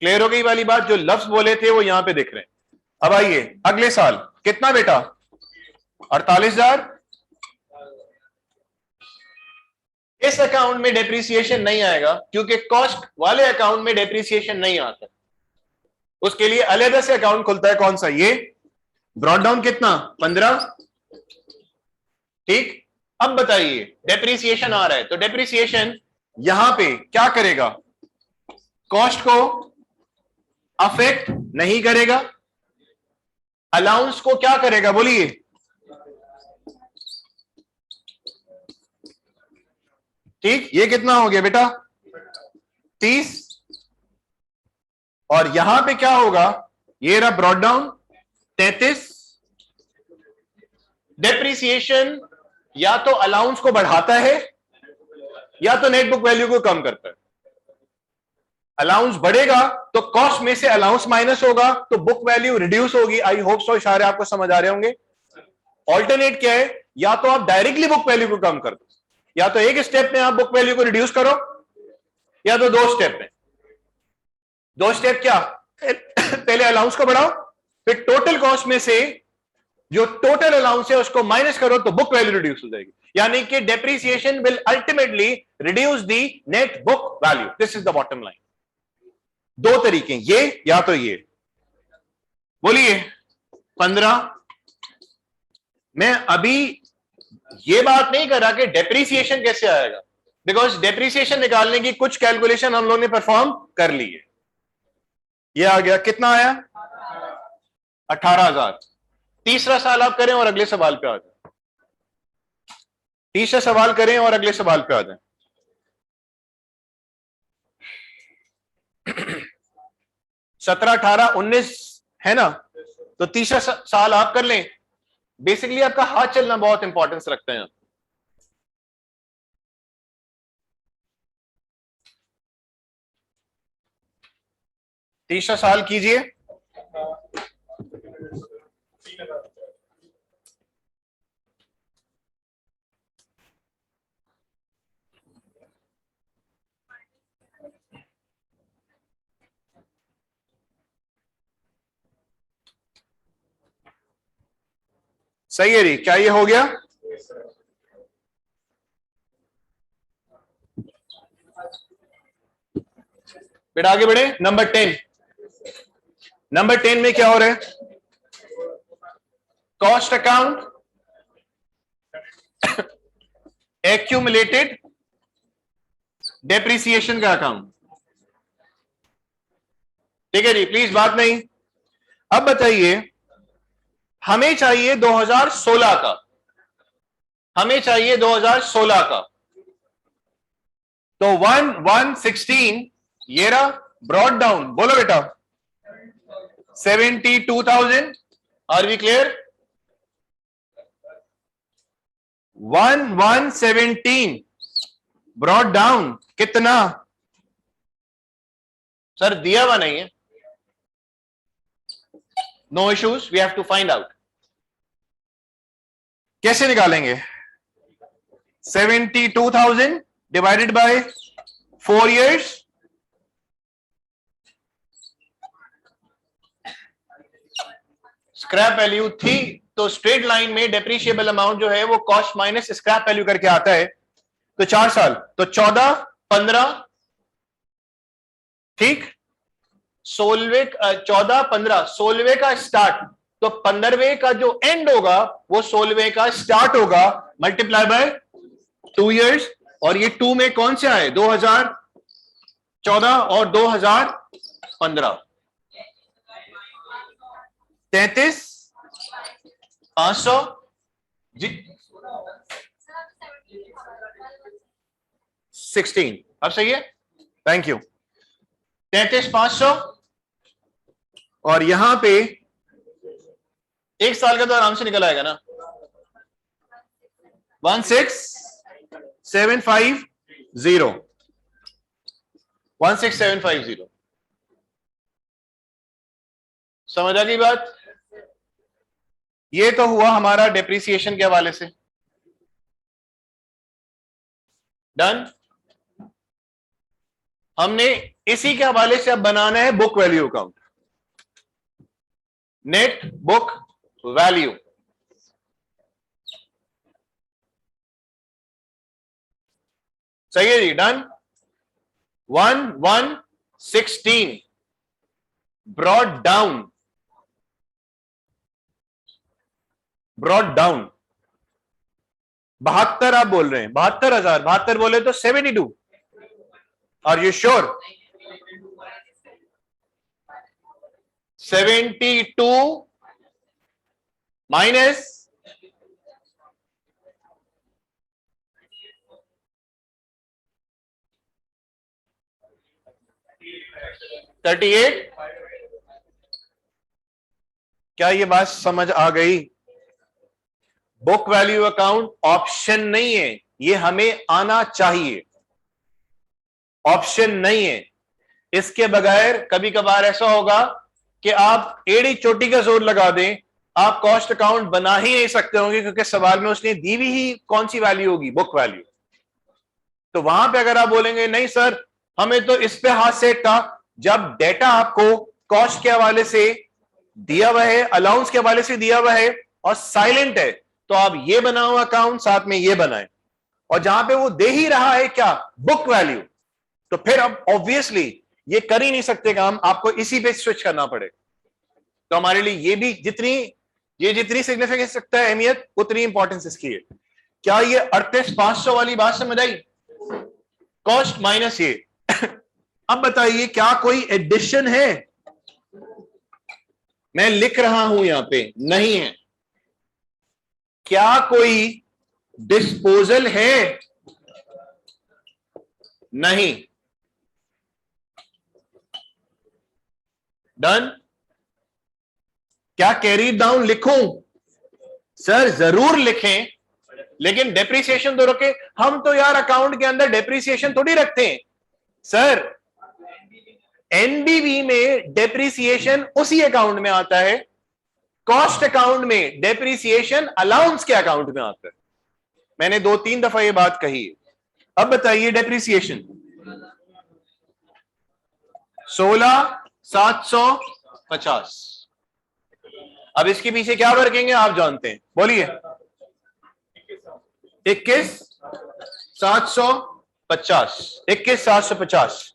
क्लियर हो गई वाली बात? जो लफ्ज बोले थे वो यहां पे दिख रहे हैं। अब आइए अगले साल कितना बेटा? 48,000। इस अकाउंट में डेप्रीसिएशन नहीं आएगा क्योंकि कॉस्ट वाले अकाउंट में डेप्रीसिएशन नहीं आता, उसके लिए अलग से अकाउंट खुलता है। कौन सा? ये ब्रॉड डाउन कितना? 15, ठीक। अब बताइए डेप्रीसिएशन आ रहा है तो डेप्रीसिएशन यहां पे क्या करेगा? कॉस्ट को अफेक्ट नहीं करेगा, अलाउंस को क्या करेगा बोलिए? ठीक, ये कितना हो गया बेटा? 30। और यहां पे क्या होगा? ये रहा ब्रॉड डाउन 33। डेप्रीसिएशन या तो अलाउंस को बढ़ाता है या तो नेट बुक वैल्यू को कम करता है। अलाउंस बढ़ेगा तो कॉस्ट में से अलाउंस माइनस होगा तो बुक वैल्यू रिड्यूस होगी। आई होप सो इशारे आपको समझ आ रहे होंगे। ऑल्टरनेट क्या है? या तो आप डायरेक्टली बुक वैल्यू को कम कर दो, या तो एक स्टेप में आप बुक वैल्यू को रिड्यूस करो, या तो दो स्टेप में। दो स्टेप क्या? पहले अलाउंस को बढ़ाओ, फिर टोटल कॉस्ट में से जो टोटल अलाउंस है उसको माइनस करो तो बुक वैल्यू रिड्यूस हो जाएगी। यानी कि depreciation will ultimately reduce the net book value. This is the bottom line. दो तरीके, ये या तो ये। बोलिए 15। मैं अभी ये बात नहीं कर रहा कि डेप्रीसिएशन कैसे आएगा, बिकॉज डेप्रीसिएशन निकालने की कुछ कैलकुलेशन हम लोगों ने परफॉर्म कर ली है। ये आ गया, कितना आया? 18,000। तीसरा साल आप करें और अगले सवाल पे आ जाए। तीसरा सवाल करें और अगले सवाल पे आ जाए। 17, 18, 19 है ना? तो तीसरा साल आप कर लें। बेसिकली आपका हाथ चलना बहुत इंपॉर्टेंस रखते हैं। तीसरा साल कीजिए। सही है री, क्या ये हो गया? बेटा आगे बढ़े। नंबर 10, नंबर 10 में क्या हो रहा है? कॉस्ट अकाउंट, एक्यूमुलेटेड डेप्रिसिएशन का अकाउंट। ठीक है जी, प्लीज बात नहीं। अब बताइए, हमें चाहिए 2016 का, हमें चाहिए 2016 का। तो 1/116 ये रहा, ब्रॉड डाउन, बोलो बेटा 72,000। Are we clear? 1/117 brought down कितना? सर दिया हुआ नहीं है। No issues, we have to find out. कैसे निकालेंगे? 72,000 divided by 4 years, scrap value थी, तो स्ट्रेट लाइन में डेप्रिशिएबल अमाउंट जो है वो कॉस्ट माइनस स्क्रैप वैल्यू करके आता है। तो 4 साल, तो 14, 15, ठीक, 14, 15, 16वें का स्टार्ट, तो 15वें का जो एंड होगा वो 16वें का स्टार्ट होगा, मल्टीप्लाई बाय 2 years। और ये 2 में कौन से आए? 2014 और 2015, 33,500 जी, 16। अब सही है, थैंक यू। 33,500 और यहां पे 1 साल का तो आराम से निकल आएगा ना, 16,750, 16,750। समझ आ गई बात? ये तो हुआ हमारा डेप्रिसिएशन के हवाले से। डन। हमने इसी के हवाले से अब बनाना है book value account, net book value. सही है जी, done. 1/116 brought down, brought down 72 आप बोल रहे हैं, 72,000, 72 बोले तो 72। Are you sure? 72 माइनस 38। क्या ये बात समझ आ गई? बुक वैल्यू अकाउंट ऑप्शन नहीं है, ये हमें आना चाहिए, ऑप्शन नहीं है। इसके बगैर कभी कभार ऐसा होगा कि आप एड़ी चोटी का जोर लगा दें, आप कॉस्ट अकाउंट बना ही नहीं सकते होंगे, क्योंकि सवाल में उसने दी हुई ही कौन सी वैल्यू होगी? Book value. तो वहां पे अगर आप बोलेंगे नहीं सर हमें तो इस पे हाथ सेट था, जब डेटा आपको कॉस्ट के हवाले से दिया हुआ है, अलाउंस के हवाले से दिया हुआ है और साइलेंट है, तो आप ये बनाओ अकाउंट, साथ में ये बनाएं। और जहां पे वो दे ही रहा है क्या? बुक वैल्यू, तो फिर अब ऑब्वियसली ये कर ही नहीं सकते काम, आपको इसी पे स्विच करना पड़े। तो हमारे लिए ये भी जितनी सिग्निफिकेंस रखता है अहमियत, उतनी इंपॉर्टेंस इसकी है। क्या ये 38,500 वाली बात समझ आई? कॉस्ट माइनस ये। अब बताइए क्या कोई एडिशन है? मैं लिख रहा हूं यहां पे, नहीं है। क्या कोई डिस्पोजल है? नहीं। डन। क्या कैरी डाउन लिखूं? सर जरूर लिखें, लेकिन डेप्रिसिएशन तो रखे। हम तो यार अकाउंट के अंदर डेप्रिसिएशन थोड़ी रखते हैं सर। एनबीवी में डेप्रिसिएशन उसी अकाउंट में आता है, कॉस्ट अकाउंट में डेप्रिसिएशन अलाउंस के अकाउंट में आता है। मैंने 2-3 दफा ये बात कही है। अब बताइए डेप्रिसिएशन 16,750। अब इसके पीछे क्या वर्किंग है आप जानते हैं, बोलिए। 21,750, 21,750।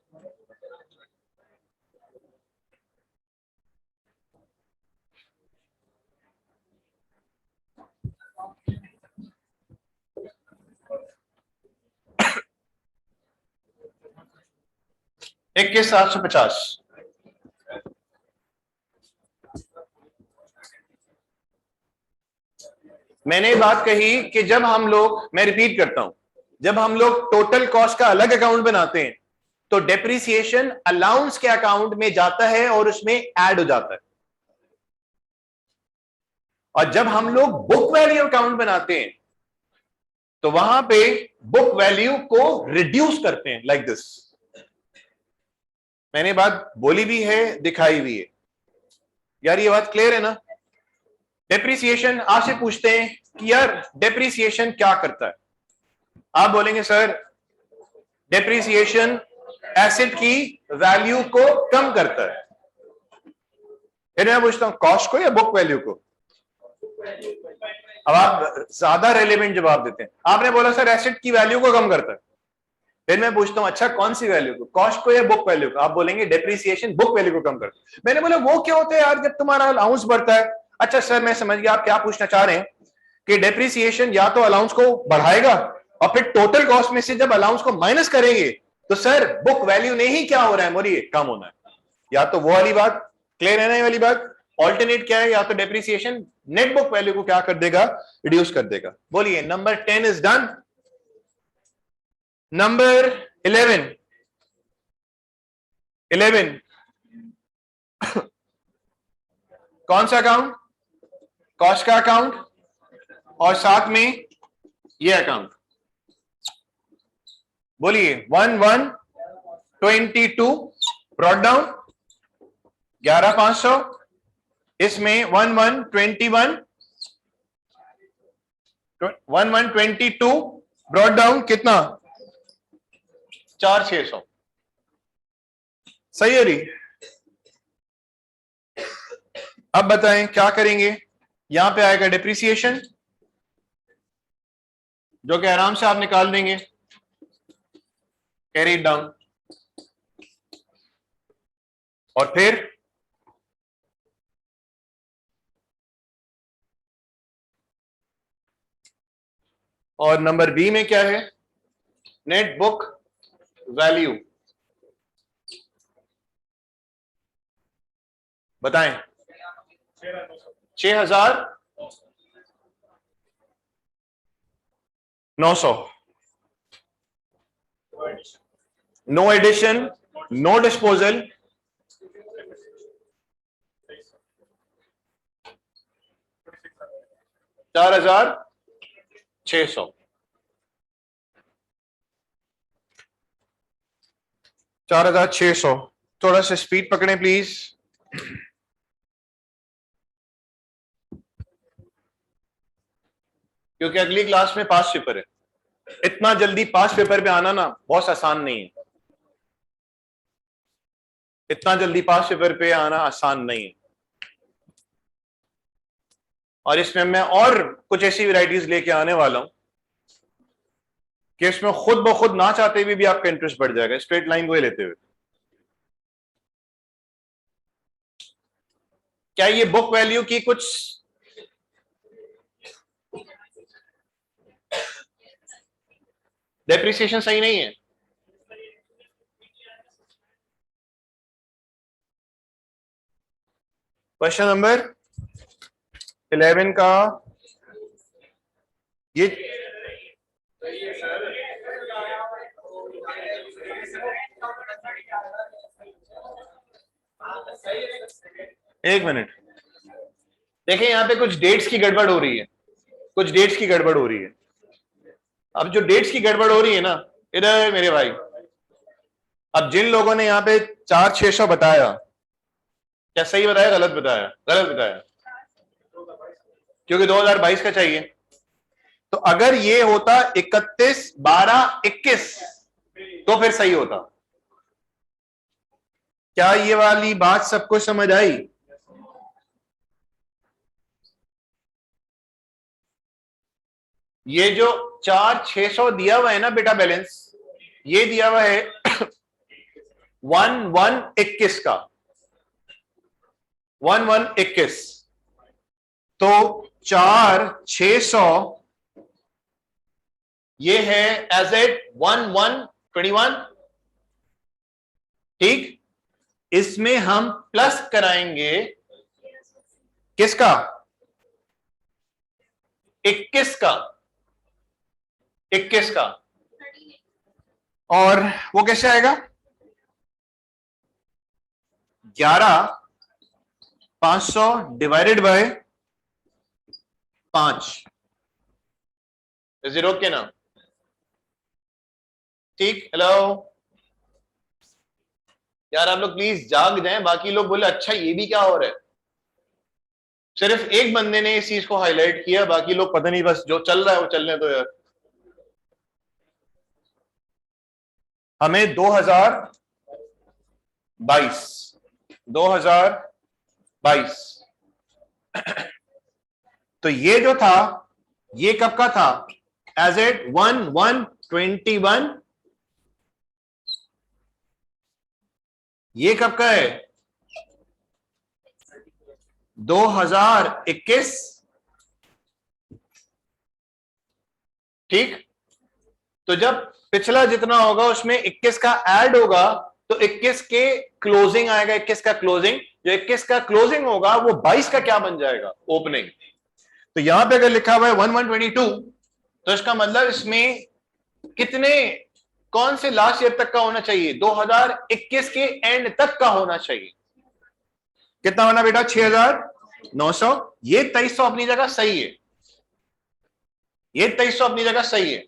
21,750। मैंने बात कही कि जब हम लोग, मैं रिपीट करता हूं, जब हम लोग टोटल कॉस्ट का अलग अकाउंट बनाते हैं तो डेप्रिसिएशन अलाउंस के अकाउंट में जाता है और उसमें ऐड हो जाता है। और जब हम लोग बुक वैल्यू अकाउंट बनाते हैं तो वहां पे बुक वैल्यू को रिड्यूस करते हैं, लाइक दिस। मैंने बात बोली भी है, दिखाई भी है। यार ये बात क्लियर है ना? डेप्रिसिएशन, आपसे पूछते हैं कि यार डेप्रिसिएशन क्या करता है? आप बोलेंगे सर डेप्रिसिएशन एसेट की वैल्यू को कम करता है। फिर मैं पूछता हूं कॉस्ट को या बुक वैल्यू को? अब आप ज्यादा रेलेवेंट जवाब देते हैं। आपने बोला सर एसेट की वैल्यू को कम करता है। फिर मैं पूछता हूं अच्छा कौन सी वैल्यू को, कॉस्ट को या बुक वैल्यू को? आप बोलेंगे डेप्रिसिएशन बुक वैल्यू को कम करता है। मैंने बोला वो क्या होता है यार जब तुम्हारा अलाउंस बढ़ता है? अच्छा सर मैं समझ गया आप क्या पूछना चाह रहे हैं कि डेप्रिसिएशन या तो अलाउंस को बढ़ाएगा और फिर टोटल कॉस्ट में से जब अलाउंस को माइनस करेंगे तो सर बुक वैल्यू ने ही क्या हो रहा है मोरिए, कम होना है। या तो वो वाली बात क्लियर है ना? ये वाली बात ऑल्टरनेट क्या है, या तो डेप्रिसिएशन नेट बुक वैल्यू को क्या कर देगा, रिड्यूस कर देगा। बोलिए नंबर 10 इज डन। नंबर 11 कौन सा अकाउंट? कॉस्ट का अकाउंट और साथ में ये अकाउंट। बोलिए 1122 ब्रॉट डाउन 11,500, इसमें 1122 ब्रॉट डाउन कितना? 4,600। सही है री? अब बताएं क्या करेंगे? यहां पे आएगा डेप्रिसिएशन जो कि आराम से आप निकाल देंगे, कैरी इट डाउन। और फिर और नंबर बी में क्या है? Net book value. बताएं। 6,900। No addition, no disposal, 4,600। थोड़ा सा स्पीड पकड़ें प्लीज। क्योंकि अगली क्लास में पास पेपर है। इतना जल्दी पास पेपर पे आना ना बहुत आसान नहीं है। इतना जल्दी पास पेपर पे आना आसान नहीं है। और इसमें मैं और कुछ ऐसी वैरायटीज लेके आने वाला हूं कि इसमें खुद ब खुद ना चाहते हुए भी आपका इंटरेस्ट बढ़ जाएगा, स्ट्रेट लाइन को ही लेते हुए। क्या ये बुक वैल्यू की कुछ डेप्रिसिएशन सही नहीं है? क्वेश्चन नंबर 11 का ये एक मिनट देखें, यहां पे कुछ डेट्स की गड़बड़ हो रही है, कुछ डेट्स की गड़बड़ हो रही है। अब जो डेट्स की गड़बड़ हो रही है ना, इधर मेरे भाई, अब जिन लोगों ने यहां पे 4,600 बताया, क्या सही बताया गलत बताया? गलत बताया, क्योंकि 2022 का चाहिए। तो अगर ये होता 31, 12, 21 तो फिर सही होता। क्या ये वाली बात सबको समझ आई? ये जो 4,600 दिया हुआ है ना बेटा बैलेंस, ये दिया हुआ है 1,121 का, 1,121। तो 4,600 ये है एज एट 1,121। ठीक, इसमें हम प्लस कराएंगे किसका? 21 का, 21 का, और वो कैसे आएगा? 11,500 डिवाइडेड बाय 5, जीरो के ना? ठीक, हेलो यार, आप लोग प्लीज जाग जाएं, बाकी लोग बोले अच्छा ये भी क्या हो रहा है। सिर्फ एक बंदे ने इस चीज को हाईलाइट किया, बाकी लोग पता नहीं, बस जो चल रहा है वो चलने दो यार। हमें 2022 तो ये जो था ये कब का था? एज एट 1/1/21, ये कब का है? 2021, ठीक। तो जब पिछला जितना होगा उसमें 21 का ऐड होगा तो 21 के क्लोजिंग आएगा, 21 का क्लोजिंग, जो 21 का क्लोजिंग होगा वो 22 का क्या बन जाएगा? ओपनिंग। तो यहां पे अगर लिखा हुआ है 1/1/22 तो इसका मतलब इसमें कितने, कौन से लास्ट ईयर तक का होना चाहिए? 2021 के एंड तक का होना चाहिए। कितना होना बेटा? 6,900। ये 2300 अपनी जगह सही है, ये 2300 अपनी जगह सही है।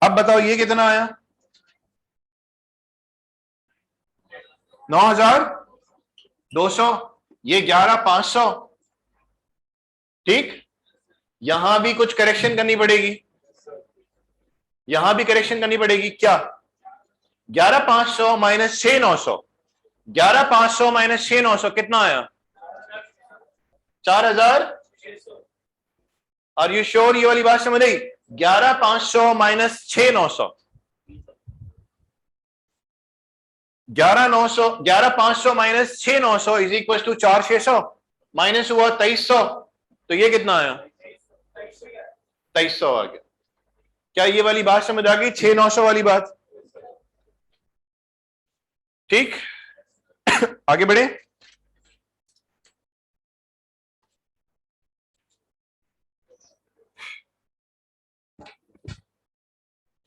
अब बताओ ये कितना आया? 9,200, ये 11,500, ठीक। यहां भी कुछ करेक्शन करनी पड़ेगी, यहां भी करेक्शन करनी पड़ेगी। क्या? 11,500 माइनस 6,900, 11,500 माइनस 6,900 कितना आया? 4,000। आर यू श्योर ये वाली बात समझ आई? 11,500 minus 6,900, 11,500 minus 6,900 is equal to 4,600, minus हुआ 2,300, तो ये कितना आया? 2,300 आ गया। क्या ये वाली बात समझ आ गई? 6,900 वाली बात, ठीक। आगे बढ़े।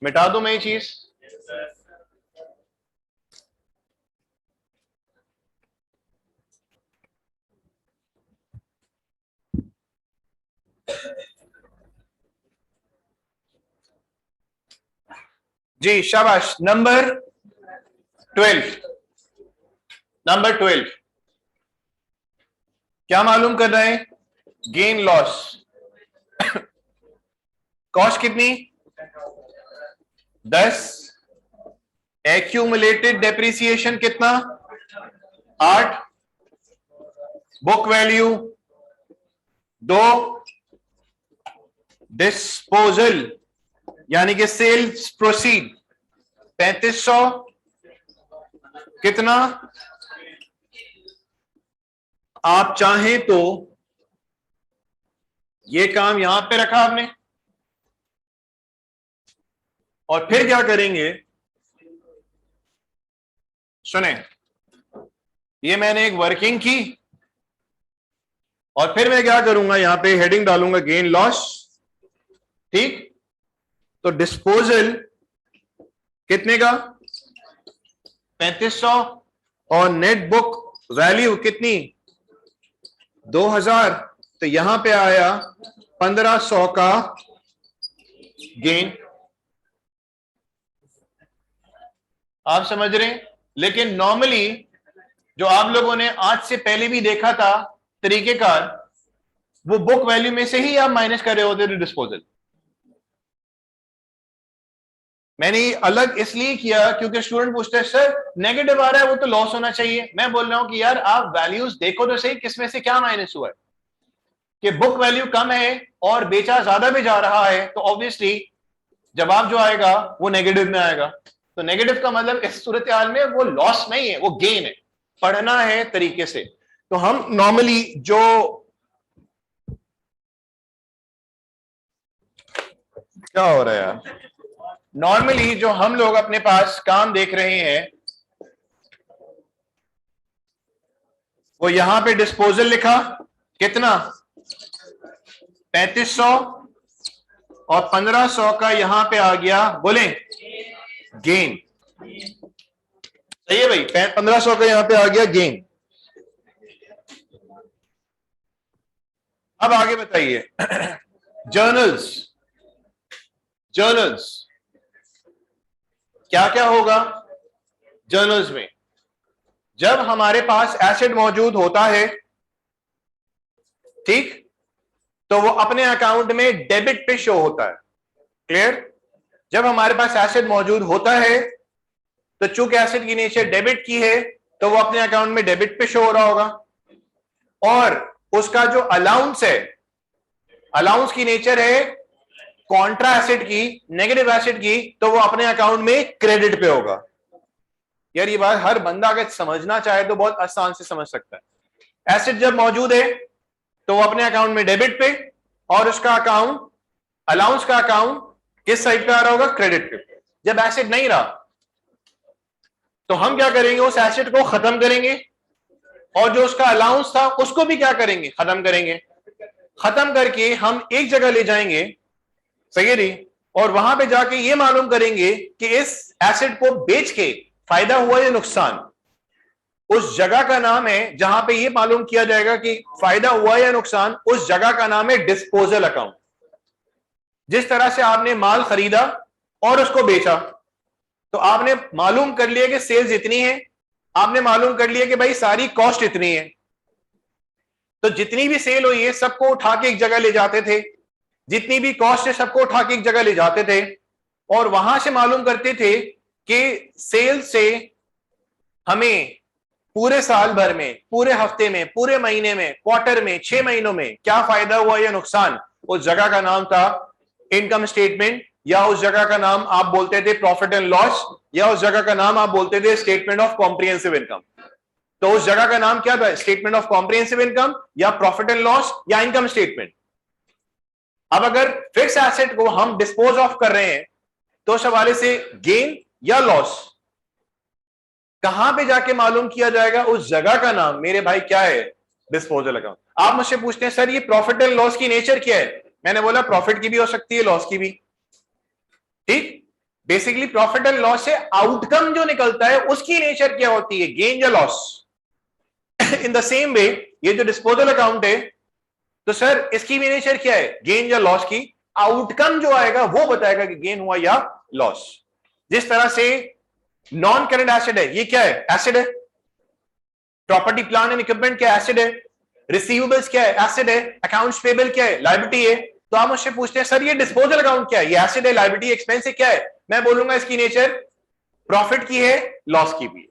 मिटा दूं मैं ये चीज? जी शाबाश। नंबर 12, नंबर 12 क्या मालूम कर रहे हैं? Gain loss. कॉस्ट कितनी? 10। एक्यूमुलेटेड डेप्रिसिएशन कितना? 8। Book value 2। डिस्पोजल यानी कि सेल्स प्रोसीड 3,500, कितना? आप चाहें तो ये काम यहां पे रखा आपने, और फिर क्या करेंगे सुने, ये मैंने एक वर्किंग की और फिर मैं क्या करूंगा, यहां पे हेडिंग डालूंगा गेन लॉस, ठीक। तो डिस्पोजल कितने का? 3,500, और नेट बुक वैल्यू कितनी? 2,000। तो यहां पे आया 1,500 का गेन। आप समझ रहे हैं? लेकिन नॉर्मली जो आप लोगों ने आज से पहले भी देखा था तरीकेकार, वो बुक वैल्यू में से ही आप माइनस कर रहे होते थे डिस्पोजल। मैंने अलग इसलिए किया क्योंकि स्टूडेंट पूछते हैं सर नेगेटिव आ रहा है वो तो लॉस होना चाहिए। मैं बोल रहा हूं कि यार आप वैल्यूज देखो तो सही, किसमें से क्या माइनस हुआ है। कि बुक वैल्यू कम है और बेचा ज्यादा भी जा रहा है तो ऑब्वियसली जवाब जो आएगा वो नेगेटिव में आएगा। तो नेगेटिव का मतलब इस सूरत हाल में वो लॉस नहीं है, वो गेन है। पढ़ना है तरीके से। तो हम नॉर्मली जो क्या हो रहा है यार, नॉर्मली जो हम लोग अपने पास काम देख रहे हैं वो यहां पे डिस्पोजल लिखा, कितना 3500, और 1500 का यहां पे आ गया, बोले गेन। सही है भाई, 1500 का यहां पे आ गया गेन। अब आगे बताइए, जर्नल्स, जर्नल्स क्या क्या होगा जर्नल्स में? जब हमारे पास एसेट मौजूद होता है, ठीक, तो वो अपने अकाउंट में डेबिट पे शो होता है। क्लियर? जब हमारे पास एसेट मौजूद होता है तो चूंकि एसेट की नेचर डेबिट की है तो वो अपने अकाउंट में डेबिट पे शो हो रहा होगा, और उसका जो अलाउंस है, अलाउंस की नेचर है कॉन्ट्रा एसेट की, नेगेटिव एसेट की, तो वो अपने अकाउंट में क्रेडिट पे होगा। यार ये बात हर बंदा अगर समझना चाहे तो बहुत आसान से समझ सकता है। एसेट जब मौजूद है तो वो अपने अकाउंट में डेबिट पे, और उसका अकाउंट, अलाउंस का अकाउंट किस साइड पे आ रहा होगा? क्रेडिट पे। जब एसेट नहीं रहा तो हम क्या करेंगे? उस एसेट को खत्म करेंगे, और जो उसका अलाउंस था उसको भी क्या करेंगे? खत्म करेंगे। खत्म करके हम एक जगह ले जाएंगे, सही है नहीं, और वहां पे जाके ये मालूम करेंगे कि इस एसेट को बेच के फायदा हुआ या नुकसान। उस जगह का नाम है, जहां पे ये मालूम किया जाएगा कि फायदा हुआ या नुकसान, उस जगह का नाम है डिस्पोजल अकाउंट। जिस तरह से आपने माल खरीदा और उसको बेचा, तो आपने मालूम कर लिया कि सेल्स इतनी है, आपने मालूम कर लिया कि भाई सारी कॉस्ट इतनी है, तो जितनी भी सेल हुई है सबको उठा के एक जगह ले जाते थे, जितनी भी कॉस्ट है सबको उठा के एक जगह ले जाते थे, और वहां से मालूम करते थे कि सेल से हमें पूरे साल भर में, पूरे हफ्ते में, पूरे महीने में, क्वार्टर में, 6 महीनों में क्या फायदा हुआ या नुकसान। उस जगह का नाम था इनकम स्टेटमेंट, या उस जगह का नाम आप बोलते थे प्रॉफिट एंड लॉस, या उस जगह का नाम आप बोलते थे स्टेटमेंट ऑफ कॉम्प्रिहेंसिव इनकम। तो उस जगह का नाम क्या था? स्टेटमेंट ऑफ कॉम्प्रिहेंसिव इनकम, या प्रॉफिट एंड लॉस, या इनकम स्टेटमेंट। अब अगर फिक्स एसेट को हम डिस्पोज ऑफ कर रहे हैं तो उस हवाले से गेन या लॉस कहां पे जाके मालूम किया जाएगा? उस जगह का नाम मेरे भाई क्या है? Disposal account. आप मुझसे पूछते हैं सर ये प्रॉफिट एंड लॉस की नेचर क्या है? मैंने बोला प्रॉफिट की भी हो सकती है, लॉस की भी। ठीक, बेसिकली प्रॉफिट एंड लॉस से आउटकम जो निकलता है उसकी नेचर क्या होती है? गेन या loss. In the same way ये जो डिस्पोजल अकाउंट है, तो सर इसकी भी नेचर क्या है? गेन या लॉस की। आउटकम जो आएगा वो बताएगा कि गेन हुआ या लॉस। जिस तरह से नॉन करंट एसेट है, ये क्या है? एसेट है। प्रॉपर्टी प्लांट एंड इक्विपमेंट क्या है? एसेट है। रिसीवेबल्स क्या है? एसेट है। अकाउंट्स पेबल क्या है? लायबिलिटी है। तो आप मुझसे पूछते हैं सर ये डिस्पोजल अकाउंट क्या है? ये एसेट है, लायबिलिटी, एक्सपेंस है, क्या है? मैं बोलूंगा इसकी नेचर प्रॉफिट की है, लॉस की भी है।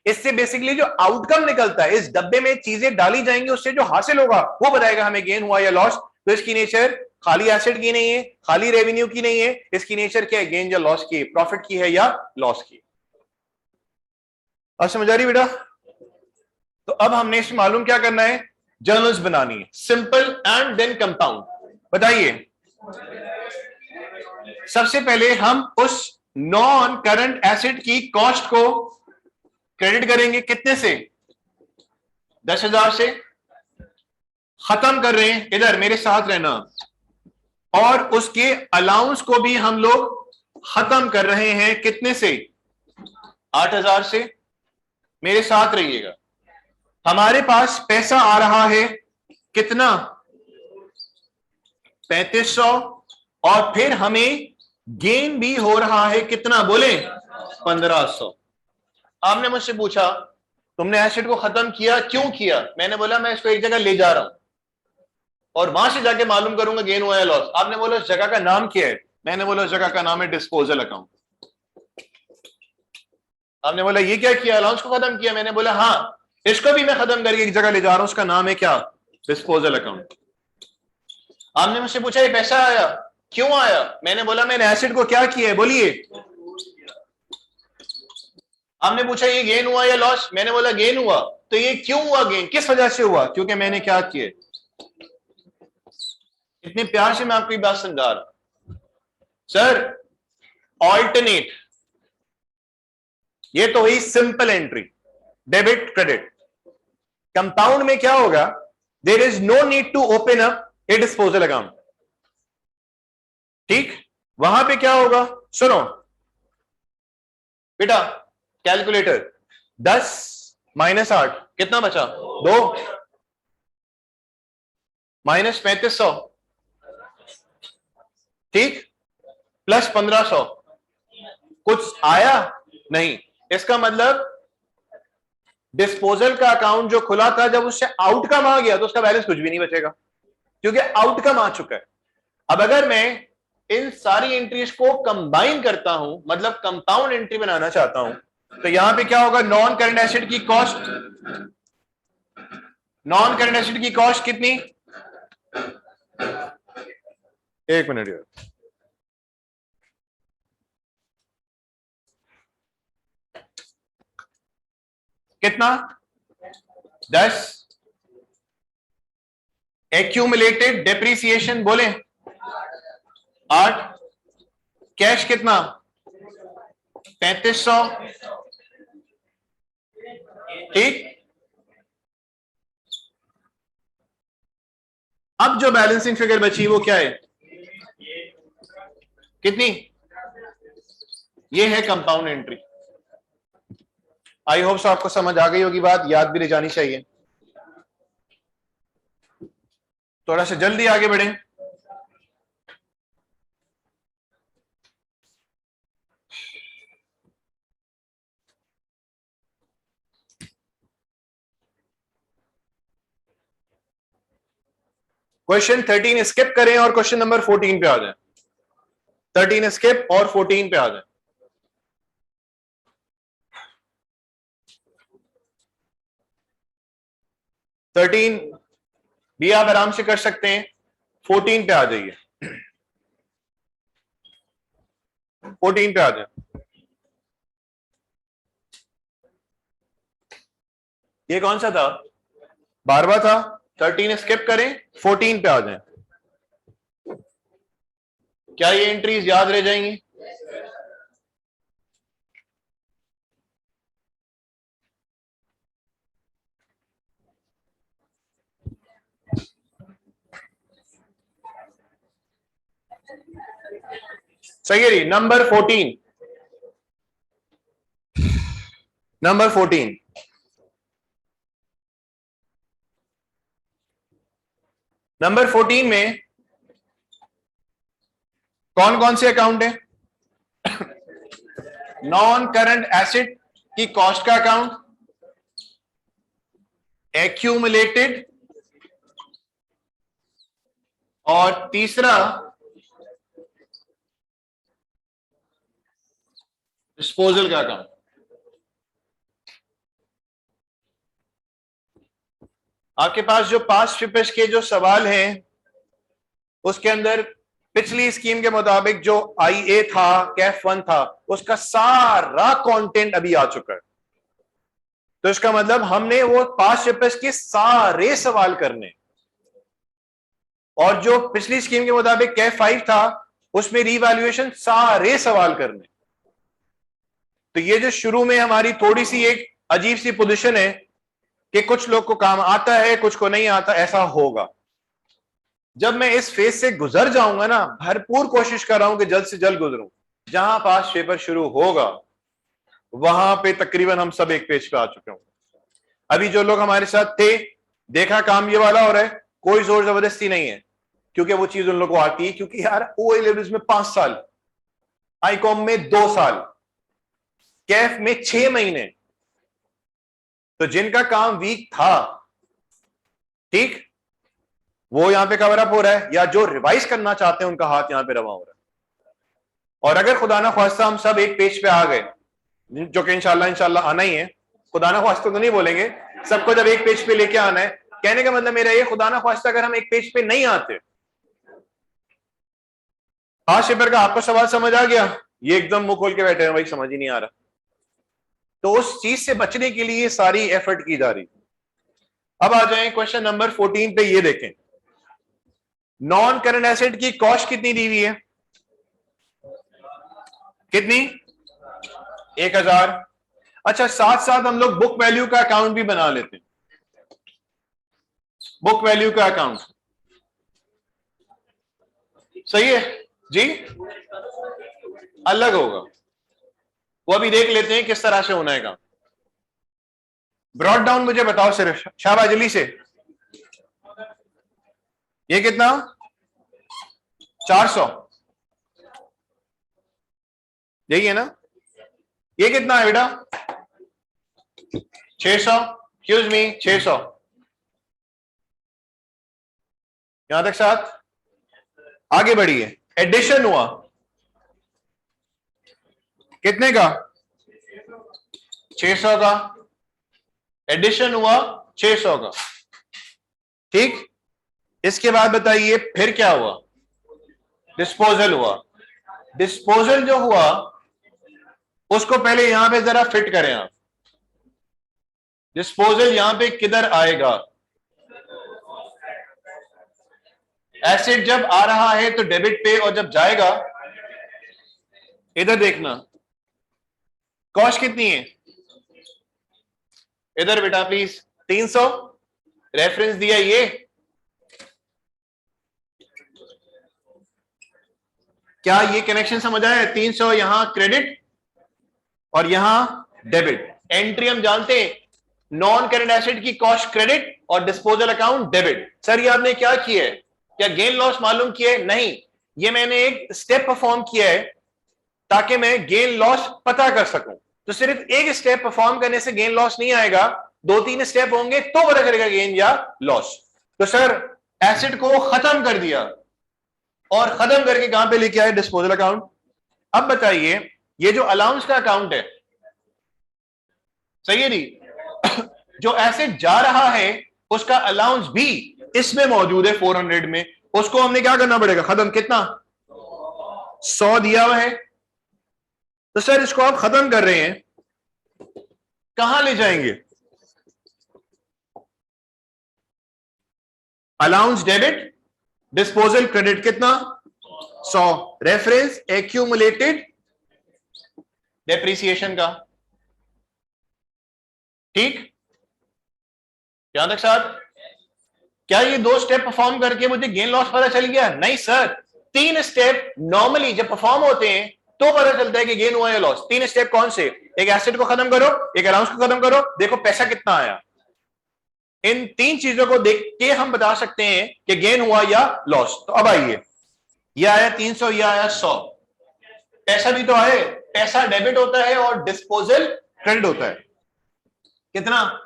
इससे बेसिकली जो आउटकम निकलता है, इस डब्बे में चीजें डाली जाएंगी, उससे जो हासिल होगा वो बताएगा हमें गेन हुआ या लॉस। तो इसकी नेचर खाली एसेट की नहीं है, खाली रेवेन्यू की नहीं है, इसकी नेचर क्या है? गेन या लॉस की, प्रॉफिट की है या लॉस की। अब समझ आ रही बेटा? तो अब हमने इसमें मालूम क्या करना है? जर्नल्स बनानी है, सिंपल एंड देन कंपाउंड। बताइए, सबसे पहले हम उस नॉन करंट एसेट की कॉस्ट को क्रेडिट करेंगे, कितने से? 10,000 से। खत्म कर रहे हैं, इधर मेरे साथ रहना, और उसके अलाउंस को भी हम लोग खत्म कर रहे हैं, कितने से? 8,000 से। मेरे साथ रहिएगा। हमारे पास पैसा आ रहा है कितना? 3500, और फिर हमें गेन भी हो रहा है कितना? बोले 1500। आपने मुझसे पूछा तुमने एसेट को खत्म किया, क्यों किया? मैंने बोला मैं इसको एक जगह ले जा रहा हूं और वहां से जाके मालूम करूंगा गेन हुआ या लॉस। आपने बोला उस जगह का नाम क्या है? मैंने बोला उस जगह का नाम है डिस्पोजल अकाउंट। आपने बोला ये क्या किया? अलाउंस को खत्म किया। मैंने बोला हाँ, इसको भी मैं खत्म करके एक जगह ले जा रहा हूं, उसका नाम है क्या? Disposal account. आपने मुझसे पूछा ये पैसा आया, क्यों आया? मैंने बोला मैंने एसेट को क्या किया है? बोलिए। आपने पूछा ये गेन हुआ या लॉस? मैंने बोला गेन हुआ। तो ये क्यों हुआ गेन? किस वजह से हुआ? क्योंकि मैंने क्या किया। इतने प्यार से मैं आपको ये बात समझा रहा हूं सर। ऑल्टरनेट, ये तो हुई simple entry, debit credit. Compound में क्या होगा, there is no need to open up a disposal account. ठीक, वहां पे क्या होगा, सुनो बेटा कैलकुलेटर, 10 माइनस 8 कितना बचा, 2 माइनस 3500, ठीक, प्लस 1500, कुछ आया नहीं। इसका मतलब डिस्पोजल का अकाउंट जो खुला था, जब उससे आउटकम आ गया तो उसका बैलेंस कुछ भी नहीं बचेगा, क्योंकि आउटकम आ चुका है। अब अगर मैं इन सारी एंट्रीज को कंबाइन करता हूं, मतलब कंपाउंड एंट्री बनाना चाहता हूं, तो यहां पे क्या होगा, नॉन करंट एसेट की कॉस्ट, नॉन करंट एसेट की कॉस्ट कितनी, एक मिनट यार, कितना, 10, एक्यूमुलेटेड डेप्रीसिएशन बोले 8, कैश कितना 3500, ठीक। अब जो बैलेंसिंग फिगर बची वो क्या है, कितनी, ये है compound entry. I hope so आपको समझ आ गई होगी बात, याद भी ले जानी चाहिए। थोड़ा सा जल्दी आगे बढ़ें। क्वेश्चन 13 स्किप करें और क्वेश्चन नंबर 14 पे आ जाए। 13 स्किप और 14 पे आ जाए। 13 भी आप आराम से कर सकते हैं, 14 पे आ जाइए, 14 पे आ जाए। ये कौन सा था, 12वां था। 13 स्किप करें, 14 पे आ जाए। क्या ये एंट्रीज याद रह जाएंगी? सही है। नंबर 14, नंबर 14, नंबर 14 में कौन कौन से अकाउंट है? नॉन करंट एसेट की कॉस्ट का अकाउंट, एक्यूमुलेटेड, और तीसरा डिस्पोजल का अकाउंट। आपके पास जो पास्ट पेपर्स के जो सवाल हैं उसके अंदर पिछली स्कीम के मुताबिक जो IA था, कैफ 1 था, उसका सारा कंटेंट अभी आ चुका है। तो इसका मतलब हमने वो पास्ट पेपर्स के सारे सवाल करने, और जो पिछली स्कीम के मुताबिक कैफ 5 था उसमें रिवैल्यूएशन सारे सवाल करने। तो ये जो शुरू में हमारी थोड़ी सी एक अजीब सी पोजीशन है कि कुछ लोग को काम आता है, कुछ को नहीं आता, ऐसा होगा। जब मैं इस फेज से गुजर जाऊंगा ना, भरपूर कोशिश कर रहा हूं कि जल्द से जल्द गुजरूं। जहां पास पेपर शुरू होगा वहां पे तकरीबन हम सब एक पेज पे आ चुके होंगे। अभी जो लोग हमारे साथ थे, देखा काम ये वाला हो रहा है, कोई जोर जबरदस्ती नहीं है, क्योंकि वो चीज उन लोगों को आती है। क्योंकि यार OA लेवल्स में 5 साल, आईकॉम में 2 साल, कैफ में 6 महीने, तो जिनका काम वीक था, ठीक, वो यहां पे कवर अप हो रहा है, या जो रिवाइज करना चाहते हैं उनका हाथ यहां पे रवा हो रहा है। और अगर खुदा ना ख्वास्ता हम सब एक पेज पे आ गए, जो कि इंशाल्लाह आना ही है, खुदा ना ख्वास्ता तो नहीं बोलेंगे, सबको जब एक पेज पे लेके आना है, कहने का मतलब मेरा ये, खुदा ना ख्वास्ता अगर हम एक पेज पे नहीं आते, आज पेपर का आपको सवाल समझ आ गया, ये एकदम मुंह खोल के बैठे हैं भाई समझ ही नहीं आ रहा, तो उस चीज से बचने के लिए सारी एफर्ट की जा रही। अब आ जाएं क्वेश्चन नंबर 14 पे, ये देखें, नॉन करंट एसेट की कॉस्ट कितनी दी हुई है, कितनी, 1000। अच्छा, साथ साथ हम लोग बुक वैल्यू का अकाउंट भी बना लेते हैं। बुक वैल्यू का अकाउंट। सही है जी, अलग होगा, वो अभी देख लेते हैं किस तरह से होना है काम। ब्रॉड डाउन मुझे बताओ सिर्फ शाबाश जल्दी से। ये कितना 400, यही है ना? ये कितना है बेटा 600, एक्सक्यूज मी 600, यहां तक साथ आगे बढ़िए। एडिशन हुआ कितने का 600 का, एडिशन हुआ 600 का, ठीक। इसके बाद बताइए फिर क्या हुआ, डिस्पोजल हुआ। डिस्पोजल जो हुआ उसको पहले यहां पे जरा फिट करें आप। डिस्पोजल यहां पे किधर आएगा, एसिड जब आ रहा है तो डेबिट पे, और जब जाएगा इधर देखना कॉस्ट कितनी है, इधर बेटा प्लीज 300, रेफरेंस दिया ये, क्या ये कनेक्शन समझ आया? 300 यहां क्रेडिट और यहां डेबिट। एंट्री हम जानते हैं, नॉन करेंट एसेट की कॉस्ट क्रेडिट और डिस्पोजल अकाउंट डेबिट। सर ये आपने क्या किया है, क्या गेन लॉस मालूम किया है? नहीं, ये मैंने एक स्टेप परफॉर्म किया है ताकि मैं गेन लॉस पता कर सकूं। तो सिर्फ एक स्टेप परफॉर्म करने से गेन लॉस नहीं आएगा, 2-3 स्टेप होंगे तो पता चलेगा गेन या लॉस। तो सर एसेट को खत्म कर दिया और खत्म करके कहां पे लेके आए, डिस्पोजल अकाउंट। अब बताइए ये जो अलाउंस का अकाउंट है, सही है जी, जो एसेट जा रहा है उसका अलाउंस भी इसमें मौजूद है 400 में, उसको हमने क्या करना पड़ेगा, खत्म। कितना 100 दिया हुआ है, तो सर इसको आप खत्म कर रहे हैं, कहां ले जाएंगे, अलाउंस डेबिट, डिस्पोजल क्रेडिट कितना 100, रेफरेंस एक्यूमुलेटेड डेप्रिसिएशन का, ठीक। यहां तक साहब, क्या ये 2 स्टेप परफॉर्म करके मुझे गेन लॉस पता चल गया? नहीं सर, 3 स्टेप नॉर्मली जब परफॉर्म होते हैं तो पता चलता है कि गेन हुआ या लॉस। 3 स्टेप कौन से, एक एसेट को खत्म करो, एक अलाउंस को खत्म करो, देखो पैसा कितना आया। इन 3 चीजों को देख के हम बता सकते हैं कि गेन हुआ या लॉस। तो अब आइए, यह आया 300, यह आया 100, पैसा भी तो आए, पैसा डेबिट होता है और डिस्पोजल क्रेडिट होता है। कितना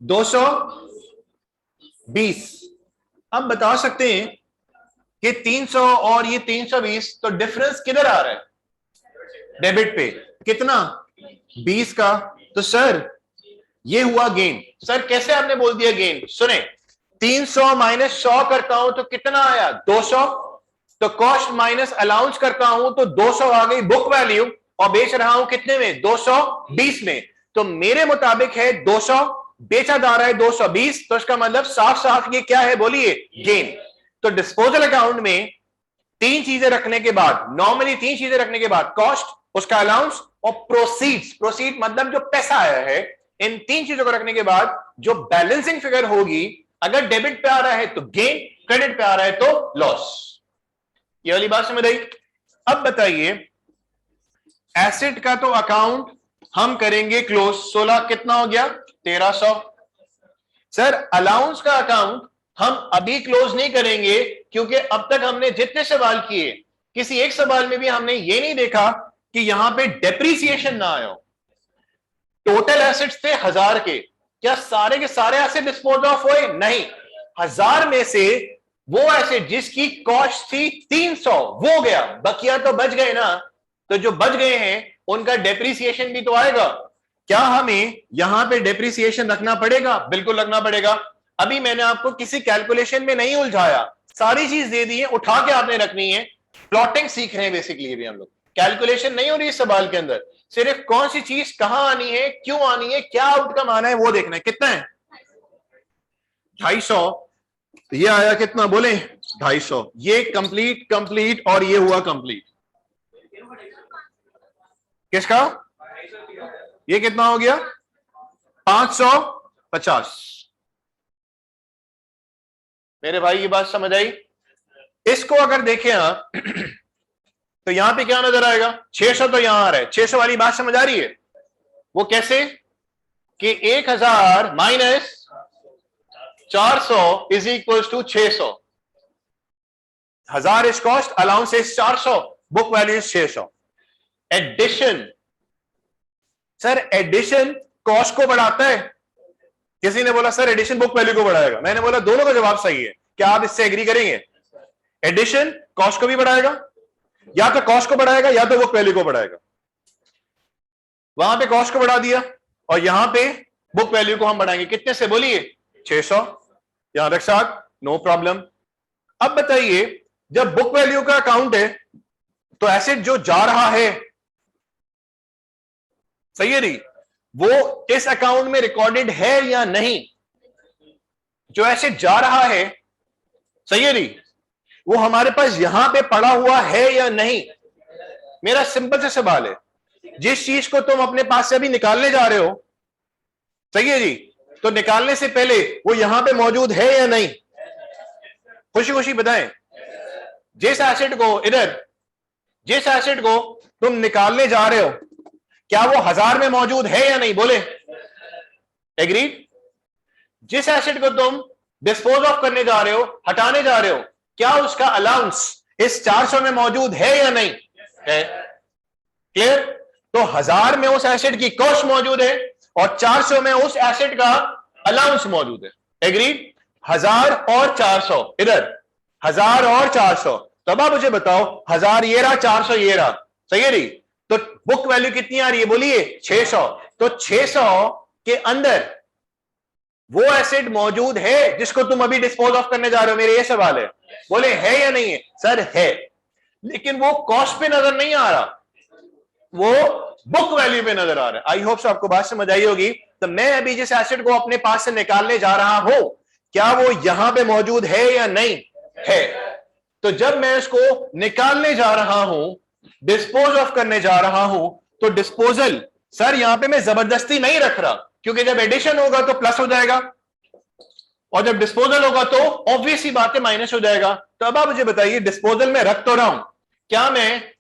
220। हम बता सकते हैं कि 300 और ये 320, तो डिफरेंस किधर आ रहा है, डेबिट पे। कितना 20 का, तो सर ये हुआ गेन। सर कैसे आपने बोल दिया गेन, सुने 300 माइनस 100 करता हूं तो कितना आया 200, तो कॉस्ट माइनस अलाउंस करता हूं तो 200 आ गई बुक वैल्यू, और बेच रहा हूं कितने में 220 में, तो मेरे मुताबिक है 200, बेचा जा रहा है 220, तो इसका मतलब साफ साफ ये क्या है बोलिए, गेन। तो डिस्पोजल अकाउंट में 3 चीजें रखने के बाद, नॉर्मली 3 चीजें रखने के बाद, कॉस्ट, उसका अलाउंस और प्रोसीड्स, प्रोसीड मतलब जो पैसा आया है, इन 3 चीजों को रखने के बाद जो बैलेंसिंग फिगर होगी, अगर डेबिट पे आ रहा है तो गेन, क्रेडिट पे आ रहा है तो लॉस। ये वाली बात समझ आई। अब बताइए एसेट का तो अकाउंट हम करेंगे क्लोज, 16 कितना हो गया 1300। सर अलाउंस का अकाउंट हम अभी क्लोज नहीं करेंगे, क्योंकि अब तक हमने जितने सवाल किए, किसी एक सवाल में भी हमने ये नहीं देखा कि यहां पे डेप्रीसिएशन ना आया हो। टोटल एसेट्स थे 1000 के, क्या सारे के सारे एसेट डिस्पोज ऑफ हुए? नहीं, 1000 में से वो एसेट जिसकी कॉस्ट थी 300 वो गया, बकिया तो बच गए ना। तो जो बच गए हैं उनका डेप्रीसिएशन भी तो आएगा। क्या हमें यहां पे डेप्रीसिएशन रखना पड़ेगा? बिल्कुल रखना पड़ेगा। अभी मैंने आपको किसी कैलकुलेशन में नहीं उलझाया, सारी चीज दे दी है, उठा के आपने रखनी है। प्लॉटिंग सीख रहे हैं बेसिकली भी हम लोग, कैलकुलेशन नहीं हो रही इस सवाल के अंदर, सिर्फ कौन सी चीज कहां आनी है, क्यों आनी है, क्या आउटकम आना है वो देखना है। कितना है 250, ये आया कितना बोले 250, ये कंप्लीट कंप्लीट और ये हुआ कंप्लीट। किसका, ये कितना हो गया 550। मेरे भाई ये बात समझ आई? इसको अगर देखें आप तो यहां पे क्या नजर आएगा? 600 तो यहां आ रहा है, 600 वाली बात समझ आ रही है? वो कैसे कि 1000 minus 400 is equal to 600. 1000 is cost, allowance is 400, book value is 600. Addition, sir addition cost को बढ़ाता है? किसी ने बोला सर एडिशन बुक वैल्यू को बढ़ाएगा. मैंने बोला दोनों का जवाब सही है. क्या आप इससे एग्री करेंगे? एडिशन कॉस्ट को भी बढ़ाएगा, या तो कॉस्ट को बढ़ाएगा या तो बुक वैल्यू को बढ़ाएगा. वहां पे कॉस्ट को बढ़ा दिया और यहां पे बुक वैल्यू को हम बढ़ाएंगे. कितने से बोलिए? 600. यहां तक साथ नो प्रॉब्लम. अब बताइए जब बुक वैल्यू का अकाउंट है तो एसेट जो जा रहा है, सही है नहीं, वो इस अकाउंट में रिकॉर्डेड है या नहीं? जो एसेट जा रहा है, सही है नहीं, वो हमारे पास यहां पे पड़ा हुआ है या नहीं? मेरा सिंपल सा सवाल है. जिस चीज को तुम अपने पास से अभी निकालने जा रहे हो, सही है जी, तो निकालने से पहले वो यहां पे मौजूद है या नहीं? खुशी खुशी बताएं. जिस एसेट को इधर, जिस एसेट को तुम निकालने जा रहे हो, क्या वो 1000 में मौजूद है या नहीं? बोले. एग्रीड? जिस एसेट को तुम डिस्पोज ऑफ करने जा रहे हो, हटाने जा रहे हो, क्या उसका अलाउंस इस 400 में मौजूद है या नहीं? है. क्लियर? तो 1000 में उस एसेट की कॉस्ट मौजूद है और 400 में उस एसेट का अलाउंस मौजूद है. एग्रीड? 1000 और 400 इधर, 1000 और 400. तो अब आप मुझे बताओ, 1000 ये रहा, 400 ये रहा, सही है नहीं, तो बुक वैल्यू कितनी आ रही है? बोलिए 600. तो 600 के अंदर वो एसेट मौजूद है जिसको तुम अभी डिस्पोज ऑफ करने जा रहे हो? मेरे ये सवाल है. बोले है या नहीं है? सर है, लेकिन वो कॉस्ट पे नजर नहीं आ रहा, वो बुक वैल्यू पे नजर आ रहा है. आई होप सो आपको बात समझ आई होगी. तो मैं अभी जिस एसेट को अपने पास से निकालने जा रहा हूं, क्या वो यहां पे मौजूद है या नहीं है? तो जब मैं इसको निकालने जा रहा हूं, डिस्पोज ऑफ करने जा रहा हूं, तो डिस्पोजल, सर यहां पे मैं जबरदस्ती नहीं रख रहा, क्योंकि जब एडिशन होगा तो प्लस हो जाएगा और जब डिस्पोजल होगा तो ऑब्वियस ही बात है माइनस हो जाएगा. तो अब आप मुझे बताइए, डिस्पोजल में रख तो रहा हूं, क्या मैं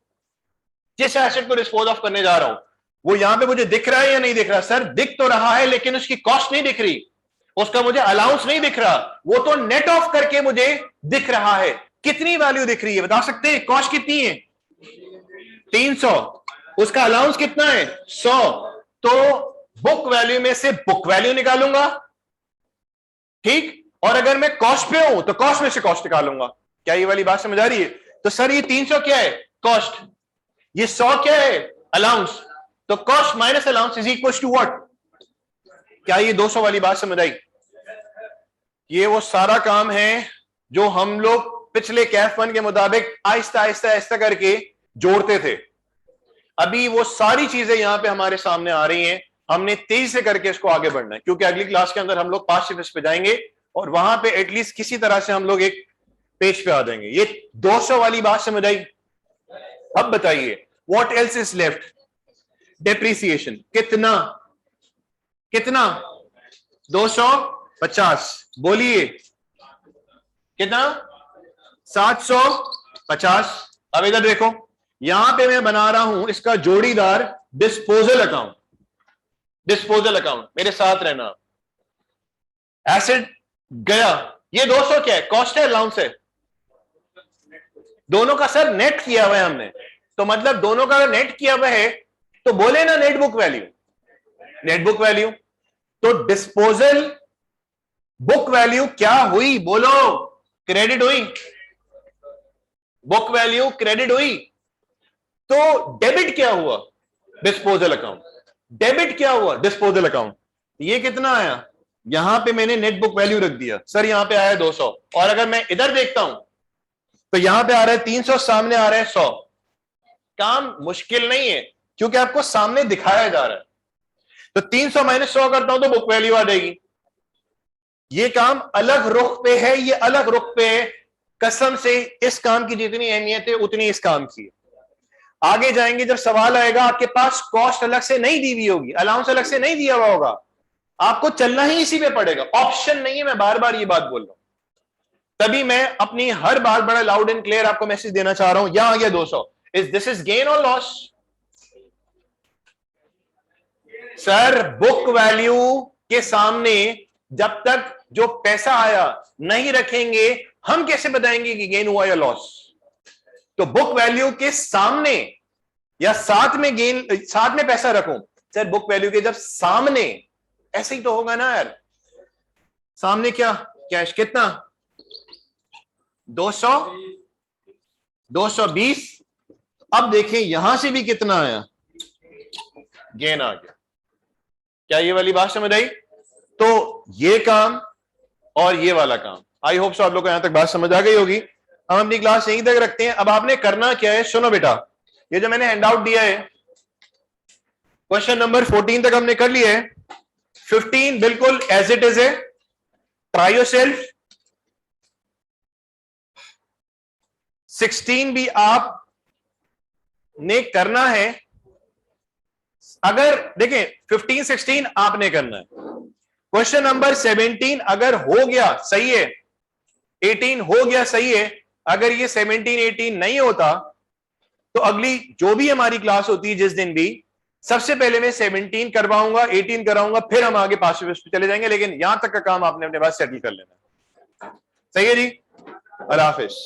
जिस एसेट को डिस्पोज ऑफ करने जा रहा हूं वो यहां पे मुझे दिख रहा है या नहीं दिख रहा? सर दिख तो रहा है, लेकिन उसकी कॉस्ट नहीं दिख रही, उसका मुझे अलाउंस नहीं दिख रहा, वो तो नेट ऑफ करके मुझे दिख रहा है. कितनी वैल्यू दिख रही है बता सकते हैं? कॉस्ट कितनी है? 300. उसका अलाउंस कितना है? 100. तो बुक वैल्यू में से बुक वैल्यू निकालूंगा, ठीक, और अगर मैं कॉस्ट पे हूं तो कॉस्ट में से कॉस्ट निकालूंगा. क्या ये वाली बात समझ आ रही है? तो सर ये 300 क्या है? कॉस्ट. ये 100 क्या है? अलाउंस. तो cost minus allowance is equal to what? क्या ये 200 वाली बात समझ आई? ये वो सारा काम है जो हम लोग पिछले कैफ 1 के मुताबिक आहिस्ता आहिस्ता आहिस्ता करके जोड़ते थे. अभी वो सारी चीजें यहां पे हमारे सामने आ रही हैं. हमने तेजी से करके इसको आगे बढ़ना है, क्योंकि अगली क्लास के अंदर हम लोग पास्ट शिफ्ट पे जाएंगे और वहां पे एटलीस्ट किसी तरह से हम लोग एक पेज पे आ जाएंगे. ये 200 वाली बात समझ आई? अब बताइए what else is left? Depreciation. कितना? कितना? 250. बोलिए कितना? 750. अब इधर देखो, यहां पे मैं बना रहा हूं इसका जोड़ीदार डिस्पोजल अकाउंट. डिस्पोजल अकाउंट, मेरे साथ रहना. एसेट गया, ये 200 क्या है? कॉस्ट है, अलाउंस है? दोनों का सर नेट किया हुआ है हमने, तो मतलब दोनों का नेट किया हुआ है तो बोले ना net book value. Net book value. तो डिस्पोजल बुक वैल्यू क्या हुई? बोलो. क्रेडिट हुई. बुक वैल्यू क्रेडिट हुई. तो डेबिट क्या हुआ? Disposal account. डेबिट क्या हुआ? Disposal account. ये कितना आया? यहां पे मैंने नेट बुक वैल्यू रख दिया, सर यहां पे आया 200. और अगर मैं इधर देखता हूं तो यहां पे आ रहा है 300, सामने आ रहा है 100. काम मुश्किल नहीं है, क्योंकि आपको सामने दिखाया जा रहा है. तो 300 माइनस 100 करता हूं तो बुक वैल्यू आ जाएगी. ये काम अलग रुख पे है, ये अलग रुख पे है. कसम से इस काम की जितनी अहमियत है उतनी इस काम की. आगे जाएंगे जब सवाल आएगा, आपके पास कॉस्ट अलग से नहीं दी हुई होगी, अलाउंस अलग से नहीं दिया हुआ होगा, आपको चलना ही इसी पे पड़ेगा. ऑप्शन नहीं है, मैं बार बार ये बात बोल रहा हूं. तभी मैं अपनी हर बात बड़ा लाउड एंड क्लियर आपको मैसेज देना चाह रहा हूं, यहां आ गया 200, दिस इज गेन और लॉस? सर बुक वैल्यू के सामने जब तक जो पैसा आया नहीं रखेंगे, हम कैसे बताएंगे कि गेन हुआ या लॉस? तो बुक वैल्यू के सामने या साथ में गेन, साथ में पैसा रखूं? सर बुक वैल्यू के जब सामने, ऐसे ही तो होगा ना यार। सामने क्या कैश कितना? 200, 220। अब देखें यहां से भी कितना आया, गेन आ गया। क्या ये वाली बात समझ आई? तो ये काम और ये वाला काम, आई होप सो आप लोग को यहां तक बात समझ आ गई होगी। हम अपनी क्लास यहीं तक रखते हैं। अब आपने करना क्या है, सुनो बेटा, ये जो मैंने हैंड आउट दिया है, क्वेश्चन नंबर 14 तक हमने कर लिया है। 15 बिल्कुल एज इट इज है, ट्राई योरसेल्फ। 16 भी आप ने करना है। अगर देखें 15 16 आपने करना है। क्वेश्चन नंबर 17 अगर हो गया सही है, 18 हो गया सही है। अगर ये 17 18 नहीं होता तो अगली जो भी हमारी क्लास होती है जिस दिन भी, सबसे पहले मैं 17 करवाऊंगा, 18 कराऊंगा, फिर हम आगे पास पे चले जाएंगे। लेकिन यहां तक का काम आपने अपने पास सेटल कर लेना। सही है जी? अल्लाह हाफिज।